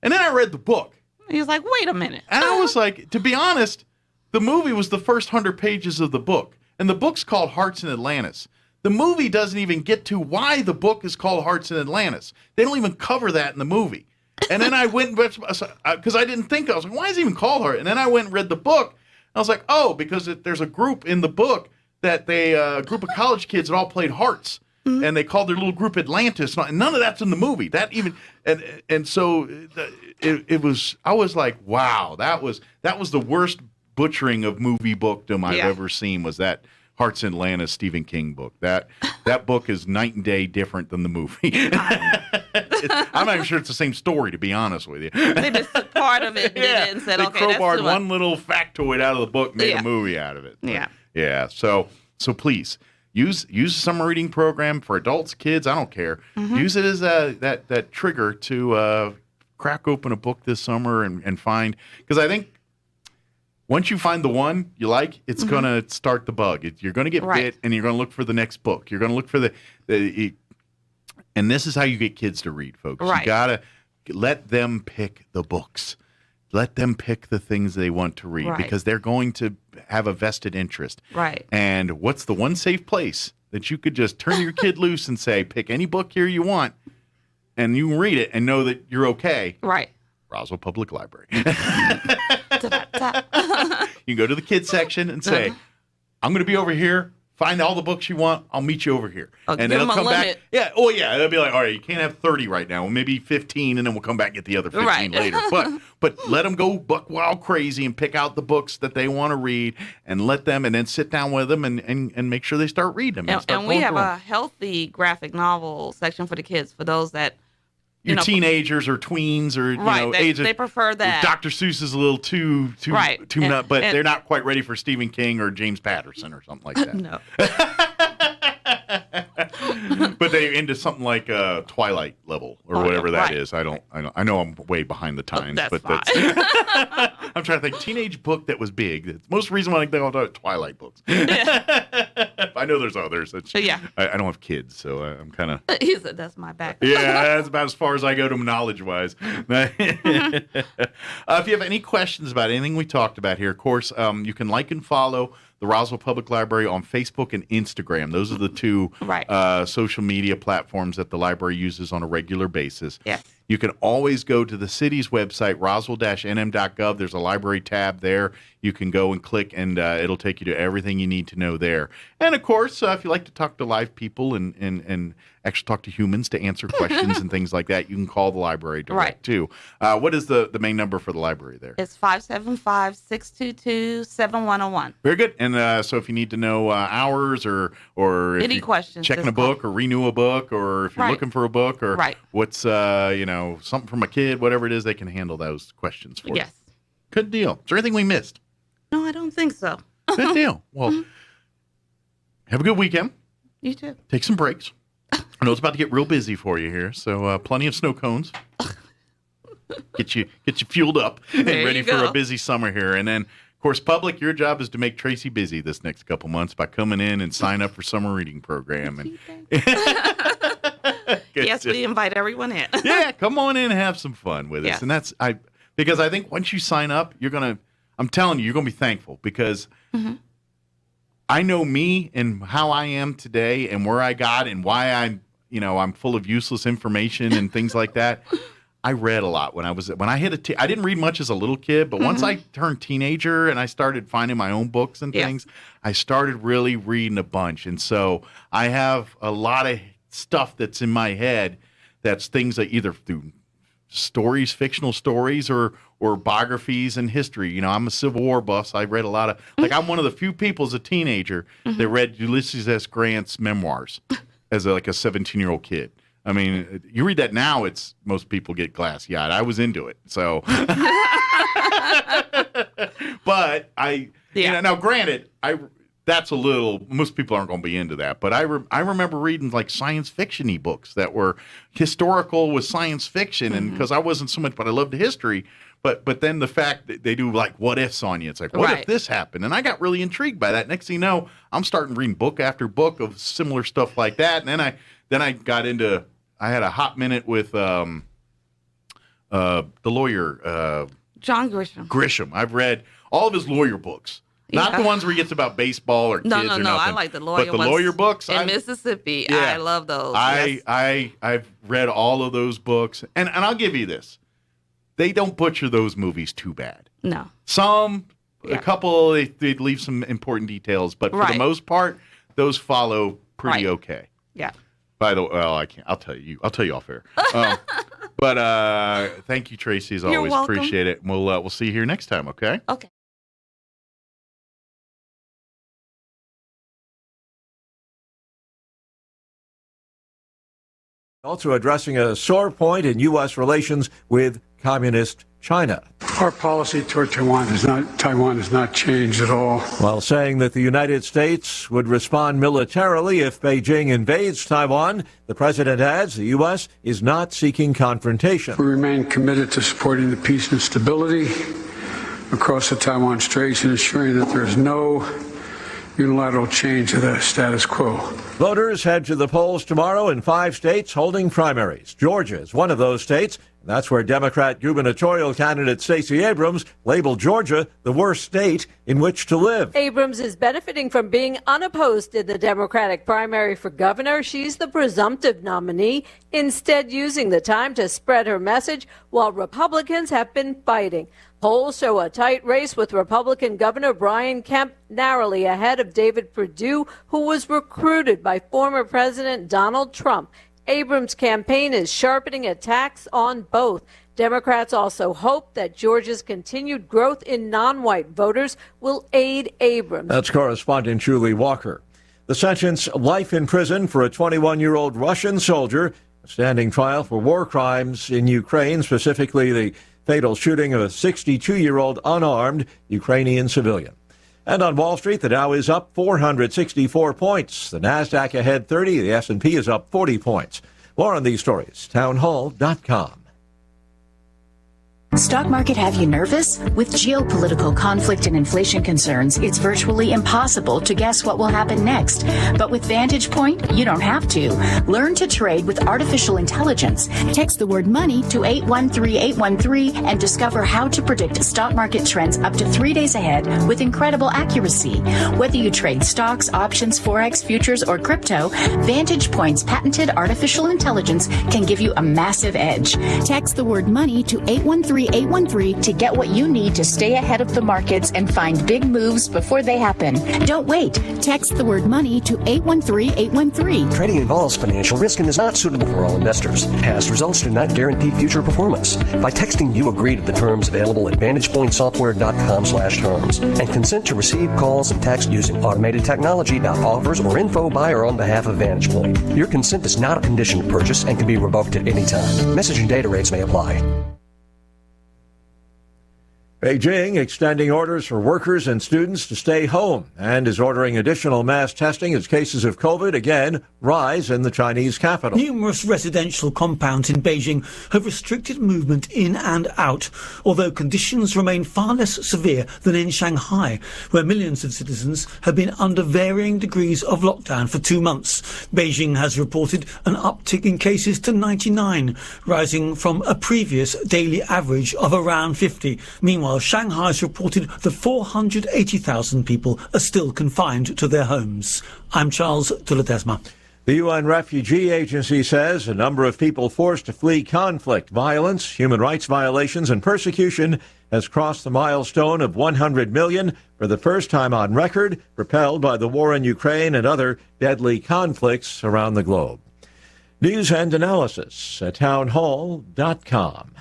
And then I read the book. He was like, wait a minute. And I was like, to be honest, the movie was the first 100 pages of the book. And the book's called Hearts in Atlantis. The movie doesn't even get to why the book is called Hearts in Atlantis. They don't even cover that in the movie. And then I went, because I didn't think, I was like, why is it even called Heart? And then I went and read the book. And I was like, oh, because there's a group in the book that a group of college kids that all played hearts. And they called their little group Atlantis. And none of that's in the movie. And so it was, I was like, wow, that was the worst butchering of movie bookdom I've ever seen, was that Hearts in Atlantis Stephen King book. That book is night and day different than the movie. I'm not even sure it's the same story, to be honest with you. They just took part of it and said, they okay, that's crowbarred one little factoid out of the book and made a movie out of it. Yeah. So please use a summer reading program for adults, kids. I don't care. Use it as that trigger to crack open a book this summer and find, because I think once you find the one you like, it's going to start the bug. You're going to get bit, and you're going to look for the next book. You're going to look for and this is how you get kids to read, folks. You got to let them pick the books. Let them pick the things they want to read, because they're going to have a vested interest. Right. And what's the one safe place that you could just turn your kid loose and say, pick any book here you want, and you can read it and know that you're okay? Right. Roswell Public Library. You can go to the kids section and say, I'm going to be over here. Find all the books you want. I'll meet you over here. Okay, and then it'll come back. Yeah. Oh, yeah. They'll be like, all right, you can't have 30 right now. Well, maybe 15, and then we'll come back and get the other 15 later. But let them go buck wild crazy and pick out the books that they want to read, and let them, and then sit down with them and make sure they start reading them. And we have a healthy graphic novel section for the kids, for those that your teenagers or tweens or age. They prefer that. Dr. Seuss is a little too nut, but they're not quite ready for Stephen King or James Patterson or something like that. No. But they're into something like Twilight level or whatever that is. I know I'm way behind the times, that's fine. I'm trying to think. Teenage book that was big. It's most reason why I think about Twilight books. I know there's others. I don't have kids, so I'm kind of. He said that's my background. Yeah, that's about as far as I go to knowledge-wise. If you have any questions about anything we talked about here, of course, you can like and follow the Roswell Public Library on Facebook and Instagram. Those are the two to social media platforms that the library uses on a regular basis. Yes. You can always go to the city's website, roswell-nm.gov. There's a library tab there. You can go and click, and it'll take you to everything you need to know there. And, of course, if you like to talk to live people and actually talk to humans to answer questions and things like that, you can call the library direct, too. What is the main number for the library there? It's 575-622-7101. Very good. And so if you need to know hours or if any questions, checking a book or renew a book, or if you're looking for a book, or what's something from a kid, whatever it is, they can handle those questions for you. Yes. Good deal. Is there anything we missed? No, I don't think so. Good deal. Well, have a good weekend. You too. Take some breaks. I know it's about to get real busy for you here, so plenty of snow cones. Get you fueled up and ready for a busy summer here. And then, of course, public, your job is to make Tracy busy this next couple months by coming in and sign up for summer reading program. And yes, we invite everyone in. Yeah, come on in and have some fun with us. And because I think once you sign up, I'm telling you, you're gonna be thankful, because I know me and how I am today and where I got and why I'm full of useless information and things like that. I read a lot when I hit I didn't read much as a little kid, but once I turned teenager and I started finding my own books and things, I started really reading a bunch. And so I have a lot of stuff that's in my head that's things that either through stories, fictional stories, or biographies and history. I'm a Civil War buff, so I read a lot of, I'm one of the few people as a teenager that read Ulysses S. Grant's memoirs as a 17-year-old kid. I mean, you read that now, most people get glassy-eyed. I was into it, so. But now granted, that's a little, most people aren't going to be into that, but I remember reading science fiction-y books that were historical with science fiction, and because I wasn't so much, but I loved history, but then the fact that they do what ifs on you, it's what if this happened? And I got really intrigued by that. Next thing you know, I'm starting reading book after book of similar stuff like that, and then I got into, I had a hot minute with the lawyer John Grisham. Grisham. I've read all of his lawyer books. Not the ones where he gets about baseball or kids or nothing. No, I like the lawyer ones. But the lawyer books. In Mississippi, I love those. I've read all of those books. And I'll give you this. They don't butcher those movies too bad. No. A couple, they leave some important details. But for the most part, those follow pretty okay. Yeah. By the way, I can't. I'll tell you off air. But thank you, Tracy, as always. Welcome. Appreciate it. We'll see you here next time, okay? Okay. Also addressing a sore point in U.S. relations with communist China. Our policy toward Taiwan has not changed at all. While saying that the United States would respond militarily if Beijing invades Taiwan, the president adds the U.S. is not seeking confrontation. We remain committed to supporting the peace and stability across the Taiwan Straits and ensuring that there is no unilateral change of the status quo. Voters head to the polls tomorrow in 5 states holding primaries. Georgia is one of those states. That's where Democrat gubernatorial candidate Stacey Abrams labeled Georgia the worst state in which to live. Abrams is benefiting from being unopposed in the Democratic primary for governor. She's the presumptive nominee, instead using the time to spread her message while Republicans have been fighting. Polls show a tight race with Republican Governor Brian Kemp narrowly ahead of David Perdue, who was recruited by former President Donald Trump. Abrams' campaign is sharpening attacks on both. Democrats also hope that Georgia's continued growth in non-white voters will aid Abrams. That's correspondent Julie Walker. The sentence, life in prison for a 21-year-old Russian soldier standing trial for war crimes in Ukraine, specifically the fatal shooting of a 62-year-old unarmed Ukrainian civilian. And on Wall Street, the Dow is up 464 points. The Nasdaq ahead 30. The S&P is up 40 points. More on these stories, townhall.com. Stock market have you nervous? With geopolitical conflict and inflation concerns, it's virtually impossible to guess what will happen next. But with Vantage Point, you don't have to. Learn to trade with artificial intelligence. Text the word money to 813-813 and discover how to predict stock market trends up to 3 days ahead with incredible accuracy. Whether you trade stocks, options, forex, futures, or crypto, Vantage Point's patented artificial intelligence can give you a massive edge. Text the word money to 813-813 to get what you need to stay ahead of the markets and find big moves before they happen. Don't wait. Text the word money to 813-813. Trading involves financial risk and is not suitable for all investors. Past results do not guarantee future performance. By texting you agree to the terms available at VantagePointSoftware.com/terms and consent to receive calls and text using automated technology about offers or info by or on behalf of Vantage Point. Your consent is not a condition to purchase and can be revoked at any time. Message and data rates may apply. Beijing extending orders for workers and students to stay home and is ordering additional mass testing as cases of COVID again rise in the Chinese capital. Numerous residential compounds in Beijing have restricted movement in and out, although conditions remain far less severe than in Shanghai, where millions of citizens have been under varying degrees of lockdown for 2 months. Beijing has reported an uptick in cases to 99, rising from a previous daily average of around 50. Meanwhile, Shanghai has reported that 480,000 people are still confined to their homes. I'm Charles Tulatesma. The UN Refugee Agency says a number of people forced to flee conflict, violence, human rights violations, and persecution has crossed the milestone of 100 million for the first time on record, propelled by the war in Ukraine and other deadly conflicts around the globe. News and analysis at townhall.com.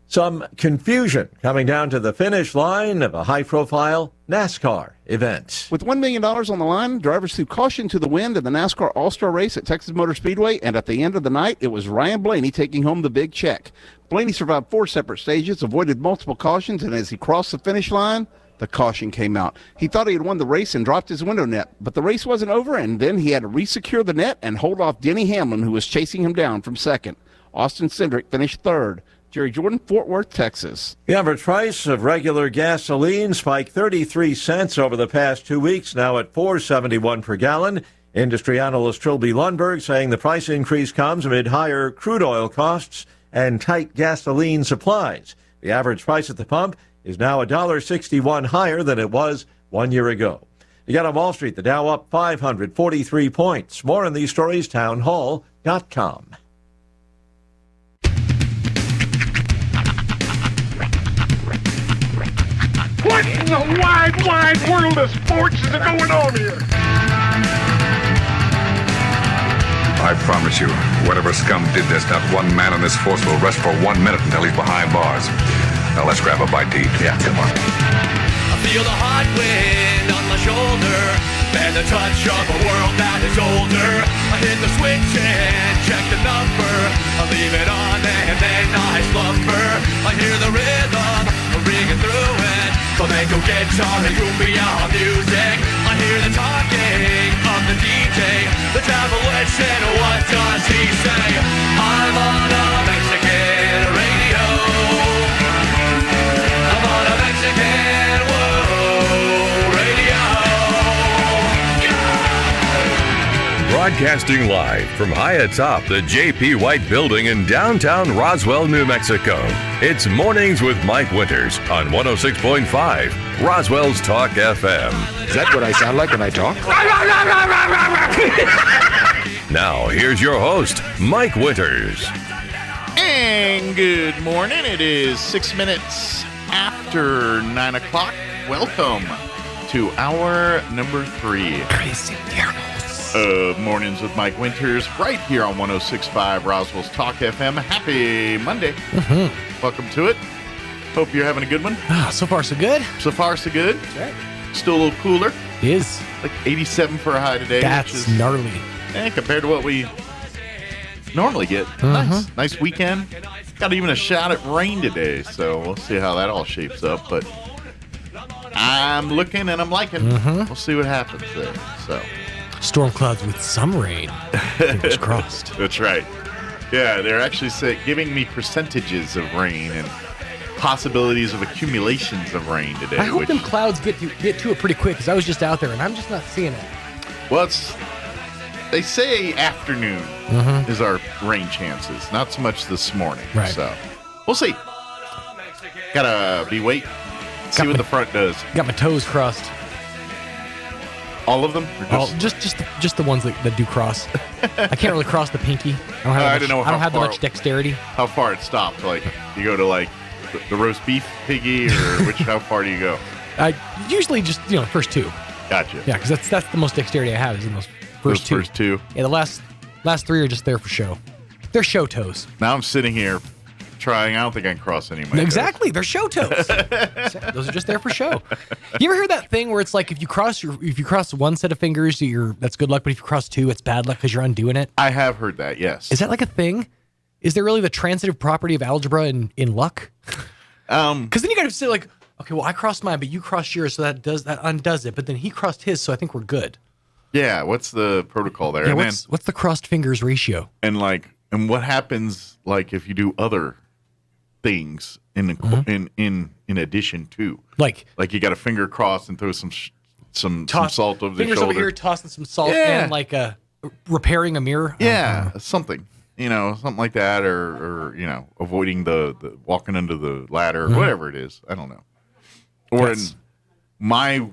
Some confusion coming down to the finish line of a high-profile NASCAR event. With $1 million on the line, drivers threw caution to the wind in the NASCAR All-Star Race at Texas Motor Speedway, and at the end of the night, it was Ryan Blaney taking home the big check. Blaney survived 4 separate stages, avoided multiple cautions, and as he crossed the finish line, the caution came out. He thought he had won the race and dropped his window net, but the race wasn't over, and then he had to resecure the net and hold off Denny Hamlin, who was chasing him down from second. Austin Cindric finished third. Jerry Jordan, Fort Worth, Texas. The average price of regular gasoline spiked 33 cents over the past 2 weeks, now at $4.71 per gallon. Industry analyst Trilby Lundberg saying the price increase comes amid higher crude oil costs and tight gasoline supplies. The average price at the pump is now $1.61 higher than it was 1 year ago. You got on Wall Street, the Dow up 543 points. More on these stories, townhall.com. What in the wide, wide world of sports is going on here? I promise you, whatever scum did this, not one man on this force will rest for 1 minute until he's behind bars. Now let's grab a bite to eat. Yeah, come on. I feel the hot wind on my shoulder and the touch of a world that is older. I hit the switch and check the number. I leave it on and then I slumber. I hear the rhythm ringing through it. Flamenco guitar and cumbia music. I hear the talking of the DJ. The Travelician, what does he say? I'm on a Mexican radio. I'm on a Mexican radio. Broadcasting live from high atop the J.P. White Building in downtown Roswell, New Mexico. It's Mornings with Mike Winters on 106.5 Roswell's Talk FM. Is that what I sound like when I talk? Now, here's your host, Mike Winters. And good morning. It is 6 minutes after 9 o'clock. Welcome to hour number 3. Crazy terrible. Mornings with Mike Winters, right here on 106.5 Roswell's Talk FM. Happy Monday. Mm-hmm. Welcome to it. Hope you're having a good one. So far, so good. So far, so good. That's right. Still a little cooler. It is. Like 87 for a high today. That's which is gnarly. Compared to what we normally get. Mm-hmm. Nice weekend. Got even a shot at rain today, so we'll see how that all shapes up. But I'm looking and I'm liking. Mm-hmm. We'll see what happens there. So. Storm clouds with some rain. Fingers crossed. That's right. Yeah, they're actually giving me percentages of rain and possibilities of accumulations of rain today. I hope them clouds get to it pretty quick, because I was just out there and I'm just not seeing it. Well, they say afternoon is our rain chances, not so much this morning. Right. So we'll see. Gotta be see what the front does. Got my toes crossed. All of them? Or just the ones that do cross. I can't really cross the pinky. I don't have that much dexterity. How far it stopped? Like you go to like the roast beef piggy, or how far do you go? I usually just first two. Gotcha. Yeah, because that's the most dexterity I have is in those first two. Yeah, the last three are just there for show. They're show toes. Now I'm sitting here trying. I don't think I can cross any of my Exactly. They're show toes. Those are just there for show. You ever heard that thing where it's like if you cross one set of fingers, that's good luck, but if you cross two, it's bad luck because you're undoing it? I have heard that, yes. Is that like a thing? Is there really the transitive property of algebra in luck? Because then you got to say like, okay, well I crossed mine, but you crossed yours, so that undoes it. But then he crossed his, so I think we're good. Yeah. What's the protocol there? Yeah. What's the crossed fingers ratio? And what happens like if you do other things in addition to like you got a finger cross and throw some salt over the fingers shoulder. Over here tossing some salt and like repairing a mirror. Something like that, or avoiding the walking under the ladder, whatever it is. I don't know. Or in my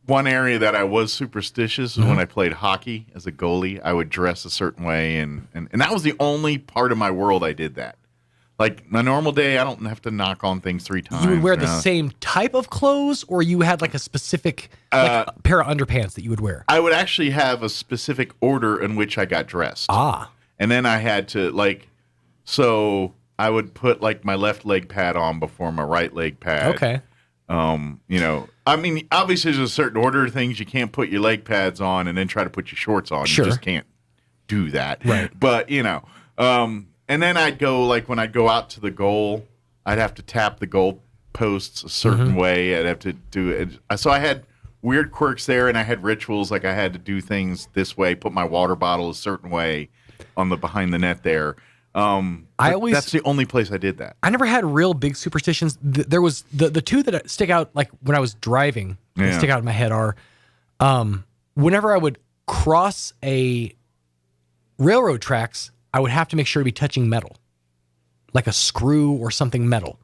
one area that I was superstitious when I played hockey as a goalie, I would dress a certain way, and that was the only part of my world I did that. Like, my normal day, I don't have to knock on things 3 times. You would wear the same type of clothes, or you had, like, a specific pair of underpants that you would wear? I would actually have a specific order in which I got dressed. And then I had to, so I would put, my left leg pad on before my right leg pad. Okay. I mean, obviously there's a certain order of things. You can't put your leg pads on and then try to put your shorts on. Sure. You just can't do that. Right. But, and then I'd go, when I'd go out to the goal, I'd have to tap the goal posts a certain way. I'd have to do it. So I had weird quirks there, and I had rituals. Like I had to do things this way, put my water bottle a certain way on the behind the net there. That's the only place I did that. I never had real big superstitions. There was the two that stick out, like when I was driving, that stick out in my head are, whenever I would cross a railroad tracks, I would have to make sure to be touching metal, like a screw or something metal.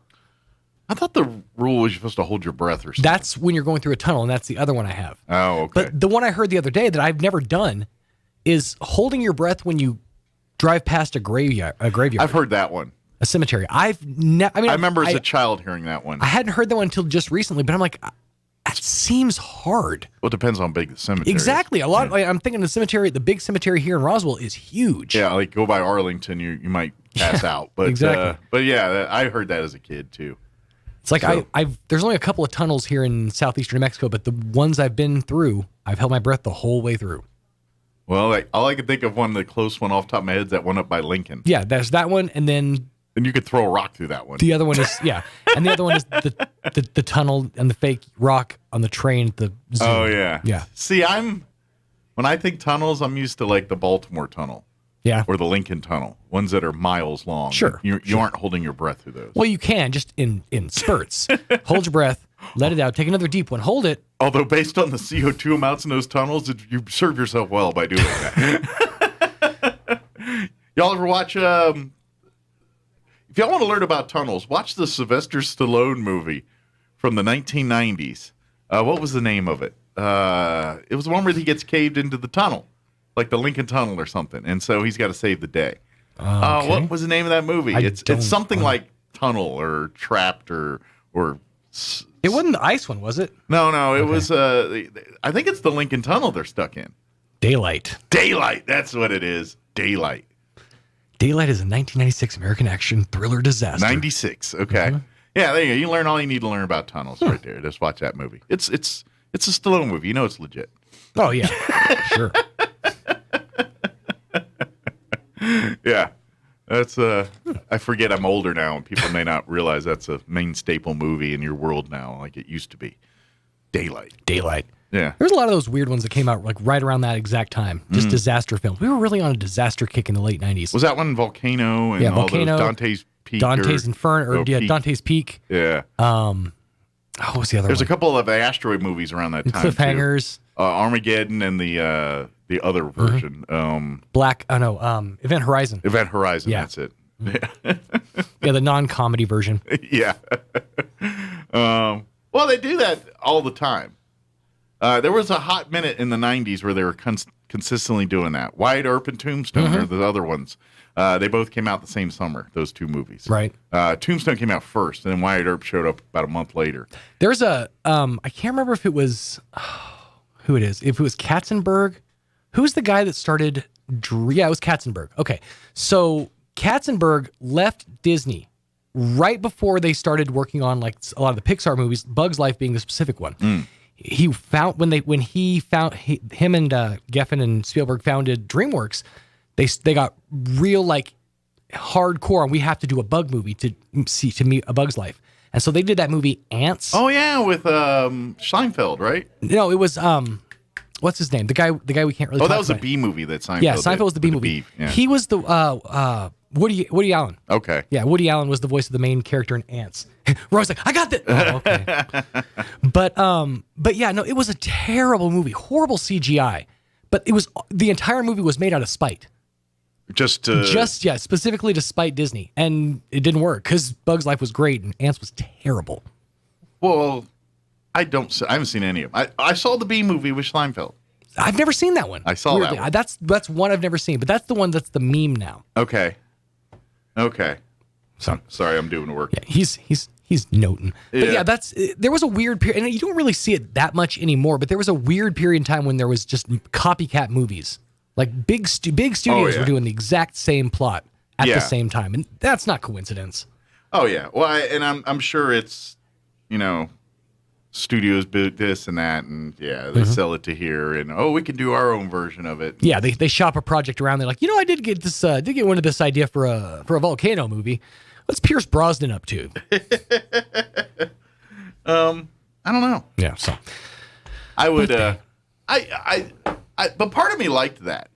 I thought the rule was you're supposed to hold your breath or something. That's when you're going through a tunnel, and that's the other one I have. Oh, okay. But the one I heard the other day that I've never done is holding your breath when you drive past a graveyard. I've heard that one. A cemetery. I remember as a child hearing that one. I hadn't heard that one until just recently, but I'm like, that seems hard. Well, it depends on how big the cemetery Exactly. is. A lot. I'm thinking the big cemetery here in Roswell is huge. Yeah, like go by Arlington, you might pass out. But exactly. But yeah, I heard that as a kid too. It's like there's only a couple of tunnels here in southeastern New Mexico, but the ones I've been through, I've held my breath the whole way through. Well, all I can think of the close one off the top of my head is that one up by Lincoln. Yeah, there's that one, and then you could throw a rock through that one. The other one is and the other one is the tunnel and the fake rock on the train at the zoo. Oh yeah, yeah. See, when I think tunnels, I'm used to the Baltimore tunnel. Yeah. Or the Lincoln Tunnel, ones that are miles long. Sure. You aren't holding your breath through those. Well, you can, just in spurts. Hold your breath, let it out, take another deep one, hold it. Although based on the CO2 amounts in those tunnels, you serve yourself well by doing that. Y'all ever watch, if y'all want to learn about tunnels, watch the Sylvester Stallone movie from the 1990s. What was the name of it? It was the one where he gets caved into the tunnel. Like the Lincoln Tunnel or something, and so he's got to save the day. Okay. What was the name of that movie? It's something like Tunnel or Trapped or. It wasn't the ice one, was it? No, it was. I think it's the Lincoln Tunnel they're stuck in. Daylight. That's what it is. Daylight. Daylight is a 1996 American action thriller disaster. 96. Okay. Yeah, there you go. You learn all you need to learn about tunnels right there. Just watch that movie. It's a Stallone movie. You know it's legit. Oh yeah, sure. Yeah, that's I forget I'm older now, and people may not realize that's a main staple movie in your world now, like it used to be. Daylight. Yeah. There's a lot of those weird ones that came out like right around that exact time. Just disaster films. We were really on a disaster kick in the late 90s. Was that one Volcano and all those Dante's Peak? Dante's Inferno, or Peak. Dante's Peak. Yeah. What was the other There's one? a couple of asteroid movies around that time. Cliffhangers. Armageddon and the other version. Event Horizon. Event Horizon, Yeah. that's it. Yeah, the non-comedy version. Yeah. Well, they do that all the time. There was a hot minute in the 90s where they were consistently doing that. Wyatt Earp and Tombstone are the other ones. They both came out the same summer, those two movies. Right. Tombstone came out first, and then Wyatt Earp showed up about a month later. There's I can't remember if it was, who it is. If it was Katzenberg. Who's the guy that started, yeah, it was Katzenberg. Okay. So Katzenberg left Disney right before they started working on like a lot of the Pixar movies, Bug's Life being the specific one. He found him and Geffen and Spielberg founded DreamWorks, they got real like hardcore, and we have to do a bug movie to meet A Bug's Life. And so they did that movie Ants. Oh yeah, with Seinfeld, right? No, it was what's his name? The guy we can't really. Oh, talk that was about. a B movie that Seinfeld. Yeah, Seinfeld was the B with movie. Yeah. He was the Woody Allen. Okay. Yeah, Woody Allen was the voice of the main character in Ants. Roy's like, I got this. Oh, okay. But yeah, no, it was a terrible movie, horrible CGI. But it was the entire movie was made out of spite. Specifically to spite Disney, and it didn't work because Bug's Life was great and Ants was terrible. Well, I haven't seen any of them. I saw the B movie with Seinfeld. I've never seen that one. I saw that one. That's one I've never seen, but that's the one that's the meme now. Okay. So sorry, I'm doing work. Yeah, he's noting. But yeah, there was a weird period, and you don't really see it that much anymore. But there was a weird period in time when there was just copycat movies, like big studios were doing the exact same plot at the same time, and that's not coincidence. Oh yeah, well, I'm sure it's studios build this and that, and they sell it to here, and we can do our own version of it. Yeah, they shop a project around. They're like, I did get this, one of this idea for a volcano movie. What's Pierce Brosnan up to? I don't know. Yeah, so I would. But part of me liked that.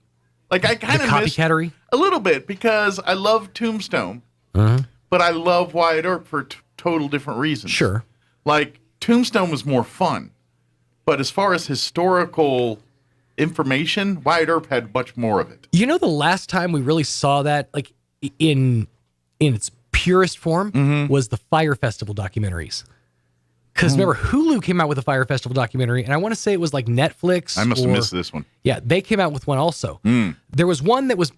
Like I kind of copycattery a little bit because I love Tombstone, but I love Wyatt Earp for total different reasons. Sure, like. Tombstone was more fun, but as far as historical information, Wyatt Earp had much more of it. The last time we really saw that, like in its purest form, was the Fire Festival documentaries. Because remember, Hulu came out with a Fire Festival documentary, and I want to say it was like Netflix. I must have missed this one. Yeah, they came out with one also. There was one that was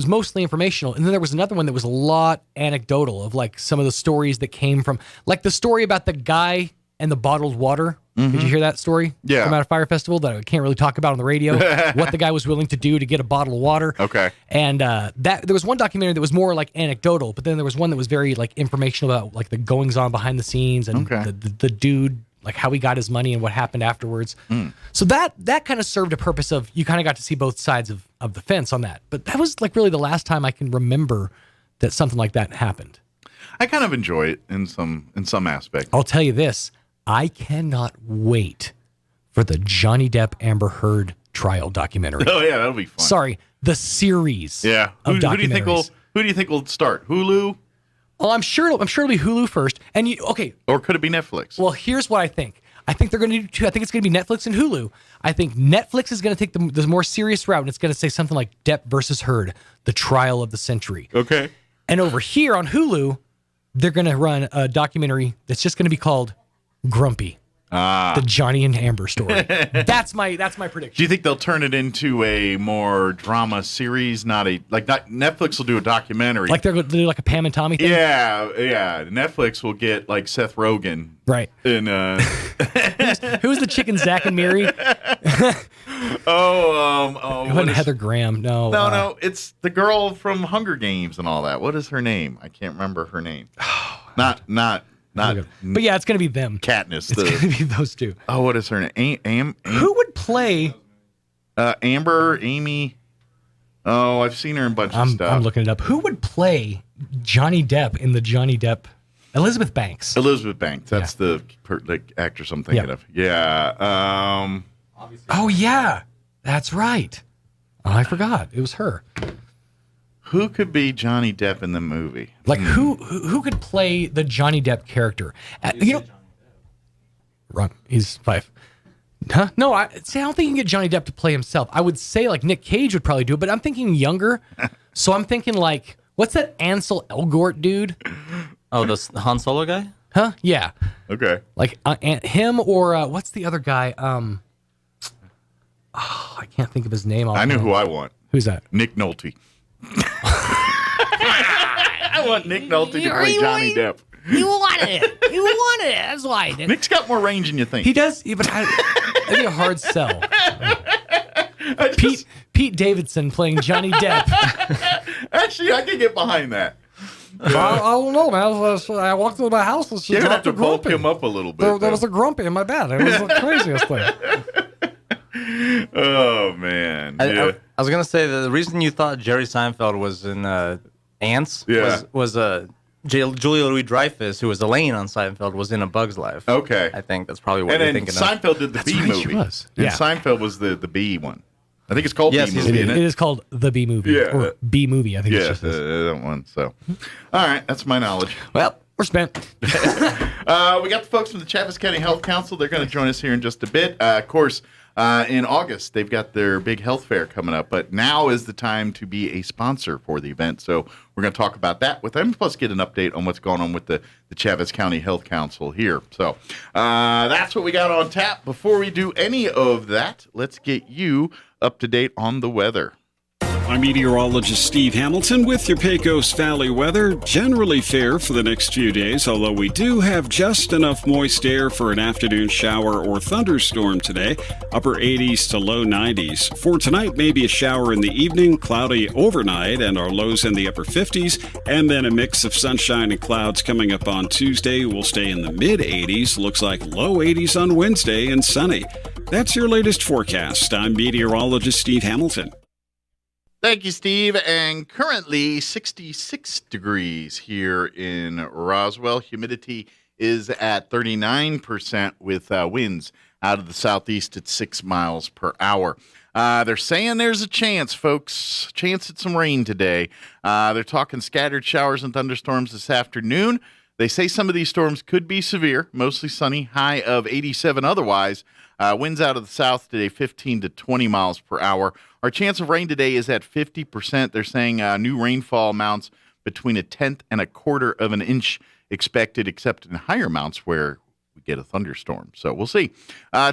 mostly informational, and then there was another one that was a lot anecdotal of like some of the stories that came from, like the story about the guy and the bottled water. Did you hear that story? Yeah. From out of Fire Festival that I can't really talk about on the radio. What the guy was willing to do to get a bottle of water. Okay. And there was one documentary that was more like anecdotal, but then there was one that was very like informational about like the goings on behind the scenes and the dude, like how he got his money and what happened afterwards. So that kind of served a purpose of you kind of got to see both sides of the fence on that. But that was like really the last time I can remember that something like that happened. I kind of enjoy it in some aspect. I'll tell you this. I cannot wait for the Johnny Depp Amber Heard trial documentary. Oh yeah, that'll be fun. Sorry, the series. Yeah. Who do you think will start? Hulu? Oh, I'm sure it'll be Hulu first. And or could it be Netflix? Well, here's what I think. I think they're going to do two. I think it's going to be Netflix and Hulu. I think Netflix is going to take the more serious route, and it's going to say something like Depp versus Heard, the trial of the century. Okay. And over here on Hulu, they're going to run a documentary that's just going to be called Grumpy. The Johnny and Amber story. That's my prediction. Do you think they'll turn it into a more drama series? Not Netflix will do a documentary. Like they're going to do like a Pam and Tommy thing? Yeah. Netflix will get like Seth Rogen. Right. And who's the chicken, Zach and Miri? What Heather Graham. No. It's the girl from Hunger Games and all that. What is her name? I can't remember her name. Not. But yeah, it's going to be them. Katniss. It's going to be those two. Oh, what is her name? Who would play? Amber, Amy. Oh, I've seen her in a bunch of stuff. I'm looking it up. Who would play Johnny Depp in the Johnny Depp Elizabeth Banks. Elizabeth Banks. That's the actress I'm thinking of. Yeah. Oh, yeah. That's right. Oh, I forgot. It was her. Who could be Johnny Depp in the movie? Like, who could play the Johnny Depp character? Wrong. He's 5. Huh? No, I don't think you can get Johnny Depp to play himself. I would say, like, Nick Cage would probably do it, but I'm thinking younger. So I'm thinking, like, what's that Ansel Elgort dude? Oh, the Han Solo guy? Huh? Yeah. Okay. Like, him or, what's the other guy? I can't think of his name. I know who I want. Who's that? Nick Nolte. I want Nick Nolte to play Johnny Depp. You wanted it. You wanted it. That's why. Nick's got more range than you think. He does, but that'd be a hard sell. Pete Davidson playing Johnny Depp. Actually, I can get behind that. I don't know, man. I walked into my house. You're going to have to bulk him up a little bit. There was a grumpy in my bed. It was the craziest thing. Oh, man. I was going to say the reason you thought Jerry Seinfeld was in Ants was Julia Louis-Dreyfus, who was Elaine on Seinfeld, was in A Bug's Life. Okay. I think that's probably what you're thinking Seinfeld of. did the That's B right, movie. she was. And Yeah. Seinfeld was the B one. I think it's called B movie, isn't It is called The B Movie. Yeah. Or B Movie, I think it's just this. that one. So, all right, that's my knowledge. Well, we're spent. We got the folks from the Chaves County Health Council. They're going to join us here in just a bit. Of course, in August, they've got their big health fair coming up, but now is the time to be a sponsor for the event. So we're going to talk about that with them, plus get an update on what's going on with the Chaves County Health Council here. So that's what we got on tap. Before we do any of that, let's get you up to date on the weather. I'm meteorologist Steve Hamilton with your Pecos Valley weather. Generally fair for the next few days, although we do have just enough moist air for an afternoon shower or thunderstorm today. Upper 80s to low 90s. For tonight, maybe a shower in the evening, cloudy overnight, and our lows in the upper 50s. And then a mix of sunshine and clouds coming up on Tuesday. We'll stay in the mid 80s. Looks like low 80s on Wednesday and sunny. That's your latest forecast. I'm meteorologist Steve Hamilton. Thank you, Steve. And currently 66 degrees here in Roswell. Humidity is at 39% with winds out of the southeast at 6 miles per hour. They're saying there's a chance, folks, chance at some rain today. They're talking scattered showers and thunderstorms this afternoon. They say some of these storms could be severe, mostly sunny, high of 87 otherwise. Winds out of the south today, 15 to 20 miles per hour. Our chance of rain today is at 50%. They're saying new rainfall amounts between 1/10 and 1/4 of an inch expected, except in higher amounts where we get a thunderstorm. So we'll see.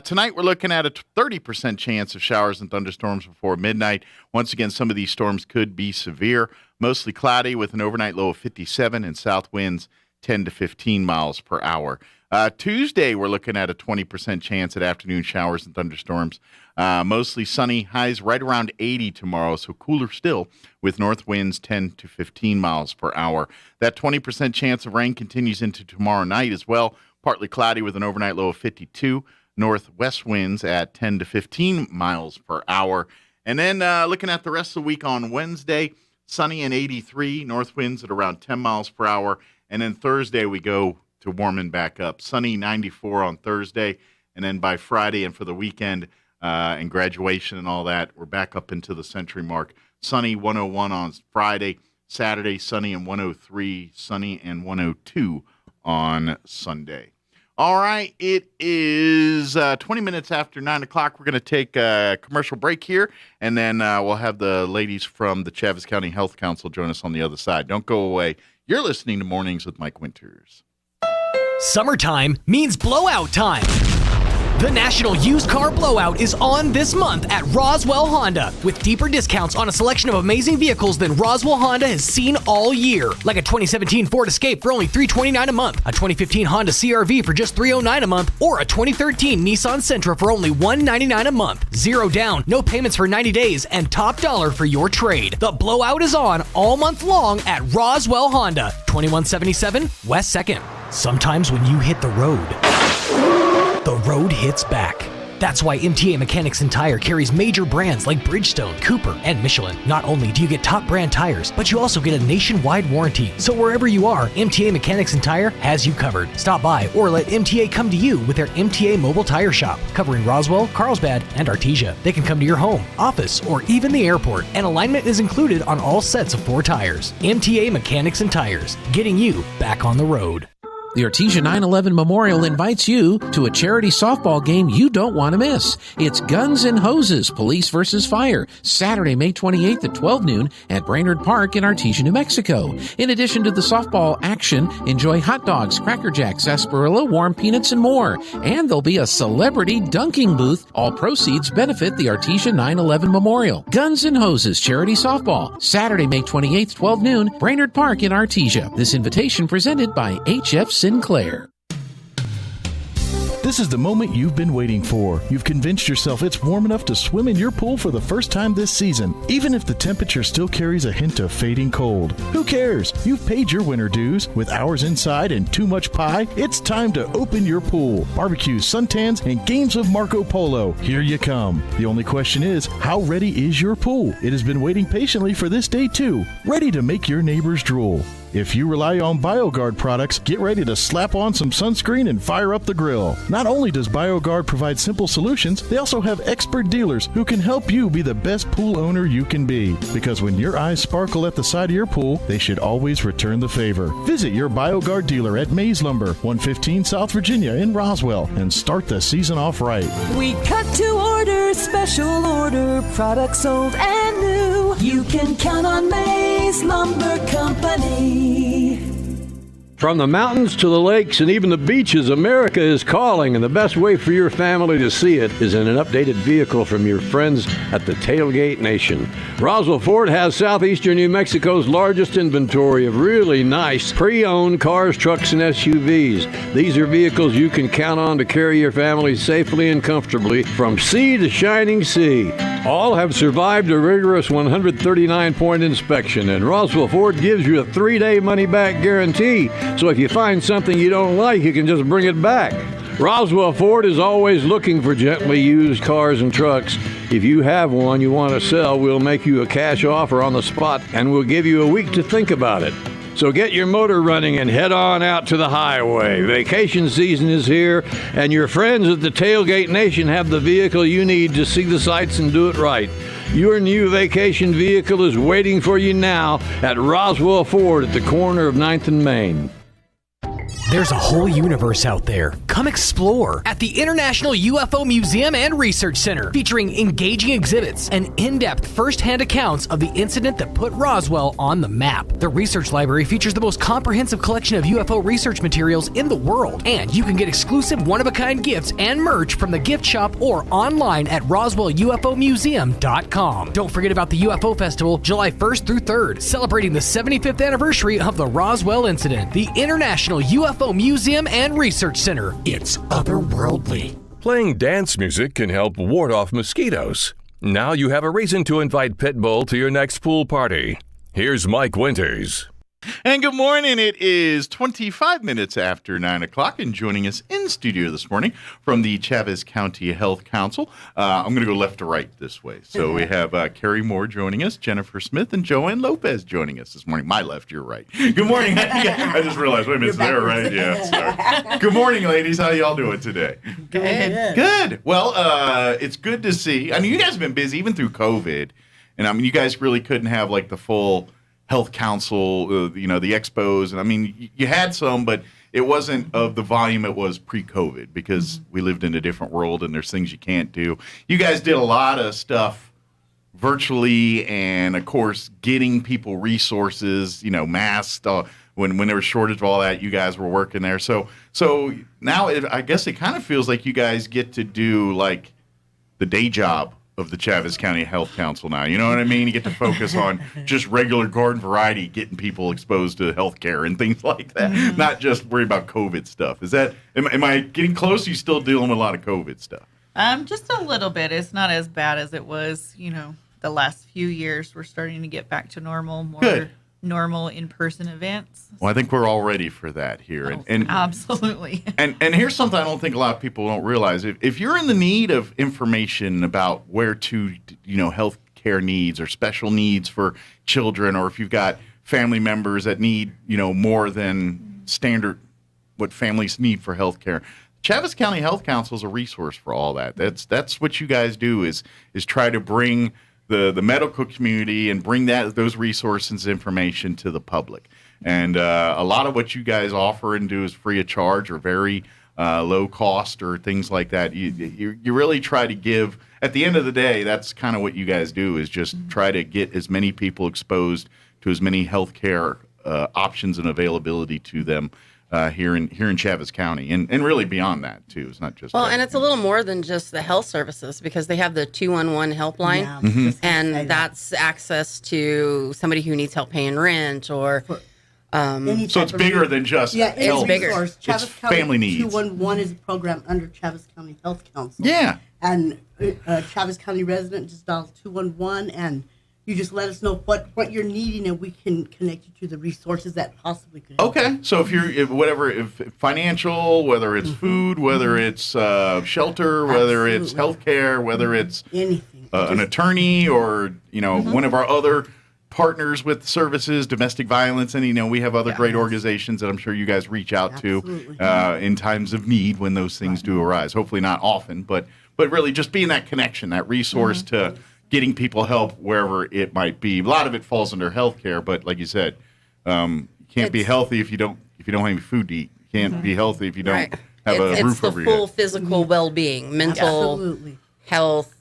Tonight, we're looking at a 30% chance of showers and thunderstorms before midnight. Once again, some of these storms could be severe, mostly cloudy with an overnight low of 57 and south winds 10 to 15 miles per hour. Tuesday, we're looking at a 20% chance at afternoon showers and thunderstorms. Mostly sunny, highs right around 80 tomorrow, so cooler still with north winds 10 to 15 miles per hour. That 20% chance of rain continues into tomorrow night as well. Partly cloudy with an overnight low of 52. Northwest winds at 10 to 15 miles per hour. And then looking at the rest of the week on Wednesday, sunny and 83. North winds at around 10 miles per hour. And then Thursday, we go to warming back up. Sunny 94 on Thursday, and then by Friday and for the weekend and graduation and all that, we're back up into the century mark. Sunny 101 on Friday, Saturday sunny and 103, sunny and 102 on Sunday. All right, it is 20 minutes after 9 o'clock. We're going to take a commercial break here, and then we'll have the ladies from the Chaves County Health Council join us on the other side. Don't go away. You're listening to Mornings with Mike Winters. Summertime means blowout time. The National Used Car Blowout is on this month at Roswell Honda with deeper discounts on a selection of amazing vehicles than Roswell Honda has seen all year. Like a 2017 Ford Escape for only $329 a month, a 2015 Honda CR-V for just $309 a month, or a 2013 Nissan Sentra for only $199 a month. Zero down, no payments for 90 days, and top dollar for your trade. The blowout is on all month long at Roswell Honda, 2177 West 2nd. Sometimes when you hit the road hits back. That's why MTA Mechanics and Tire carries major brands like Bridgestone, Cooper, and Michelin. Not only do you get top brand tires, but you also get a nationwide warranty. So wherever you are, MTA Mechanics and Tire has you covered. Stop by or let MTA come to you with their MTA Mobile Tire Shop, covering Roswell, Carlsbad, and Artesia. They can come to your home, office, or even the airport, and alignment is included on all sets of 4 tires. MTA Mechanics and Tires, getting you back on the road. The Artesia 9/11 Memorial invites you to a charity softball game you don't want to miss. It's Guns and Hoses, Police versus Fire, Saturday, May 28th at 12 noon at Brainerd Park in Artesia, New Mexico. In addition to the softball action, enjoy hot dogs, Cracker Jacks, sarsaparilla, warm peanuts, and more. And there'll be a celebrity dunking booth. All proceeds benefit the Artesia 9/11 Memorial. Guns and Hoses, Charity Softball, Saturday, May 28th, 12 noon, Brainerd Park in Artesia. This invitation presented by H.F. Sinclair. This is the moment you've been waiting for. You've convinced yourself it's warm enough to swim in your pool for the first time this season, even if the temperature still carries a hint of fading cold. Who cares? You've paid your winter dues. With hours inside and too much pie, it's time to open your pool. Barbecues, suntans, and games of Marco Polo. Here you come. The only question is, how ready is your pool? It has been waiting patiently for this day too, ready to make your neighbors drool. If you rely on BioGuard products, get ready to slap on some sunscreen and fire up the grill. Not only does BioGuard provide simple solutions, they also have expert dealers who can help you be the best pool owner you can be. Because when your eyes sparkle at the side of your pool, they should always return the favor. Visit your BioGuard dealer at Mays Lumber, 115 South Virginia in Roswell, and start the season off right. We cut to order, special order, products sold and new. You can count on Mays Lumber Company. From the mountains to the lakes and even the beaches, America is calling, and the best way for your family to see it is in an updated vehicle from your friends at the Tailgate Nation. Roswell Ford has southeastern New Mexico's largest inventory of really nice pre-owned cars, trucks, and SUVs. These are vehicles you can count on to carry your family safely and comfortably from sea to shining sea. All have survived a rigorous 139-point inspection, and Roswell Ford gives you a 3-day money-back guarantee. So if you find something you don't like, you can just bring it back. Roswell Ford is always looking for gently used cars and trucks. If you have one you want to sell, we'll make you a cash offer on the spot, and we'll give you a week to think about it. So get your motor running and head on out to the highway. Vacation season is here, and your friends at the Tailgate Nation have the vehicle you need to see the sights and do it right. Your new vacation vehicle is waiting for you now at Roswell Ford at the corner of 9th and Main. There's a whole universe out there. Come explore at the International UFO Museum and Research Center, featuring engaging exhibits and in-depth first-hand accounts of the incident that put Roswell on the map. The research library features the most comprehensive collection of UFO research materials in the world, and you can get exclusive one-of-a-kind gifts and merch from the gift shop or online at RoswellUFOmuseum.com. Don't forget about the UFO Festival, July 1st through 3rd, celebrating the 75th anniversary of the Roswell incident. The International UFO Museum and Research Center. It's otherworldly. Playing dance music can help ward off mosquitoes. Now you have a reason to invite Pitbull to your next pool party. Here's Mike Winters. And good morning. It is 25 minutes after 9 o'clock, and joining us in studio this morning from the Chavez County Health Council. I'm going to go left to right this way. So we have Carrie Moore joining us, Jennifer Smith, and Joanne Lopez joining us this morning. My left, your right. Good morning. I just realized, wait a minute, it's there, right? Yeah, sorry. Good morning, ladies. How y'all doing today? Good. Good. Well, it's good to see. I mean, you guys have been busy even through COVID. And I mean, you guys really couldn't have like the full health council, the expos. And I mean, you had some, but it wasn't of the volume it was pre-COVID because we lived in a different world and there's things you can't do. You guys did a lot of stuff virtually and, of course, getting people resources, masks. When there was shortage of all that, you guys were working there. So now I guess it kind of feels like you guys get to do like the day job of the Chavez County Health Council now. You know what I mean? You get to focus on just regular garden variety, getting people exposed to health care and things like that, not just worry about COVID stuff. Is that, am I getting close? Are you still dealing with a lot of COVID stuff? Just a little bit. It's not as bad as it was, the last few years. We're starting to get back to normal. normal in-person events. Well, I think we're all ready for that here. And Absolutely. And here's something I don't think a lot of people don't realize. If you're in the need of information about where to, health care needs or special needs for children, or if you've got family members that need, more than standard what families need for health care, Chaves County Health Council is a resource for all that. That's what you guys do is try to bring the medical community and bring those resources and information to the public. And a lot of what you guys offer and do is free of charge or very low cost or things like that. You really try to give, at the end of the day, that's kind of what you guys do, is just try to get as many people exposed to as many healthcare options and availability to them here in Chaves County, and really beyond that too. It's not just and it's a little more than just the health services, because they have the 211 helpline, and that's access to somebody who needs help paying rent or. So it's bigger than just it's bigger. It's family needs. 211 is a program under Chaves County Health Council. Yeah, and Chaves County resident just dials 211 and. You just let us know what you're needing, and we can connect you to the resources that possibly could help. Okay, so if financial, whether it's food, whether it's shelter, whether it's healthcare, whether it's anything, an attorney, or one of our other partners with services, domestic violence, and we have other great organizations that I'm sure you guys reach out to in times of need when those things do arise. Hopefully not often, but really just being that connection, that resource to getting people help wherever it might be. A lot of it falls under healthcare, but like you said, you can't be healthy if you don't have any food to eat. You can't be healthy if you don't have a roof over your head. It's the full physical well-being, mental health,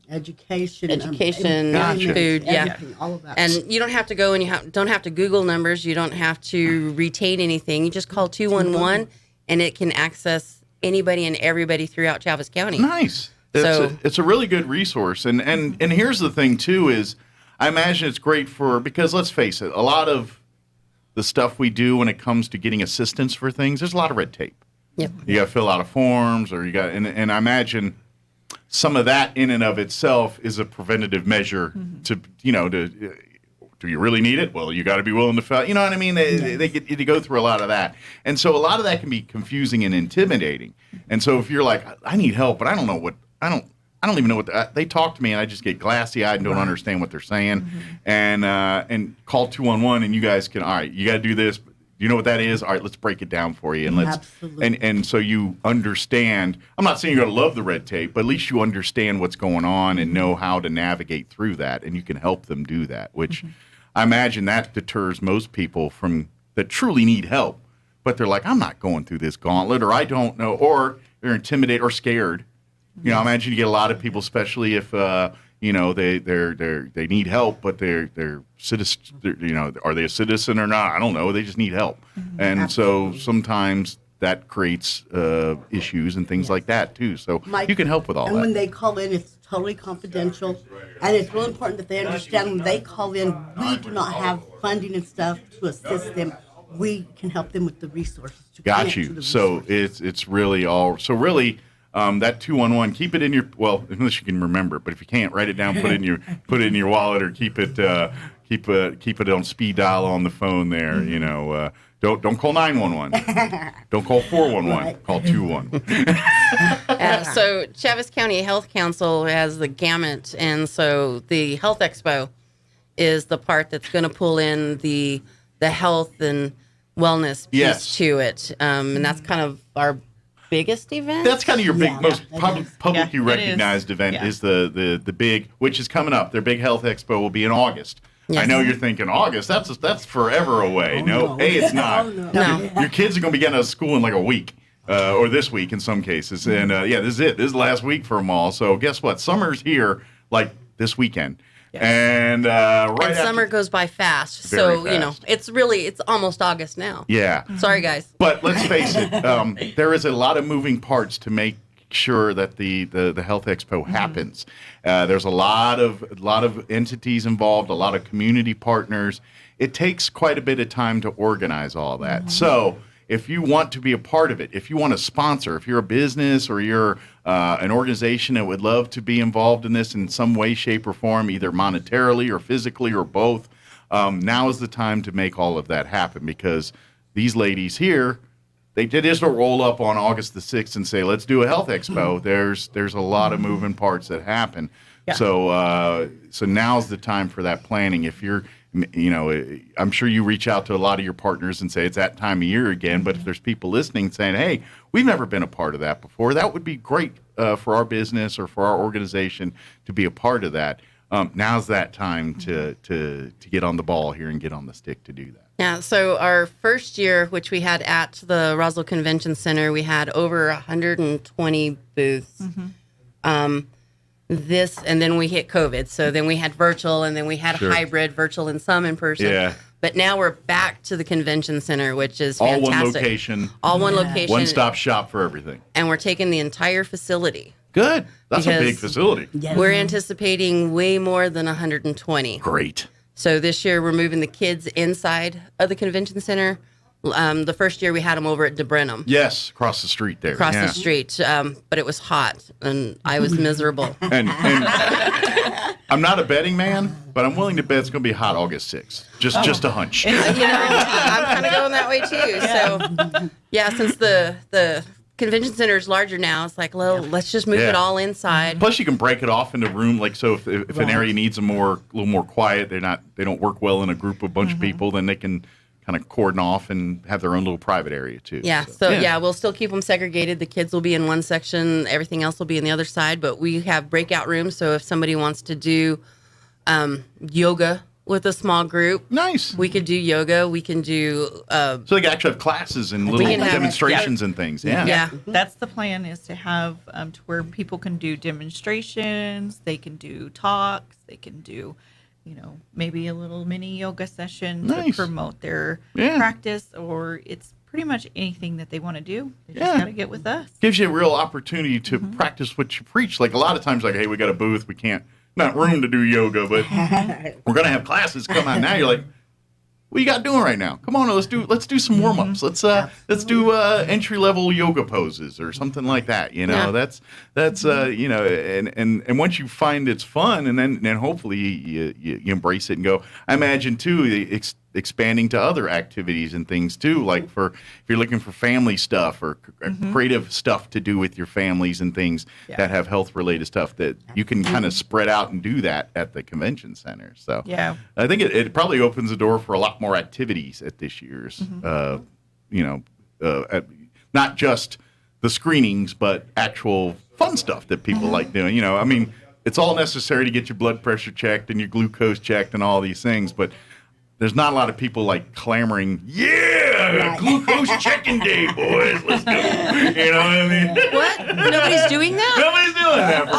education, food, all of that. And you don't have to go and you don't have to Google numbers. You don't have to retain anything. You just call 211, and it can access anybody and everybody throughout Chaves County. Nice. It's a really good resource. And here's the thing, too, is I imagine it's great because let's face it, a lot of the stuff we do when it comes to getting assistance for things, there's a lot of red tape. Yep. You got to fill out forms, or and I imagine some of that in and of itself is a preventative measure to do you really need it? Well, you got to be willing to fill. You know what I mean? They go through a lot of that, and so a lot of that can be confusing and intimidating. And so if you're like, I need help, but I don't know what. I don't even know what they talk to me, and I just get glassy eyed and don't understand what they're saying. And call 211, and you guys can. All right, you got to do this. Do you know what that is? All right, let's break it down for you, and and so you understand. I'm not saying you're going to love the red tape, but at least you understand what's going on and know how to navigate through that, and you can help them do that. Which I imagine that deters most people that truly need help, but they're like, I'm not going through this gauntlet, or I don't know, or they're intimidated or scared. I imagine you get a lot of people, especially if they need help, but they're citizens. Are they a citizen or not? I don't know. They just need help, and so sometimes that creates issues and things like that too. So you can help with all that. And when they call in, it's totally confidential, and it's really important that they understand when they call in, we do not have funding and stuff to assist them. We can help them with the resources. Got you. So it's really all. So really. That 211, keep it in your unless you can remember it, but if you can't, write it down, put it in your wallet, or keep it on speed dial on the phone there. Don't call 911, don't call 411, call 211. So Chaves County Health Council has the gamut, and so the Health Expo is the part that's going to pull in the health and wellness piece to it, and that's kind of our biggest event. That's kind of your most publicly recognized event is the big, which is coming up. Their big health expo will be in August. Yes. I know you're thinking August. That's forever away. No, it's not. No. Your kids are going to be getting out of school in like a week. Or this week in some cases. And this is it. This is the last week for them all. So guess what? Summer's here like this weekend. Yes. And summer goes by fast. So, fast. It's almost August now. Yeah. Sorry, guys. But let's face it, there is a lot of moving parts to make sure that the Health Expo happens. There's a lot of entities involved, a lot of community partners. It takes quite a bit of time to organize all that. So if you want to be a part of it, if you want to sponsor, if you're a business or you're an organization that would love to be involved in this in some way, shape, or form, either monetarily or physically or both, now is the time to make all of that happen, because these ladies here, they just don't roll up on August the 6th and say, let's do a health expo. There's a lot of moving parts that happen. Yeah. So now's the time for that planning. If you're, I'm sure you reach out to a lot of your partners and say it's that time of year again. But if there's people listening saying, hey, we've never been a part of that before, that would be great for our business or for our organization to be a part of that. Now's that time to get on the ball here and get on the stick to do that. Yeah, so our first year, which we had at the Roswell Convention Center, we had over 120 booths. And then we hit COVID. So then we had virtual, and then we had hybrid, virtual and some in person. Yeah. But now we're back to the convention center, which is fantastic. All one location. All one location. One-stop shop for everything. And we're taking the entire facility. Good. That's a big facility. We're anticipating way more than 120. Great. So this year we're moving the kids inside of the convention center. The first year we had them over at DeBrenham. Yes, across the street there. Across the street. But it was hot, and I was miserable. And I'm not a betting man, but I'm willing to bet it's going to be hot August 6th. Just a hunch. I'm kind of going that way too. So, yeah, since the convention center is larger now, it's like, well, let's just move it all inside. Plus, you can break it off into room. Like, so if an area needs a little more quiet, they don't work well in a group of a bunch of people, then they can kind of cordon off and have their own little private area too. Yeah. So we'll still keep them segregated. The kids will be in one section. Everything else will be in the other side. But we have breakout rooms. So if somebody wants to do yoga with a small group, nice. We could do yoga. We can do. So they can actually have classes and little demonstrations and things. Yeah. Yeah. That's the plan, is to have to where people can do demonstrations. They can do talks. They can do, maybe a little mini yoga session to promote their practice, or it's pretty much anything that they want to do. They just got to get with us. Gives you a real opportunity to practice what you preach. Like a lot of times, like, hey, we got a booth, we can't, not room to do yoga, but we're gonna have classes come out. Now you're like, what you got doing right now? Come on, let's do some warm ups. Let's do entry level yoga poses or something like that. That's and once you find it's fun, and then hopefully you embrace it and go. I imagine too expanding to other activities and things too, like if you're looking for family stuff or creative stuff to do with your families and things that have health related stuff, that you can kind of spread out and do that at the convention center. So I think it probably opens the door for a lot more activities at this year's not just the screenings, but actual fun stuff that people like doing. I mean, it's all necessary to get your blood pressure checked and your glucose checked and all these things, but there's not a lot of people like clamoring, glucose checking day, boys. Let's go. You know what I mean? What? Nobody's doing that? Nobody's doing that for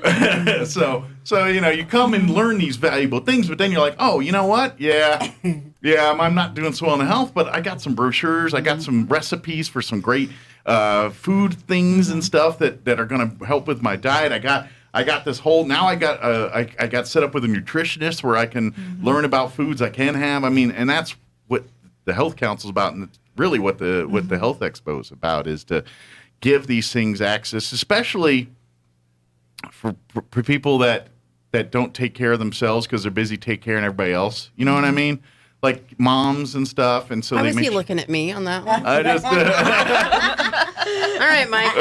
some reason. So you come and learn these valuable things, but then you're like, oh, you know what? Yeah, I'm not doing so well in health, but I got some brochures. I got some recipes for some great food things and stuff that are going to help with my diet. I got this whole, now I got set up with a nutritionist where I can learn about foods I can have. I mean, and that's what the Health Council is about, and it's really what the Health Expo is about, is to give these things access, especially for people that don't take care of themselves because they're busy taking care of everybody else. You know what I mean? Like moms and stuff. And so How is he looking at me on that one? I just all right, Mike.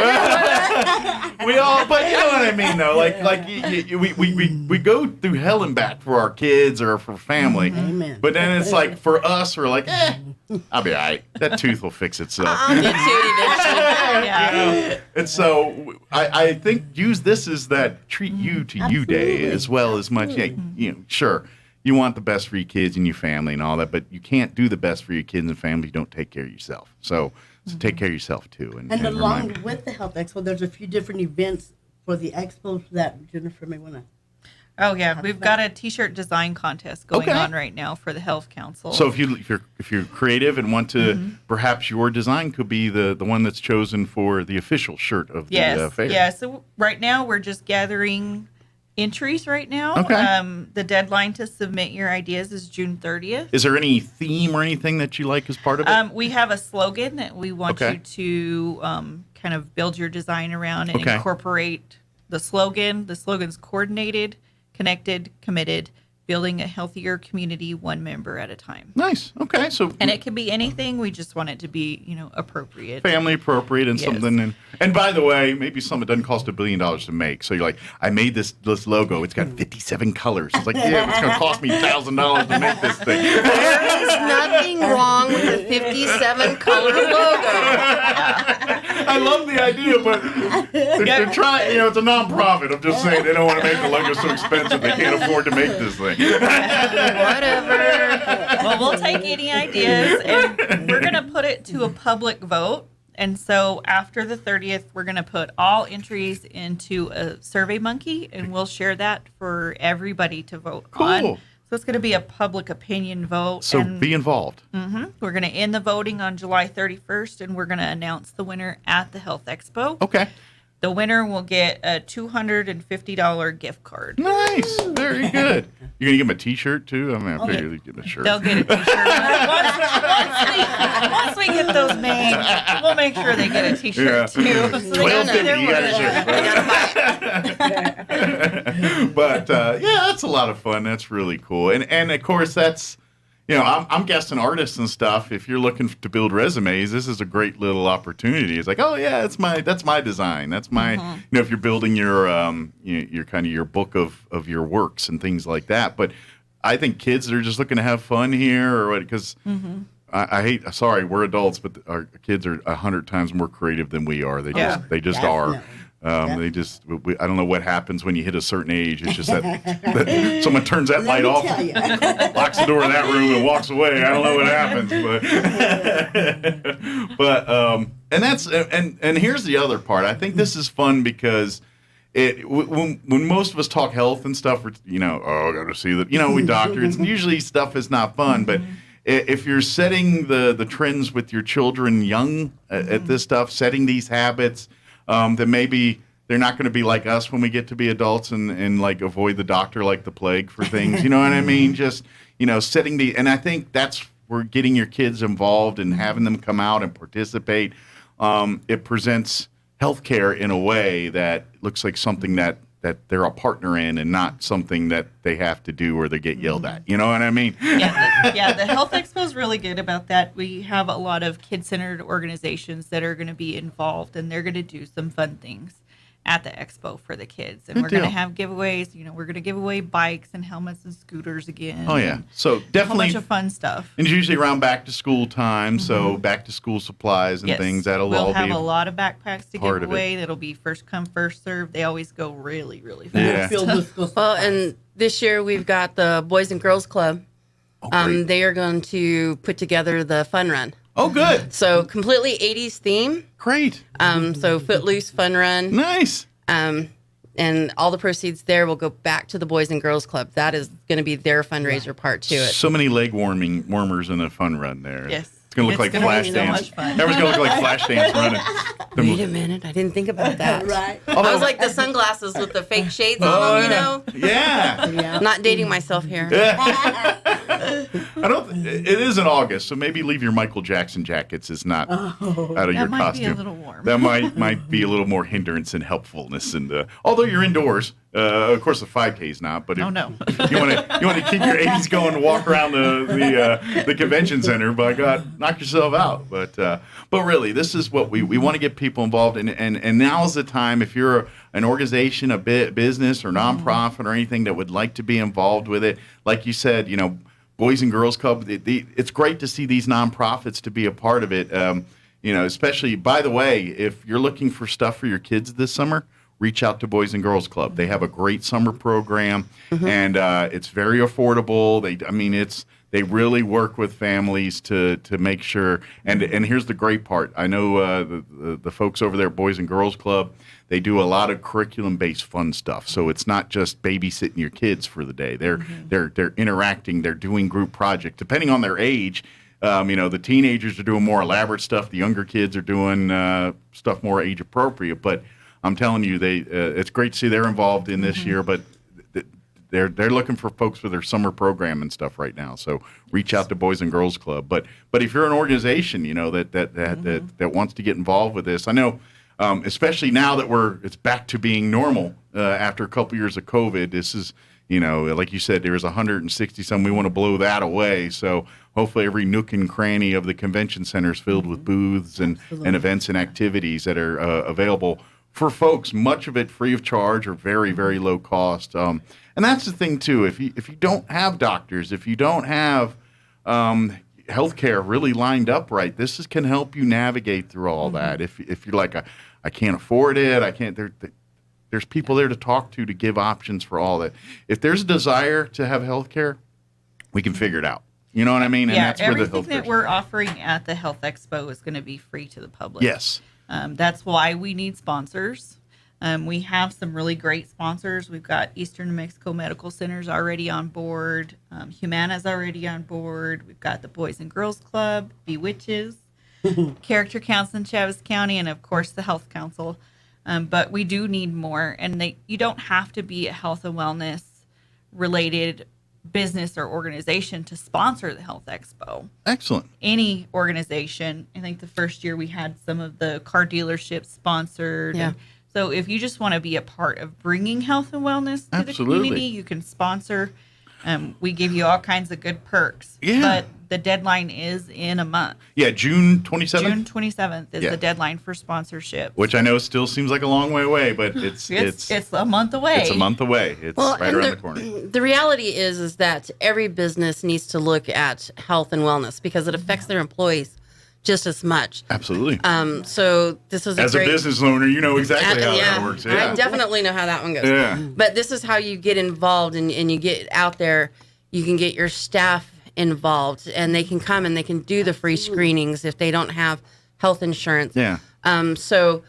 But you know what I mean, though. We go through hell and back for our kids or for family. Amen. But then it's like for us, we're like, I'll be all right. That tooth will fix itself. I'll get to it eventually. And so I think use this as that treat you to you day as well as much. Sure. You want the best for your kids and your family and all that, but you can't do the best for your kids and family if you don't take care of yourself. So take care of yourself too. And along with the Health Expo, there's a few different events for the expo that Jennifer may want to. Oh yeah, we've got a T-shirt design contest going on right now for the Health Council. So if you're creative and want to, perhaps your design could be the one that's chosen for the official shirt of the fair. Yeah. So right now we're just gathering entries right now. Okay. The deadline to submit your ideas is June 30th. Is there any theme or anything that you like as part of it? We have a slogan that we want you to kind of build your design around and incorporate the slogan. The slogan's coordinated, connected, committed, building a healthier community, one member at a time. Nice. Okay. So, and it can be anything. We just want it to be, appropriate, family appropriate, and something. And by the way, maybe something that doesn't cost $1 billion to make. So you're like, I made this logo. It's got 57 colors. It's like, yeah, it's going to cost me $1,000 to make this thing. There is nothing wrong with a 57 color logo. I love the idea, but they're trying. It's a nonprofit. I'm just saying they don't want to make the logo so expensive they can't afford to make this thing. Whatever. Well, we'll take any ideas, and we're going to put it to a public vote. And so after the 30th, we're going to put all entries into a SurveyMonkey, and we'll share that for everybody to vote on. So it's going to be a public opinion vote. So be involved. We're going to end the voting on July 31st, and we're going to announce the winner at the Health Expo. Okay. The winner will get a $250 gift card. Nice. Very good. You're going to give them a T-shirt, too? I mean, I figure they'd get a shirt. They'll get a T-shirt. once we get those made, we'll make sure they get a T-shirt, too. So $12.50, you got a shirt. But, that's a lot of fun. That's really cool. And of course, that's... I'm guessing artists and stuff. If you're looking to build resumes, this is a great little opportunity. It's like, oh yeah, that's my design. That's my, if you're building your kind of your book of your works and things like that. But I think kids are just looking to have fun here, or what? Because we're adults, but our kids are 100 times more creative than we are. They just are. I don't know what happens when you hit a certain age. It's just that someone turns that light off, locks the door of that room, and walks away. I don't know what happens, and here's the other part. I think this is fun because when most of us talk health and stuff, I got to see that. We doctor. It's usually stuff is not fun, but if you're setting the trends with your children young at this stuff, setting these habits. Then maybe they're not going to be like us when we get to be adults and like avoid the doctor like the plague for things. You know what I mean? Just, setting and I think that's where getting your kids involved and having them come out and participate. It presents healthcare in a way that looks like something that they're a partner in and not something that they have to do or they get yelled at. You know what I mean? Yeah, the Health Expo is really good about that. We have a lot of kid-centered organizations that are going to be involved, and they're going to do some fun things at the expo for the kids. And we're going to have giveaways. We're going to give away bikes and helmets and scooters again. Oh, yeah. So definitely a bunch of fun stuff. And it's usually around back to school time, so back to school supplies and things. We'll have a lot of backpacks to give away. That'll be first come, first serve. They always go really, really fast. Yeah. Well, and this year we've got the Boys and Girls Club. They are going to put together the fun run. Oh, good. So completely 80s theme. Great. So Footloose Fun Run. Nice. And all the proceeds there will go back to the Boys and Girls Club. That is going to be their fundraiser part to it. So many leg warmers in a fun run there. Yes. It's going to look like Flash Dance. Everyone's going to look like Flash Dance running. Wait a minute. I didn't think about that. Right. I was like the sunglasses with the fake shades on them, Yeah. Not dating myself here. It is in August, so maybe leave your Michael Jackson jackets is not out of your costume. That might be a little warm. That might be a little more hindrance and helpfulness. And although you're indoors, of course the 5K is not. But if you want to keep your 80s going and walk around the convention center, by God, knock yourself out. But really, this is what we want to get people involved in, and now's the time. If you're an organization, a business or nonprofit or anything that would like to be involved with it, like you said, Boys and Girls Club, it's great to see these nonprofits to be a part of it. Especially, by the way, if you're looking for stuff for your kids this summer, reach out to Boys and Girls Club. They have a great summer program, and it's very affordable. They really work with families to make sure. And here's the great part. I know the folks over there at Boys and Girls Club, they do a lot of curriculum-based fun stuff. So it's not just babysitting your kids for the day. They're interacting. They're doing group projects. Depending on their age, the teenagers are doing more elaborate stuff. The younger kids are doing stuff more age-appropriate. But I'm telling you, it's great to see they're involved in this year. But they're looking for folks for their summer program and stuff right now. So reach out to Boys and Girls Club. But if you're an organization, that wants to get involved with this, I know. Especially now that it's back to being normal after a couple years of COVID, this is like you said, there's 160 some. We want to blow that away. So hopefully every nook and cranny of the convention center is filled with booths and events and activities that are available for folks, much of it free of charge or very, very low cost. And that's the thing, too. If you don't have doctors, if you don't have healthcare really lined up right, this can help you navigate through all that. If you're like, I can't afford it, I can't. There's people there to talk to give options for all that. If there's a desire to have healthcare, we can figure it out. You know what I mean? And that's where the everything that we're offering at the Health Expo is going to be free to the public. Yes. That's why we need sponsors. We have some really great sponsors. We've got Eastern New Mexico Medical Centers already on board. Humana's already on board. We've got the Boys and Girls Club, Bewitches, Character Council in Chaves County, and of course the Health Council. But we do need more, and you don't have to be a health and wellness related business or organization to sponsor the Health Expo. Excellent. Any organization. I think the first year we had some of the car dealerships sponsored. Yeah. So if you just want to be a part of bringing health and wellness to the community, you can sponsor. We give you all kinds of good perks. Yeah. But the deadline is in a month. Yeah, June 27th? June 27th is the deadline for sponsorship. Which I know still seems like a long way away, but it's a month away. It's a month away. It's right around the corner. The reality is that every business needs to look at health and wellness because it affects their employees just as much. Absolutely. So this is a business owner, you know exactly how that works. Yeah. I definitely know how that one goes. Yeah. But this is how you get involved and you get out there. You can get your staff involved and they can come and they can do the free screenings if they don't have health insurance. Yeah. So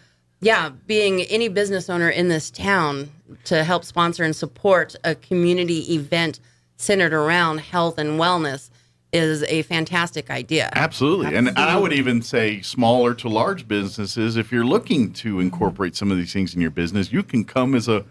being any business owner in this town to help sponsor and support a community event centered around health and wellness is a fantastic idea. Absolutely. And I would even say smaller to large businesses, if you're looking to incorporate some of these things in your business, you can come as a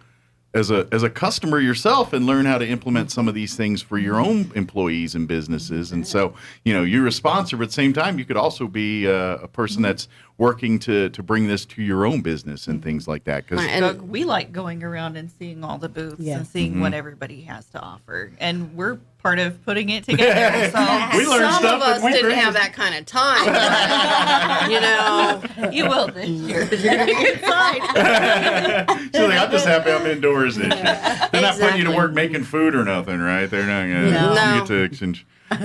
customer yourself and learn how to implement some of these things for your own employees and businesses. And so, you're a sponsor, but at the same time, you could also be a person that's working to bring this to your own business and things like that. Because we like going around and seeing all the booths and seeing what everybody has to offer. And we're part of putting it together. So we learned some stuff of us didn't have that kind of time. You will this year because you're going to be inside. She's like, I'm just happy I'm indoors this year. They're not putting you to work making food or nothing, right? They're not going to get to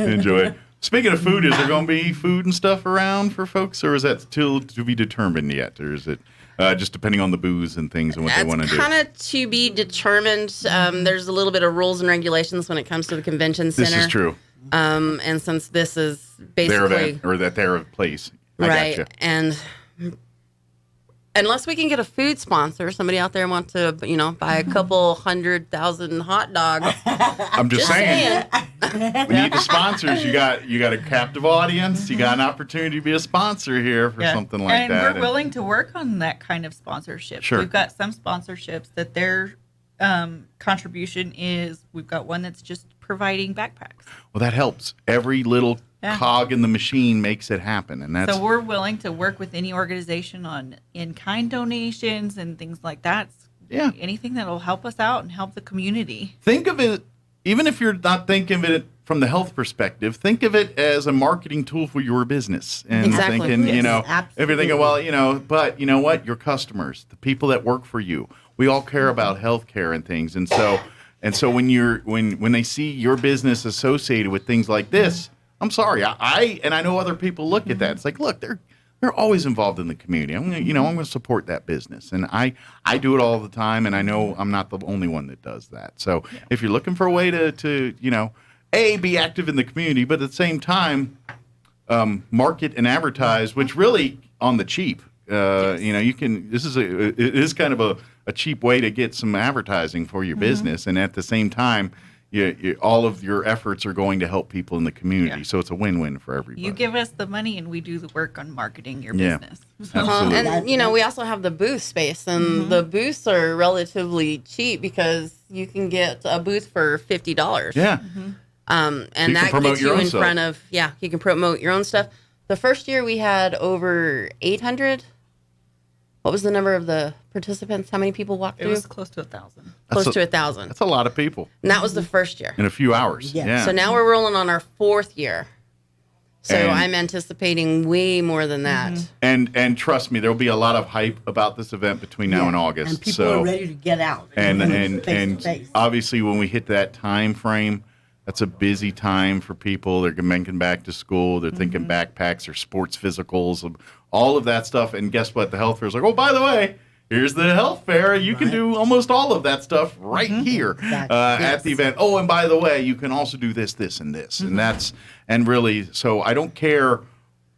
enjoy it. Speaking of food, is there going to be food and stuff around for folks, or is that still to be determined yet? Or is it just depending on the booths and things and what they want to do? It's kind of to be determined. There's a little bit of rules and regulations when it comes to the convention center. This is true. And since this is basically... their event, or their place. Right. Gotcha. And unless we can get a food sponsor, somebody out there wants to, buy a couple 100,000 hot dogs. I'm just saying. We need the sponsors. You got a captive audience. You got an opportunity to be a sponsor here for something like that. And we're willing to work on that kind of sponsorship. Sure. We've got some sponsorships that their contribution is, we've got one that's just providing backpacks. Well, that helps. Every little cog in the machine makes it happen. And that's so we're willing to work with any organization on in-kind donations and things like that. Yeah. Anything that will help us out and help the community. Think of it, even if you're not thinking of it from the health perspective, think of it as a marketing tool for your business. And thinking, if you're thinking, but you know what? Your customers, the people that work for you, we all care about healthcare and things. And so when they see your business associated with things like this, I'm sorry, I know other people look at that. It's like, look, they're always involved in the community. I'm going to support that business, and I do it all the time, and I know I'm not the only one that does that. So if you're looking for a way to be active in the community, but at the same time market and advertise, which really on the cheap. You can. It is kind of a cheap way to get some advertising for your business, and at the same time, all of your efforts are going to help people in the community. So it's a win-win for everybody. You give us the money, and we do the work on marketing your business. Absolutely. And we also have the booth space, and the booths are relatively cheap because you can get a booth for $50. Yeah. And that gets you in front of you can promote your own stuff. The first year we had over 800 what was the number of the participants? How many people walked It through? was close to 1,000. Close to 1,000. That's a lot of people. And that was the first year. In a few hours. Yeah. So now we're rolling on our 4th year. So And- I'm anticipating way more than that. And trust me, there will be a lot of hype about this event between now and August. And people so are ready to get out. and face to face. obviously when we hit that time frame, that's a busy time for people. They're making back to school. They're thinking backpacks or sports physicals, all of that stuff. And guess what? The health fair is like, oh, by the way, here's the health fair. You can do almost all of that stuff right here at the event. Oh, and by the way, you can also do this, this, and this. And really, so I don't care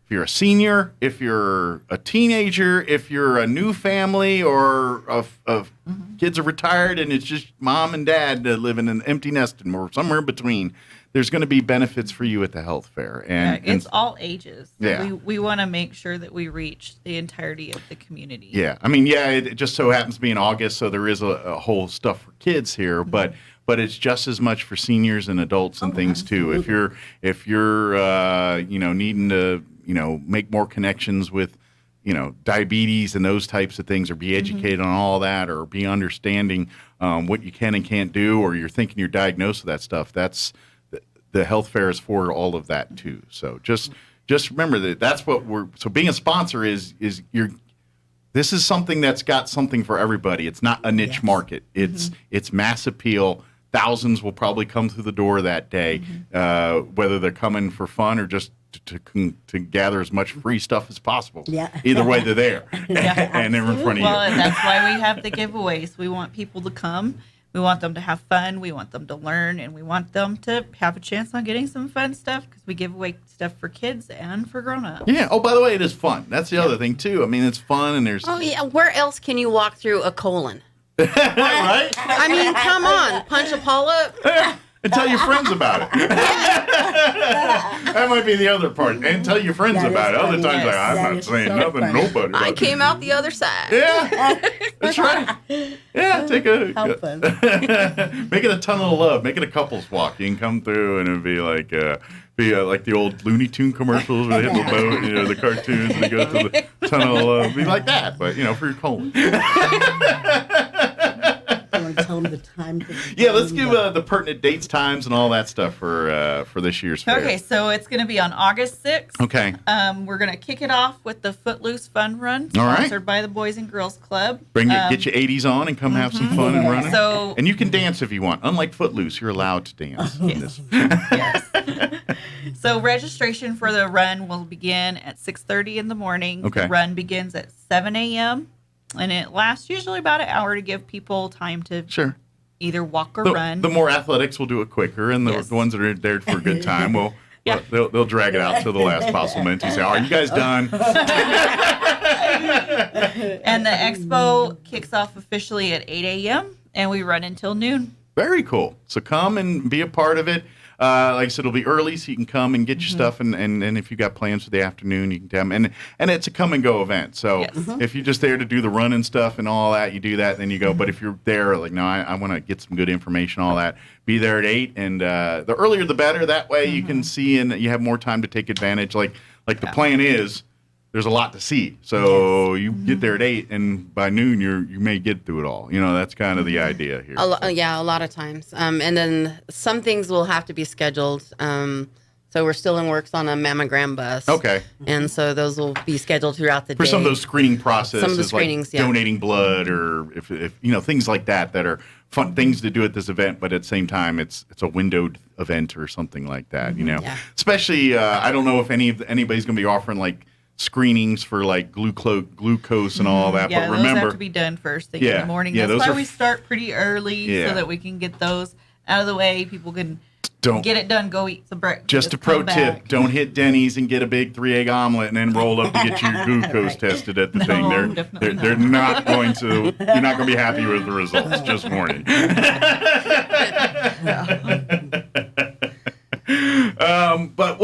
if you're a senior, if you're a teenager, if you're a new family, or of kids are retired and it's just mom and dad live in an empty nest or somewhere in between. There's going to be benefits for you at the health fair, and It's all ages. Yeah. We want to make sure that we reach the entirety of the community. yeah. I mean, yeah, it just so happens to be in August, so there is a whole stuff for kids here, but it's just as much for seniors and adults and things too. If you're needing to make more connections with diabetes and those types of things, or be educated on all that, or be understanding what you can and can't do, or you're thinking you're diagnosed with that stuff, that's the health fair is for all of that too. So just remember that's what so being a sponsor is this is something that's got something for everybody. It's not a niche market. It's mass appeal. Thousands will probably come through the door that day, whether they're coming for fun or just to gather as much free stuff as possible. Yeah. Either way, they're there, and they're in front of Well, you. and that's why we have the giveaways. We want people to come. We want them to have fun. We want them to learn, and we want them to have a chance on getting some fun stuff, because we give away stuff for kids and for grown-ups. Yeah. Oh, by the way, it is fun. That's the other thing too. I mean, it's fun, and there's Oh, yeah. Where else can you walk through a colon? right. I mean, come on. Punch a polyp. And tell your friends about it. That might be the other part. And tell your friends about it. Other times, like, I'm not saying nothing to nobody about I it. came out the other side. Yeah, that's right. Yeah, take make it a tunnel of love. Make it a couples walk. You can come through, and it'd be like the old Looney Tune commercials where they hit the boat, the cartoons, and they go to the tunnel of love. It'd be like that, but for your colon. Want to tell them the time? Yeah, let's give the pertinent dates, times, and all that stuff for this year's fair. Okay, so it's going to be on August 6th. Okay. We're going to kick it off with the Footloose Fun Run, All right. sponsored by the Boys and Girls Club. Get your 80s on and come have some fun and run it. So- And you can dance if you want. Unlike Footloose, you're allowed to dance. in this. So registration for the run will begin at 6:30 in the morning. Okay. The run begins at 7 a.m. and it lasts usually about an hour to give people time to either walk or run. The more athletics will do it quicker, and the ones that are there for a good time will they'll drag it out to the last possible minute. You say, "Are you guys done?" And the expo kicks off officially at 8 a.m. and we run until noon. Very cool. So come and be a part of it. Like I said, it'll be early, so you can come and get your stuff, and if you got plans for the afternoon, you can come. And it's a come and go event. So if you're just there to do the run and stuff and all that, you do that, then you go. But if you're there, like, no, I want to get some good information, all that, be there at 8, and the earlier the better. That way you can see and you have more time to take advantage. Like the plan is, there's a lot to see. So you get there at 8, and by noon you may get through it all. That's kind of the idea here. A lot of times. And then some things will have to be scheduled. So we're still in works on a mammogram bus. Okay. And so those will be scheduled throughout the day. For some of those screening processes, Some of the screenings, like donating blood, or if things like that are fun things to do at this event, but at the same time it's a windowed event or something like that. Especially I don't know if anybody's going to be offering like screenings for like glucose and all that. Yeah, but remember, those have to be done first thing in the morning. Yeah, That's those why we start pretty early so that we can get those out of the way. People can get it done, go eat some breakfast. Just a pro tip, don't hit Denny's and get a big 3-egg omelet and then roll up to get your glucose tested at the thing. They're not going to, you're not going to be happy with the results, just warning. But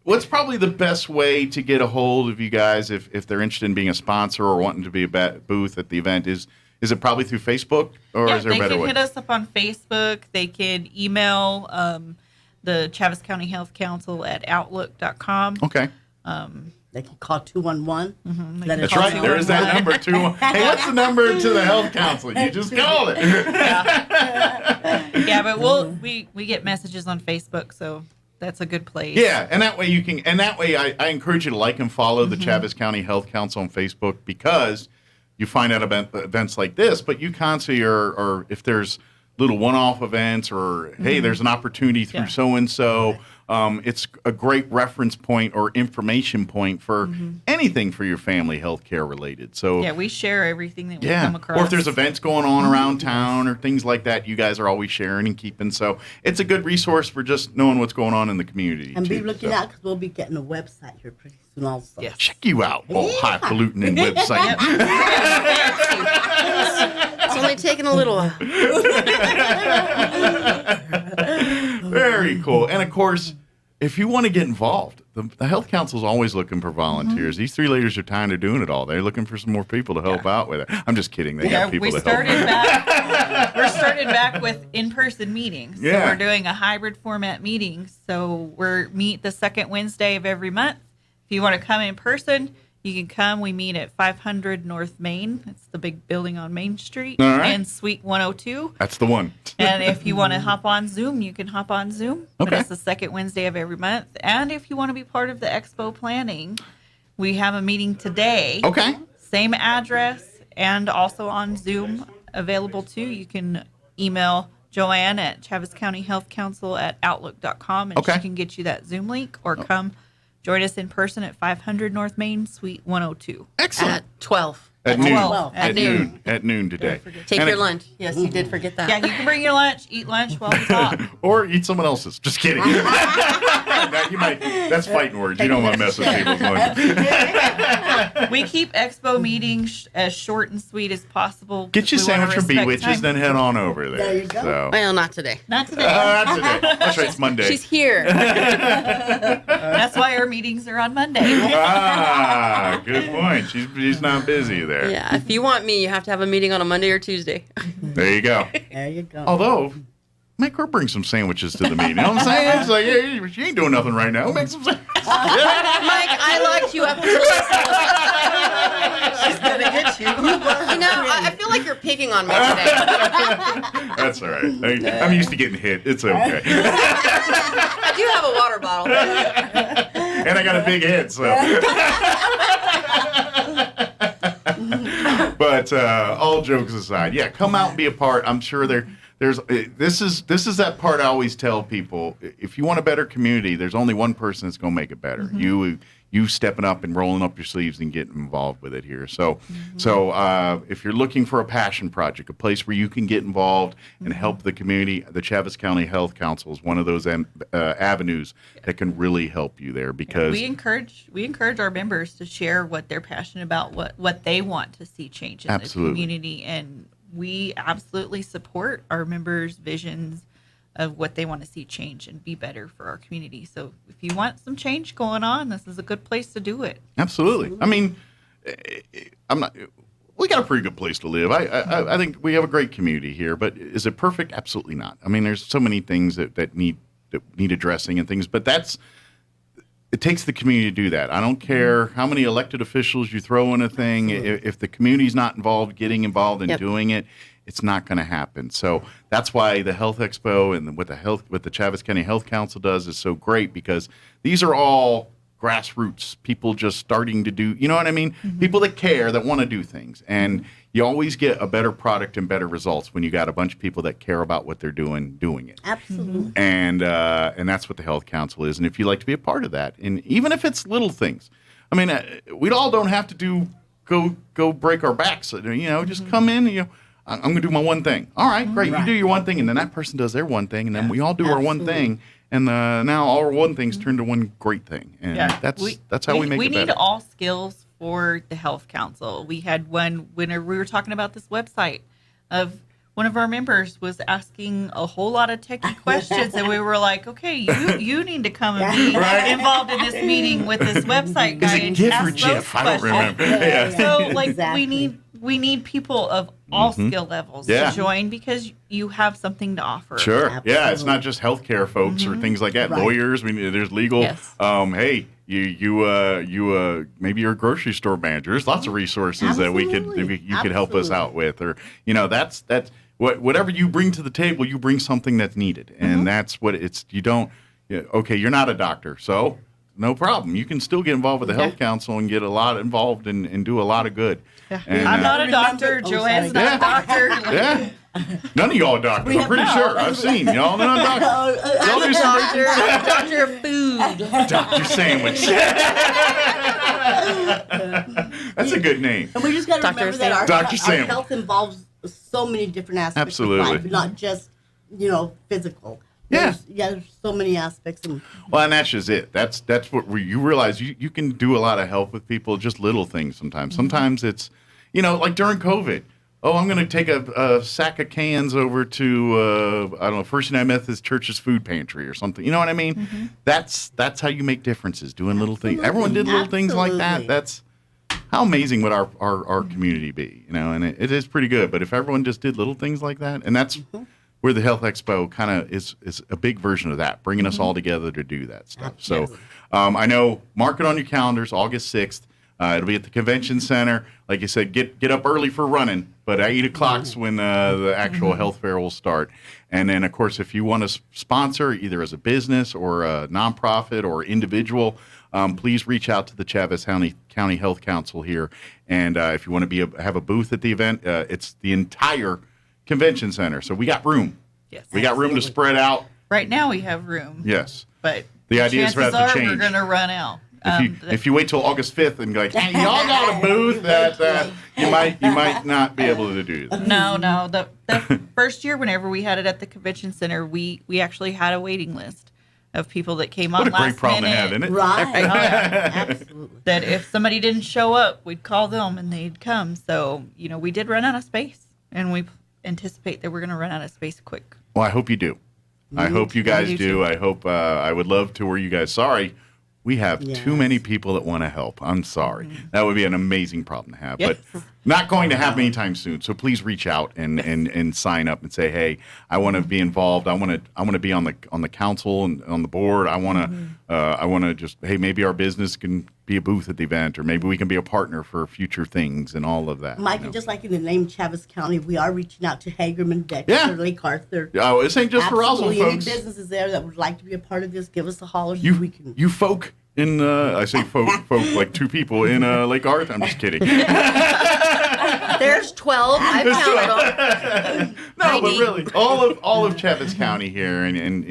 what's probably the best way to get a hold of you guys if they're interested in being a sponsor or wanting to be a booth at the event? Is it probably through Facebook, or is there a better way? They can hit us up on Facebook. They can email the Chaves County Health Council at outlook.com. Okay. They can call 211. That's right. There is that number, 211. Hey, what's the number to the health council? You just call it. Yeah, but we get messages on Facebook, so that's a good place. Yeah, and that way you can, and that way I encourage you to like and follow the Chaves County Health Council on Facebook, because you find out about events like this, but you constantly or if there's little one-off events or, hey, there's an opportunity through so-and-so, it's a great reference point or information point for anything for your family health care related. So yeah, we share everything that we come across. Or if there's events going on around town or things like that, you guys are always sharing and keeping. So it's a good resource for just knowing what's going on in the community. And be looking out, because we'll be getting a website here pretty soon also. Yeah. Check you out, highfalutin and website. It's only taken a little while. Very cool. And of course, if you want to get involved, the Health Council is always looking for volunteers. These 3 ladies are tired of doing it all. They're looking for some more people to help out with it. I'm just kidding. They got people to help. We're started back with in-person meetings. So we're doing a hybrid format meeting. So we're meet the second Wednesday of every month. If you want to come in person, you can come. We meet at 500 North Main. It's the big building on Main Street in Suite 102. That's the one. And if you want to hop on Zoom, you can hop on Zoom. But it's the second Wednesday of every month. And if you want to be part of the expo planning, we have a meeting today. Okay. Same address and also on Zoom available too. You can email Joanne at Chaves County Health Council at outlook.com and she can get you that Zoom link, or come join us in person at 500 North Main, Suite 102. Excellent. At 12. At noon. 12. At noon. At noon today. Take your lunch. Yes, you did forget that. Yeah, you can bring your lunch, eat lunch while we talk. Or eat someone else's. Just kidding. That's fighting words. You don't want to mess with people's lunch. We keep expo meetings as short and sweet as possible. Get your sandwich from Bewitches, then head on over there. There you go. So. Well, not today. Not today. Not today. That's right. It's Monday. She's here. That's why our meetings are on Monday. Good point. She's not busy there. Yeah, if you want me, you have to have a meeting on a Monday or Tuesday. There you go. There you go. Although, make her bring some sandwiches to the meeting. You know what I'm saying? It's like, hey, she ain't doing nothing right now. Make some sandwiches. Mike, I liked you up until this. She's going to get you. You know, I feel like you're picking on me today. That's all right. I'm used to getting hit. It's okay. I do have a water bottle. And I got a big head, so. But all jokes aside, yeah, come out and be a part. I'm sure this is that part I always tell people. If you want a better community, there's only one person that's going to make it better. You stepping up and rolling up your sleeves and getting involved with it here. So if you're looking for a passion project, a place where you can get involved and help the community, the Chaves County Health Council is one of those avenues that can really help you there, because we encourage our members to share what they're passionate about, what they want to see change in the community, and we absolutely support our members' visions of what they want to see change and be better for our community. So if you want some change going on, this is a good place to do it. Absolutely. I mean, we got a pretty good place to live. I think we have a great community here, but is it perfect? Absolutely not. I mean, there's so many things that need addressing and things, but it takes the community to do that. I don't care how many elected officials you throw in a thing. If the community's not involved, getting involved and doing it, it's not going to happen. So that's why the Health Expo and what the Chaves County Health Council does is so great, because these are all grassroots people just starting to do, you know what I mean? People that care, that want to do things. And you always get a better product and better results when you got a bunch of people that care about what they're doing it. Absolutely. And that's what the Health Council is. And if you'd like to be a part of that, and even if it's little things, I mean, we all don't have to go break our backs. Just come in. I'm going to do my one thing. All right, great. You do your one thing, and then that person does their one thing, and then we all do our one thing. And now all our one things turn to one great thing. And that's how we make it better. We need all skills for the Health Council. We had one whenever we were talking about this website of one of our members was asking a whole lot of techie questions, and we were like, okay, you need to come and be involved in this meeting with this website guy. Is it GIF or GIF? I don't remember. Yeah. So we need people of all skill levels to join, because you have something to offer. Sure. Absolutely. Yeah, it's not just healthcare folks or things like that. Lawyers, there's legal. Yes. Hey, You maybe you're a grocery store manager. There's lots of resources that you could help us out with, or that's whatever you bring to the table. You bring something that's needed, and that's what it's. You don't. Okay, you're not a doctor, so no problem. You can still get involved with the health council and get a lot involved and do a lot lot. And, I'm not a doctor. Joanne's not a doctor. Yeah. None of y'all are doctors. I'm pretty sure. I've seen y'all not doctors. I'm a doctor. I'm a doctor of food. Dr. Sandwich. That's a good name. And we just got to remember that our health involves so many different aspects of life, not just physical. There's so many aspects. Well, and that's just it. That's what you realize. You can do a lot of help with people, just little things sometimes. Sometimes it's, like during COVID. Oh, I'm going to take a sack of cans over to, I don't know, First United Methodist Church's food pantry or something. You know what I mean? Mm-hmm. That's how you make differences, doing little things. Everyone did little things like that. That's how amazing would our community be, and it is pretty good. But if everyone just did little things like that, and that's where the Health Expo kind of is a big version of that, bringing us all together to do that stuff. So I know, mark it on your calendars, August 6th. It'll be at the convention center. Like you said, get up early for running, but at 8 o'clock's when the actual health fair will start. And then, of course, if you want to sponsor, either as a business or a nonprofit or individual, please reach out to the Chaves County Health Council here. And if you want to have a booth at the event, it's the entire convention center. So we got room. Yes. We got room to spread out. Right now we have room. Yes. But the idea is for that to change. We're going to run out. If you wait till August 5th and go like, hey, y'all got a booth, that you might not be able to do that. No. The first year, whenever we had it at the convention center, we actually had a waiting list of people that came on last minute. What a great problem to have, isn't it? Right. Absolutely. That if somebody didn't show up, we'd call them and they'd come. So, we did run out of space, and we anticipate that we're going to run out of space quick. Well, I hope you do. I hope you guys do. I hope I would love to where you guys. Sorry. We have too many people that want to help. I'm sorry. That would be an amazing problem to have, but not going to happen anytime soon. So please reach out and sign up and say, hey, I want to be involved. I want to be on the council and on the board. I want to just, hey, maybe our business can be a booth at the event, or maybe we can be a partner for future things and all of that. Mike, just like in the name Chaves County, we are reaching out to Hagerman, Dexter, Lake Arthur. Oh, this ain't just for Roswell folks. Any businesses there that would like to be a part of this, give us a holler. You folk in, I say folk like two people in Lake Arthur. I'm just kidding. There's 12. I've counted them. No, but really, all of Chaves County here, and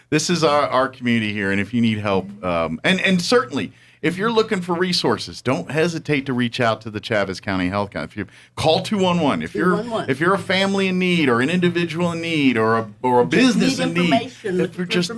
this is our community here, and if you need help, and certainly, if you're looking for resources, don't hesitate to reach out to the Chaves County Health Council. If you call 211, if you're a family in need, or an individual in need, or a business in need, if you're just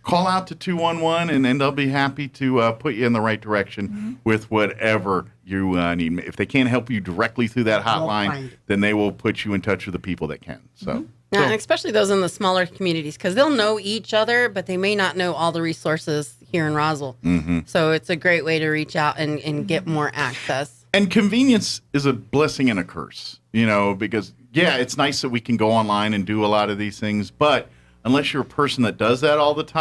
call out to 211, and then they'll be happy to put you in the right direction with whatever you need. If they can't help you directly through that hotline, then they will put you in touch with the people that can. So. Yeah, and especially those in the smaller communities, because they'll know each other, but they may not know all the resources here in Roswell. Mm-hmm. So it's a great way to reach out and get more access. And convenience is a blessing and a curse, because, it's nice that we can go online and do a lot of these things, but unless you're a person that does that all the time,